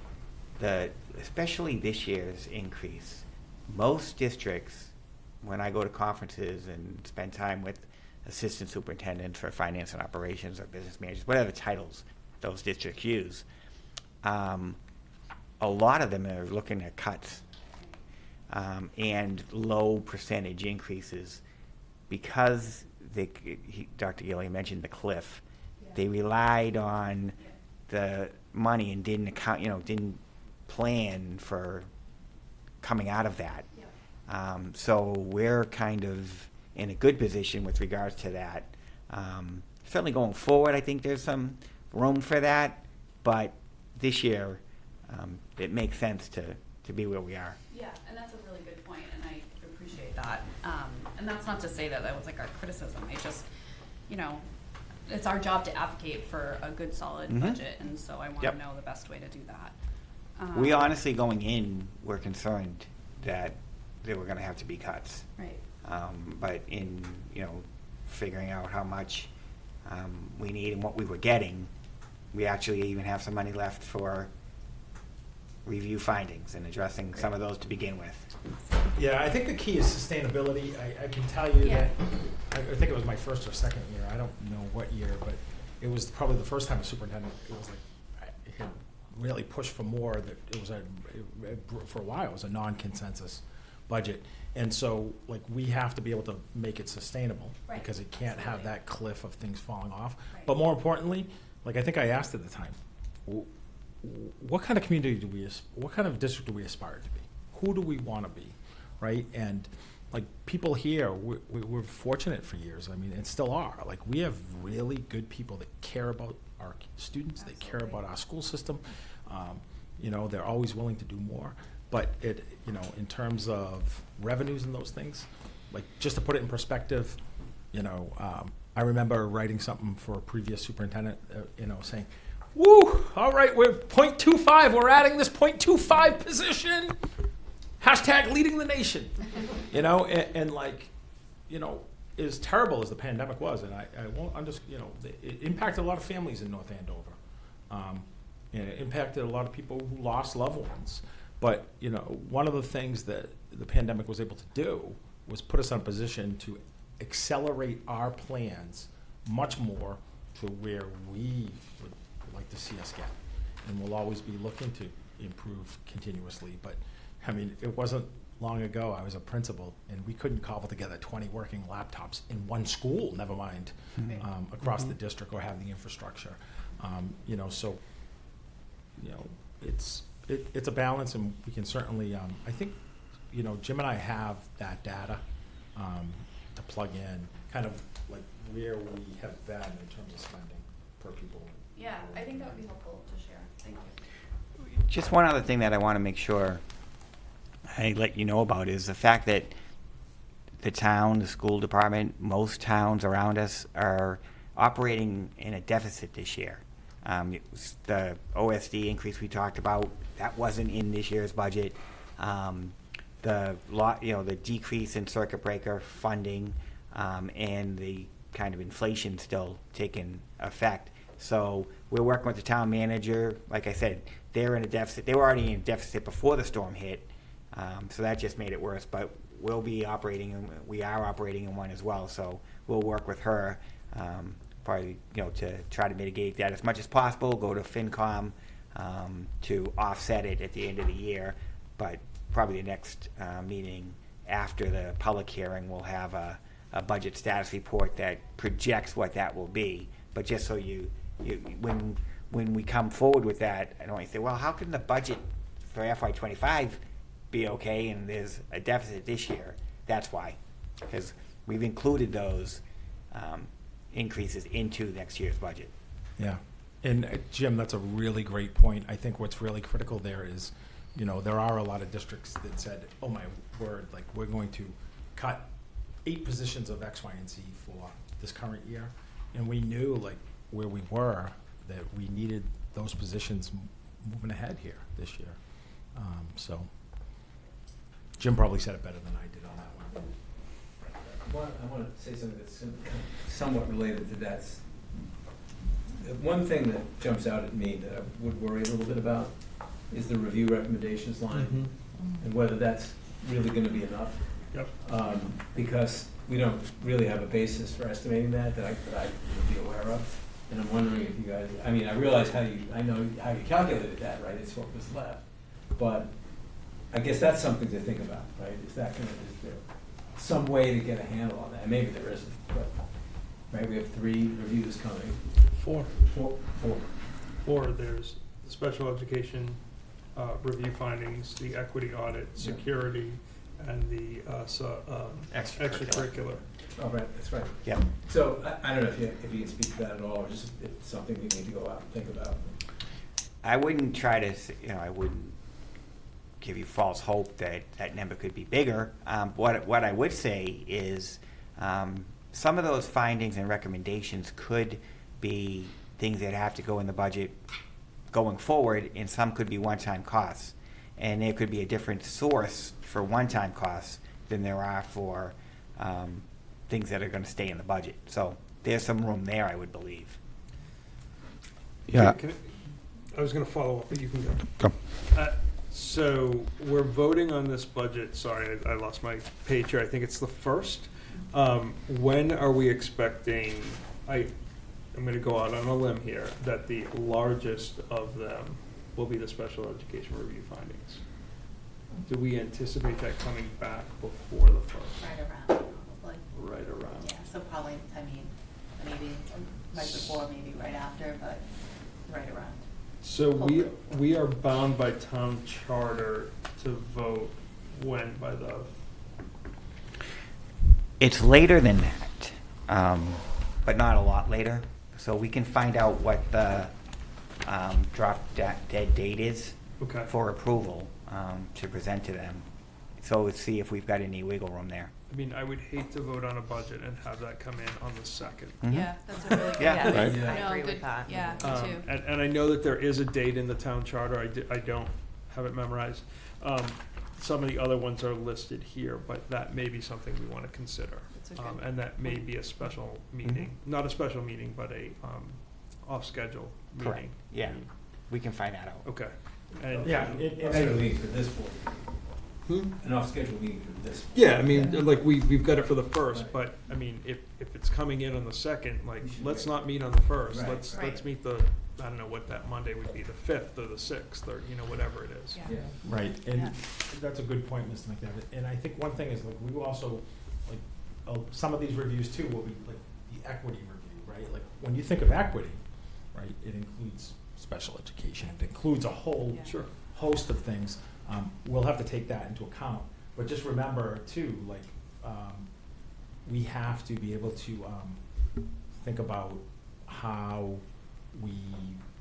especially this year's increase. Most districts, when I go to conferences and spend time with assistant superintendents for finance and operations or business managers, whatever titles those districts use, a lot of them are looking at cuts and low percentage increases because Dr. Gilligan mentioned the cliff. Yeah. They relied on the money and didn't plan for coming out of that. Yeah. So we're kind of in a good position with regards to that. Certainly going forward, I think there's some room for that, but this year it makes sense to be where we are. Yeah, and that's a really good point, and I appreciate that. And that's not to say that was our criticism. It's just, it's our job to advocate for a good, solid budget, and so I want to know the best way to do that. We honestly, going in, were concerned that there were going to have to be cuts. Right. But in figuring out how much we need and what we were getting, we actually even have some money left for review findings and addressing some of those to begin with. Yeah, I think the key is sustainability. I can tell you that I think it was my first or second year. I don't know what year, but it was probably the first time a superintendent, it was like, had really pushed for more, that it was for a while, it was a non-consensus budget. And so, like, we have to be able to make it sustainable, Right. because it can't have Absolutely. that cliff of things falling off. Right. But more importantly, like, I think I asked at the time, what kind of community do we, what kind of district do we aspire to be? Who do we want to be, right? And like, people here, we're fortunate for years, I mean, and still are. Like, we have really good people that care about our students, they care about our school system. You know, they're always willing to do more. But it, you know, in terms of revenues and those things, like, just to put it in perspective, you know, I remember writing something for a previous superintendent, you know, saying, woo, all right, we're 0.25, we're adding this 0.25 position. Hashtag leading the nation. You know, and like, you know, as terrible as the pandemic was, and I won't you know, it impacted a lot of families in North Andover. And it impacted a lot of people who lost loved ones. But, you know, one of the things that the pandemic was able to do was put us in a position to accelerate our plans much more to where we would like to see us get. And we'll always be looking to improve continuously. But, I mean, it wasn't long ago, I was a principal, and we couldn't cobble together 20 working laptops in one school, never mind across the district, or have the infrastructure. You know, so, you know, it's a balance, and we can certainly, I think, you know, Jim and I have that data to plug in, kind of like where we have been in terms of spending per pupil. Yeah, I think that would be helpful to share. Thank you. Just one other thing that I want to make sure I let you know about is the fact that the town, the school department, most towns around us are operating in a deficit this year. The OSD increase we talked about, that wasn't in this year's budget. The decrease in circuit breaker funding, and the kind of inflation still taking effect. So we're working with the town manager. Like I said, they're in a deficit. They were already in a deficit before the storm hit, so that just made it worse. But we'll be operating, and we are operating in one as well. So we'll work with her, probably, you know, to try to mitigate that as much as possible. Go to FinCom to offset it at the end of the year. But probably the next meeting after the public hearing, we'll have a budget status report that projects what that will be. But just so when we come forward with that, I don't want to say, well, how can the budget for FY25 be okay and there's a deficit this year? That's why, because we've included those increases into next year's budget. Yeah, and Jim, that's a really great point. I think what's really critical there is, you know, there are a lot of districts that said, oh my word, like, we're going to cut 8 positions of X, Y, and Z for this current year. And we knew, like, where we were, that we needed those positions moving ahead here this year. So Jim probably said it better than I did on that one. I want to say something that's somewhat related to that. One thing that jumps out at me that I would worry a little bit about is the review recommendations line, and whether that's really going to be enough. Yep. Because we don't really have a basis for estimating that I would be aware of. And I'm wondering if you guys, I mean, I realize I know how you calculated that, right? It's what was left. But I guess that's something to think about, right? Is there some way to get a handle on that? Maybe there isn't, but, right, we have 3 reviews coming. 4. 4. There's the special education review findings, the equity audit, security, and the extracurricular. Oh, right, that's right. Yeah. So I don't know if you can speak to that at all, or just if it's something we need to go out and think about. I wouldn't try to, I wouldn't give you false hope that that number could be bigger. What I would say is some of those findings and recommendations could be things that have to go in the budget going forward, and some could be one-time costs. And there could be a different source for one-time costs than there are for things that are going to stay in the budget. So there's some room there, I would believe. Yeah. I was going to follow up, but you can go. Go. So we're voting on this budget. Sorry, I lost my page here. I think it's the 1st. When are we expecting? I'm gonna go out on a limb here, that the largest of them will be the special education review findings. Do we anticipate that coming back before the first? Right around, probably. Right around. Yeah, so probably, I mean, maybe right before, maybe right after, but right around. So we are bound by town charter to vote when, by the, It's later than that, but not a lot later. So we can find out what the drop dead date is Okay. for approval to present to them. So let's see if we've got any wiggle room there. I mean, I would hate to vote on a budget and have that come in on the 2nd. Mhm. Yeah, that's a really good. Yeah. Right. I No, agree good- with that. Yeah, me too. And I know that there is a date in the town charter, I don't have it memorized. Some of the other ones are listed here, but that may be something we want to consider. That's a good And that may be a special meeting, not a special meeting, but a off-schedule meeting. Correct. Yeah, we can find that out. Okay. And Yeah, Off-schedule meeting for this board. Hmm? An off-schedule meeting for this. Yeah, I mean, like, we've got it for the first, but, I mean, if it's coming in on the 2nd, like, let's not meet on the 1st. Right. Let's Right. meet the, I don't know what that Monday would be, the 5th or the 6th, or, whatever it is. Yeah. Right, and that's a good point, Mr. McDevitt. And I think one thing is, like, we will also, like, some of these reviews too will be like the equity review, right? Like, when you think of equity, right, it includes special education, it includes a whole Yeah. Sure. host of things. We'll have to take that into account. But just remember too, like, we have to be able to think about how we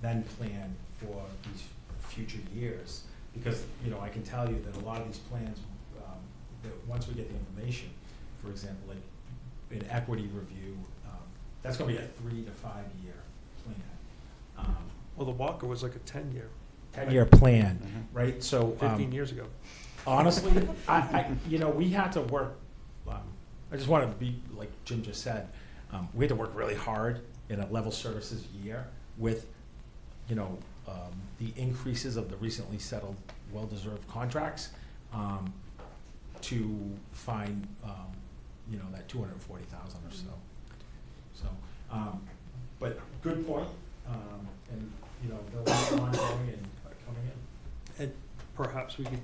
then plan for these future years. Because, I can tell you that a lot of these plans, that once we get the information, for example, like an equity review, that's gonna be a 3 to 5 year plan. Well, the Walker was like a 10-year. 10-year plan, Mhm. right? So 15 years ago. honestly, we had to work. I just want to be like Jim just said. We had to work really hard in a level services year with, the increases of the recently settled, well-deserved contracts, to find, that 240,000 or so. So, but good point, and they'll be ongoing and coming in. And perhaps we could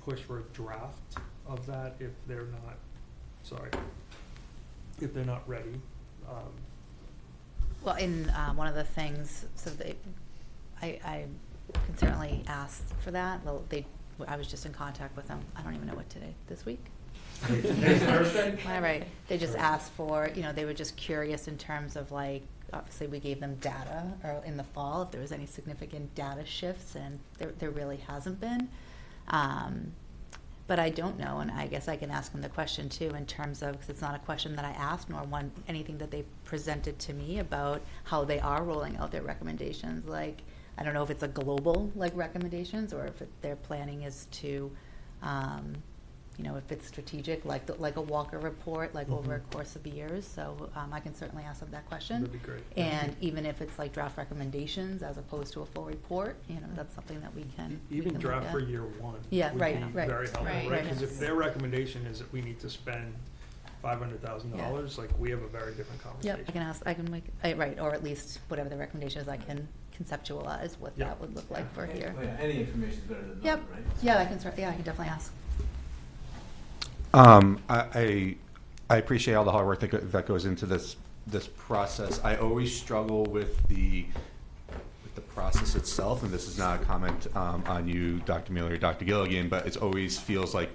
push for a draft of that if they're not, if they're not ready. Well, in one of the things, so I can certainly ask for that. Well, I was just in contact with them. I don't even know what today, this week? Next Thursday? Whatever. They just asked for, they were just curious in terms of like, obviously we gave them data in the fall, if there was any significant data shifts, and there really hasn't been. But I don't know, and I guess I can ask them the question too, in terms of, because it's not a question that I asked, nor anything that they presented to me about how they are rolling out their recommendations. Like, I don't know if it's a global, like, recommendations, or if their planning is to, if it's strategic, like a Walker report, like over a course of years. So I can certainly ask them that question. That'd be great. And even if it's like draft recommendations as opposed to a full report, that's something that we can. we Even can draft look for at. year one. Yeah, would right, be right. very helpful, Right. right? Because if their recommendation is that we need to spend $500,000, like, we have a very different conversation. Yep, I can make, right, or at least whatever the recommendation is, I can conceptualize what Yep. that would look like for here. Well, yeah, any information is better than Yep, none, right? yeah, I can definitely ask. I appreciate all the hard work that goes into this process. I always struggle with the process itself, and this is not a comment on you, Dr. Miller or Dr. Gilligan, but it always feels like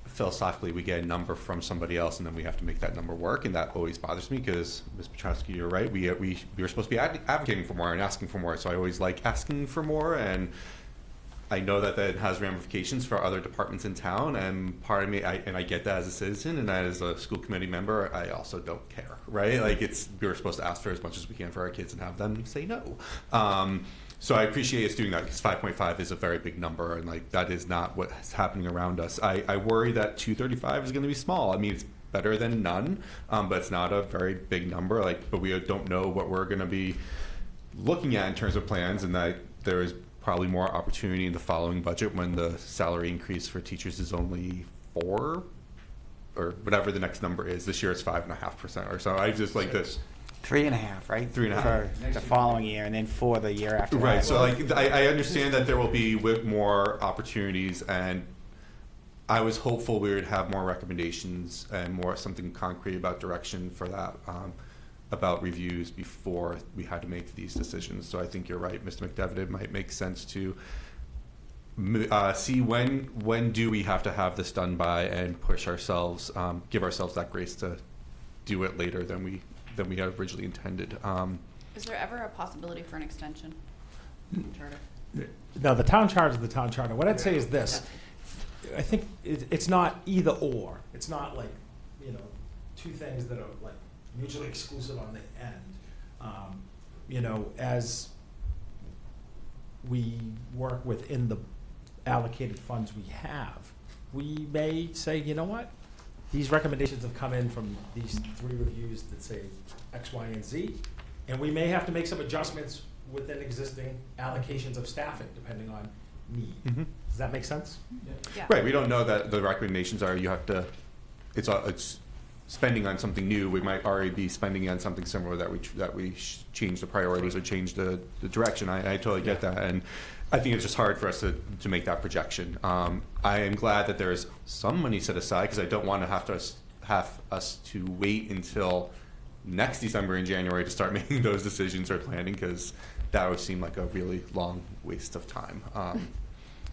philosophically we get a number from somebody else, and then we have to make that number work, and that always bothers me because, Ms. Petrowski, you're right. We were supposed to be advocating for more and asking for more, so I always like asking for more, and I know that has ramifications for other departments in town, and part of me, I get that as a citizen, and as a school committee member, I also don't care, right? Like, we're supposed to ask for as much as we can for our kids and have them say no. So I appreciate us doing that, because 5.5 is a very big number, and like, that is not what's happening around us. I worry that 235 is going to be small. I mean, it's better than none, but it's not a very big number. But we don't know what we're going to be looking at in terms of plans, and that there is probably more opportunity in the following budget when the salary increase for teachers is only 4, or whatever the next number is. This year it's 5.5% or so. I just like this. 3.5, right? 3.5. For Next the year. following year, and then for the year after Right, that. so like, I understand that there will be more opportunities, and I was hopeful we would have more recommendations and more something concrete about direction for that, about reviews before we had to make these decisions. So I think you're right, Mr. McDevitt, it might make sense to see when do we have to have this done by, and push ourselves, give ourselves that grace to do it later than we had originally intended. Is there ever a possibility for an extension? Charter. No, the town charter is the town charter. What I'd say is this. I think it's not either or. It's not like, two things that are like mutually exclusive on the end. As we work within the allocated funds we have, we may say, you know what? These recommendations have come in from these 3 reviews that say X, Y, and Z, and we may have to make some adjustments within existing allocations of staffing, depending on need. Mhm. Does that make sense? Yeah. Right, we don't know that the recommendations are you have to, it's spending on something new. We might already be spending on something similar that we change the priorities or change the direction. I totally get that, and I think it's just hard for us to make that projection. I am glad that there's some money set aside, because I don't want to have us to wait until next December and January to start making those decisions or planning, because that would seem like a really long waste of time.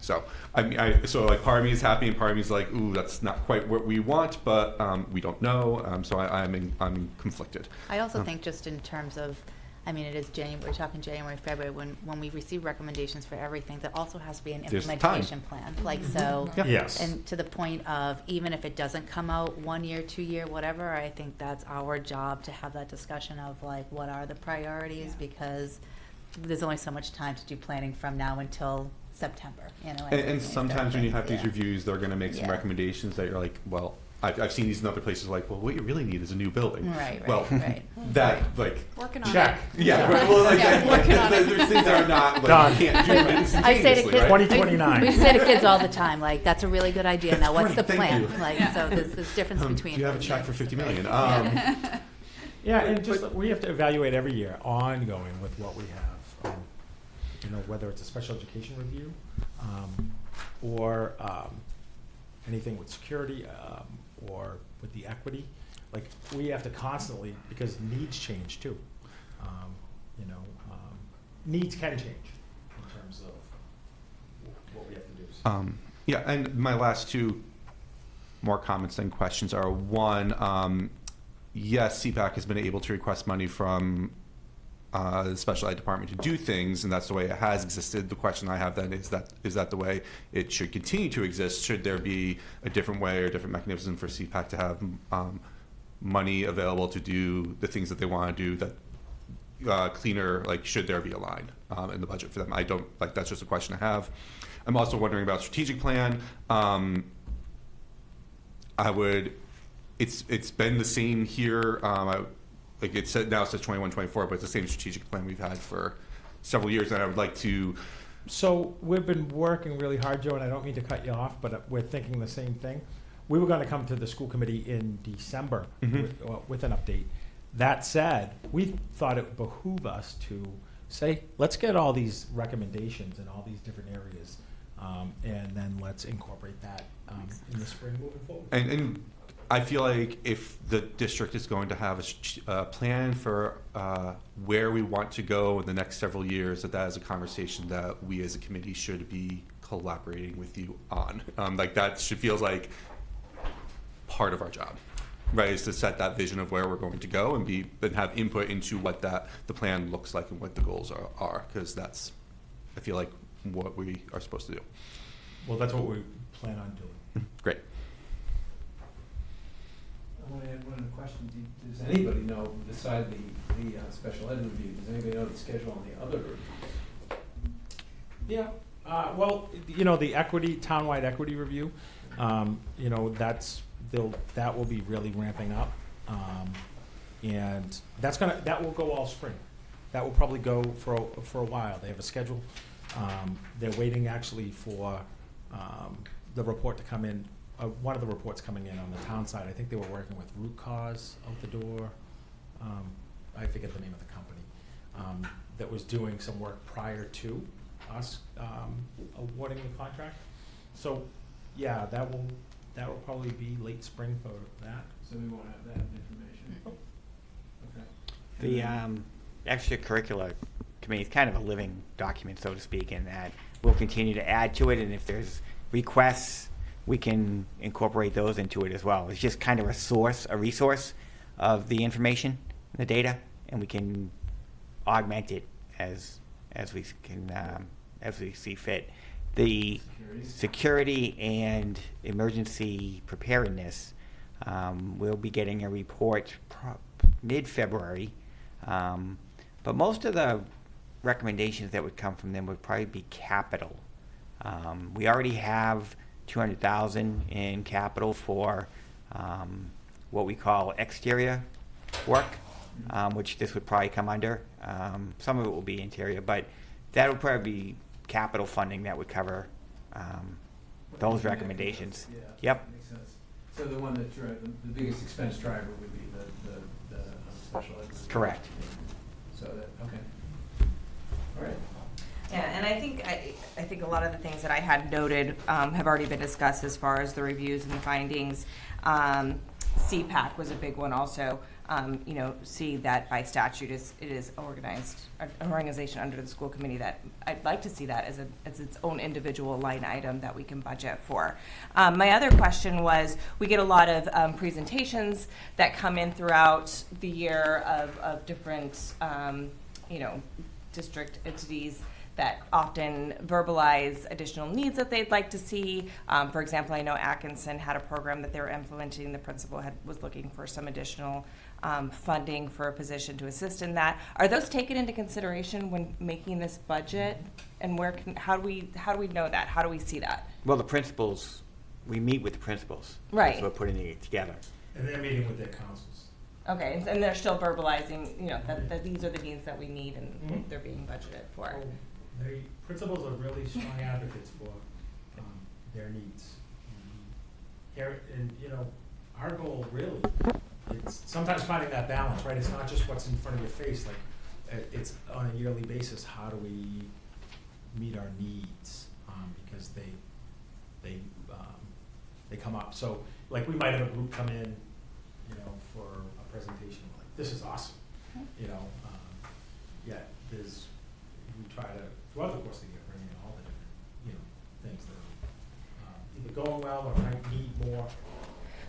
So like part of me is happy and part of me is like, ooh, that's not quite what we want, but we don't know. So I'm conflicted. I also think just in terms of, it is January, we're talking January, February, when we receive recommendations for everything, there also has to be an There's implementation plan. Like, so, Yeah. Yes. and to the point of, even if it doesn't come out 1 year, 2 year, whatever, I think that's our job to have that discussion of like, what are the priorities? Because there's only so much time to do planning from now until September, And sometimes when you have these yeah. reviews, they're going to make some Yeah. recommendations that you're like, well, I've seen these in other places, like, well, what you really need is a new building. Right, Well, right. that, like, Working on Check. it. yeah, well, like, Yeah, working on it. there's things that are not, like, Done. you can't do I say to instantaneously, kids, right? 2029. we say to kids all the time, like, that's a really good idea. Now, what's the Thank plan? you. Like, so there's difference between. Do you have a check for $50 million? Yeah, and just we have to evaluate every year, ongoing with what we have. Whether it's a special education review, or anything with security, or with the equity. Like, we have to constantly, because needs change too. Needs can change in terms of what we have to do. Yeah, and my last 2 more comments than questions are, one, yes, CPAC has been able to request money from the special ed department to do things, and that's the way it has existed. The question I have then is that the way it should continue to exist? Should there be a different way or different mechanism for CPAC to have money available to do the things that they want to do, that cleaner, like, should there be a line in the budget for them? I don't, like, that's just a question I have. I'm also wondering about strategic plan. It's been the same here. Like it said, now it says 21-24, but it's the same strategic plan we've had for several years, and I would like to. So we've been working really hard, Joe, and I don't mean to cut you off, but we're thinking the same thing. We were going to come to the school committee in December with an update. That said, we thought it would behoove us to say, let's get all these recommendations in all these different areas, and then let's incorporate that in the spring moving forward. And I feel like if the district is going to have a plan for where we want to go in the next several years, that is a conversation that we as a committee should be collaborating with you on. Like, that feels like part of our job, right? Is to set that vision of where we're going to go and have input into what the plan looks like and what the goals are, because that's, I feel like, what we are supposed to do. Well, that's what we plan on doing. Great. I want to add one other question. Does anybody know, beside the special ed review, does anybody know the schedule on the other reviews? Yeah. Well, the townwide equity review, that will be really ramping up. And that will go all spring. That will probably go for a while. They have a schedule. They're waiting actually for the report to come in. One of the reports coming in on the town side. I think they were working with root cause out the door. I forget the name of the company, that was doing some work prior to us awarding the contract. So, yeah, that will probably be late spring for that. So we won't have that information. Okay. The extracurricular committee is kind of a living document, so to speak, in that we'll continue to add to it, and if there's requests, we can incorporate those into it as well. It's just kind of a resource of the information, the data, and we can augment it as we see fit. The security and emergency preparedness, we'll be getting a report mid-February, but most of the recommendations that would come from them would probably be capital. We already have $200,000 in capital for what we call exterior work, which this would probably come under. Some of it will be interior, but that would probably be capital funding that would cover those recommendations. Yeah, Yep. makes sense. So the one that the biggest expense driver would be the special ed. Correct. So that, okay. All right. Yeah, and I think a lot of the things that I had noted have already been discussed as far as the reviews and the findings. CPAC was a big one also. See that by statute it is an organization under the school committee that I'd like to see that as its own individual line item that we can budget for. My other question was, we get a lot of presentations that come in throughout the year of different district entities that often verbalize additional needs that they'd like to see. For example, I know Atkinson had a program that they were implementing. The principal was looking for some additional funding for a position to assist in that. Are those taken into consideration when making this budget? And how do we know that? How do we see that? Well, the principals, we meet with the principals. Right. So we're putting it together. And they're meeting with their councils. Okay, and they're still verbalizing, that these are the needs that we need and what they're being budgeted for. The principals are really strong advocates for their needs. Our goal really, it's sometimes finding that balance, right? It's not just what's in front of your face, like it's on a yearly basis, how do we meet our needs? Because they come up. So like we might have a group come in, for a presentation, like this is awesome, yet we try to, throughout the course of the year, bring in all the different, things that are either going well or might need more.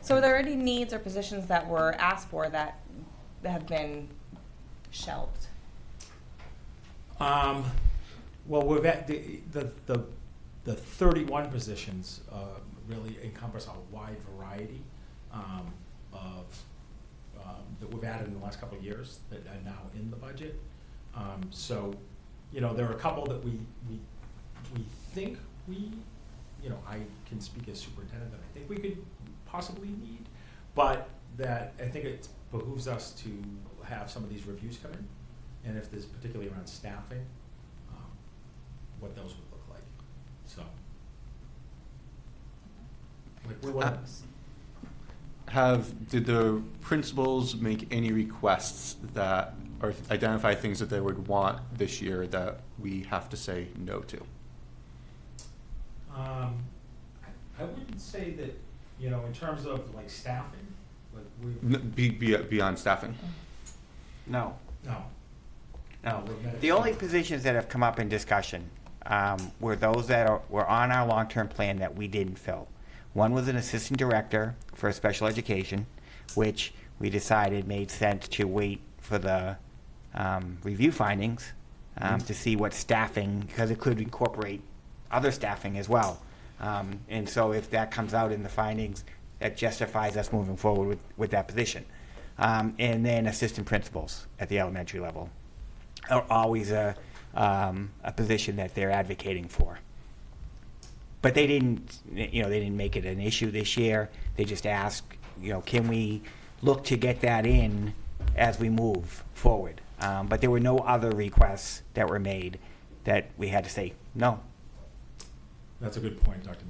So are there any needs or positions that were asked for that have been shelved? Well, we've at the 31 positions really encompass a wide variety that we've added in the last couple of years that are now in the budget. So, there are a couple that we think I can speak as superintendent that I think we could possibly need, but that I think it behooves us to have some of these reviews come in, and if there's particularly around staffing, what those would look like. So, like we want. Did the principals make any requests that, or identify things that they would want this year that we have to say no to? I wouldn't say that, in terms of like staffing, like Beyond staffing? No. No. The only positions that have come up in discussion were those that were on our long-term plan that we didn't fill. One was an assistant director for special education, which we decided made sense to wait for the review findings to see what staffing, because it could incorporate other staffing as well. And so if that comes out in the findings, that justifies us moving forward with that position. And then assistant principals at the elementary level are always a position that they're advocating for. But they didn't make it an issue this year. They just asked, can we look to get that in as we move forward? But there were no other requests that were made that we had to say no. That's a good point, Dr.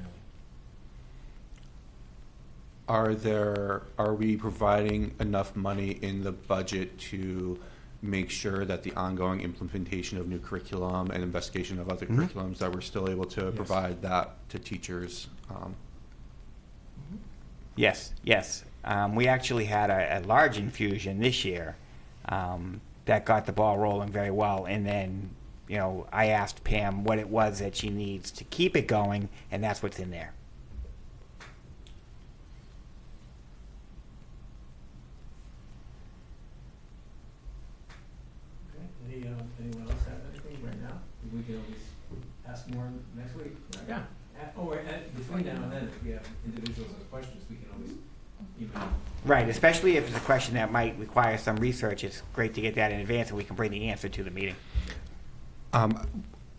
Milley. Are we providing enough money in the budget to make sure that the ongoing implementation of new curriculum and investigation of other curriculums, that we're still able to provide that to teachers. Yes, yes. We actually had a large infusion this year that got the ball rolling very well. And then, you know, I asked Pam what it was that she needs to keep it going, and that's what's in there. Okay. Anyone else have anything right now? We can always ask more next week. Right? Yeah. Between now and then, if we have individuals with questions, we can always email. Right, especially if it's a question that might require some research. It's great to get that in advance, and we can bring the answer to the meeting.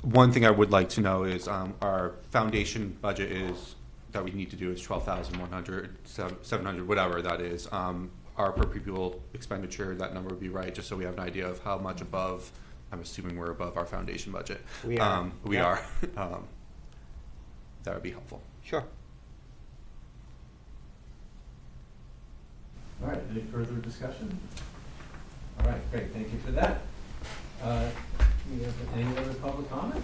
One thing I would like to know is our foundation budget is that we need to do is 12,100, 700, whatever that is. Our per pupil expenditure, that number would be right, just so we have an idea of how much above. I'm assuming we're above our foundation budget. We are. We Yep. are. That would be helpful. Sure. All right, any further discussion? All right, great, thank you for that. We have any other public comment?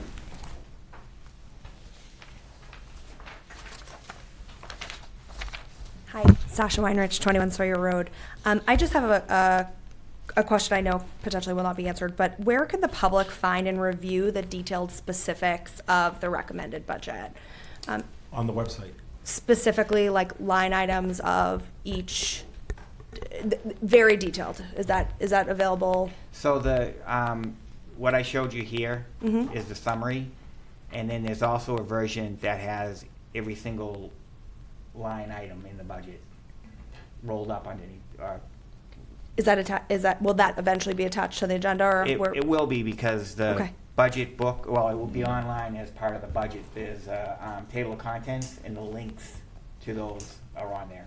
Hi, Sasha Weinrich, 21 Sawyer Road. I just have a question I know potentially will not be answered, but where can the public find and review the detailed specifics of the recommended budget? On the website. Specifically, like line items of each, very detailed. Is that available? So the what I showed you here is the summary, and then there's also a version that has every single line item in the budget rolled up underneath. Will that eventually be attached to the agenda, or It will be, because the Okay. budget book, well, it will be online as part of the budget. There's a table of contents, and the links to those are on there.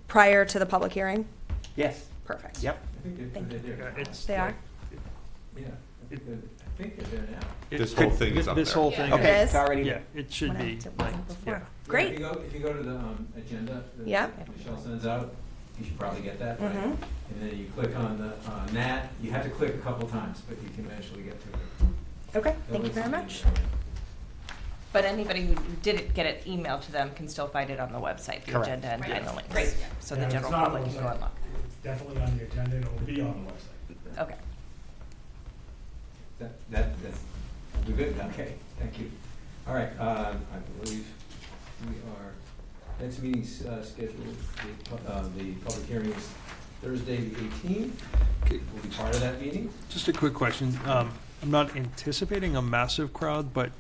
prior to the public hearing? Yes. Perfect. Yep. I think Thank you. they're They are? Yeah, I think they're there now. This whole thing is up This there. whole thing. Okay, is? it's already. Yeah, it should When I be. looked, it wasn't before. yeah. Great. If you go to the agenda Yeah. that Michelle sends out, you should probably get that, right? Mhm. And then you click on the Nat. You have to click a couple times, but you can eventually get to it. Okay, thank you very much. But anybody who didn't get it emailed to them can still find it on the website, the Correct. agenda and Right. the links. Great. So Yeah, the it's general not on public the can go website. and look. It's definitely on the agenda, and it'll be on the website. Okay. That's, we're good, okay, thank you. All right, I believe we are, next meeting's scheduled, the public hearing is Thursday, the 18th. We'll be part of that meeting. Just a quick question. I'm not anticipating a massive crowd, but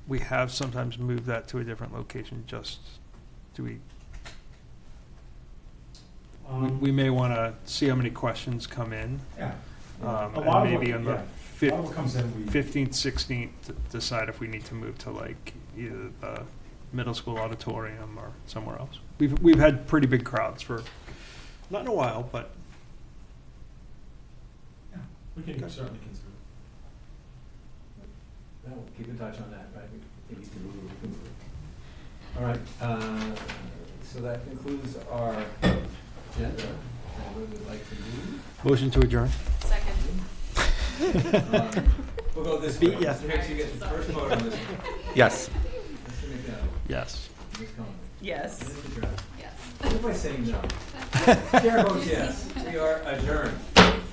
we have sometimes moved that to a different location. We may want to see how many questions come in. Yeah. And A lot of maybe what- on yeah. the A lot of what comes in, we- 15th, 16th, decide if we need to move to like either the middle school auditorium or somewhere else. We've had pretty big crowds for, not in a while, but. Yeah, we can certainly consider it. No, keep in touch on that, right? We need to move, we can move. All right, so that concludes our agenda. Anyone would like to move? Motion to adjourn. We'll go this way. Yeah. Mr. Hicks, you get the first vote on this one. Yes. Mr. McDowell. Yes. Ms. Conley. Yes. Mr. Brown. Yes. What am I saying no? Chair votes yes. We are adjourned.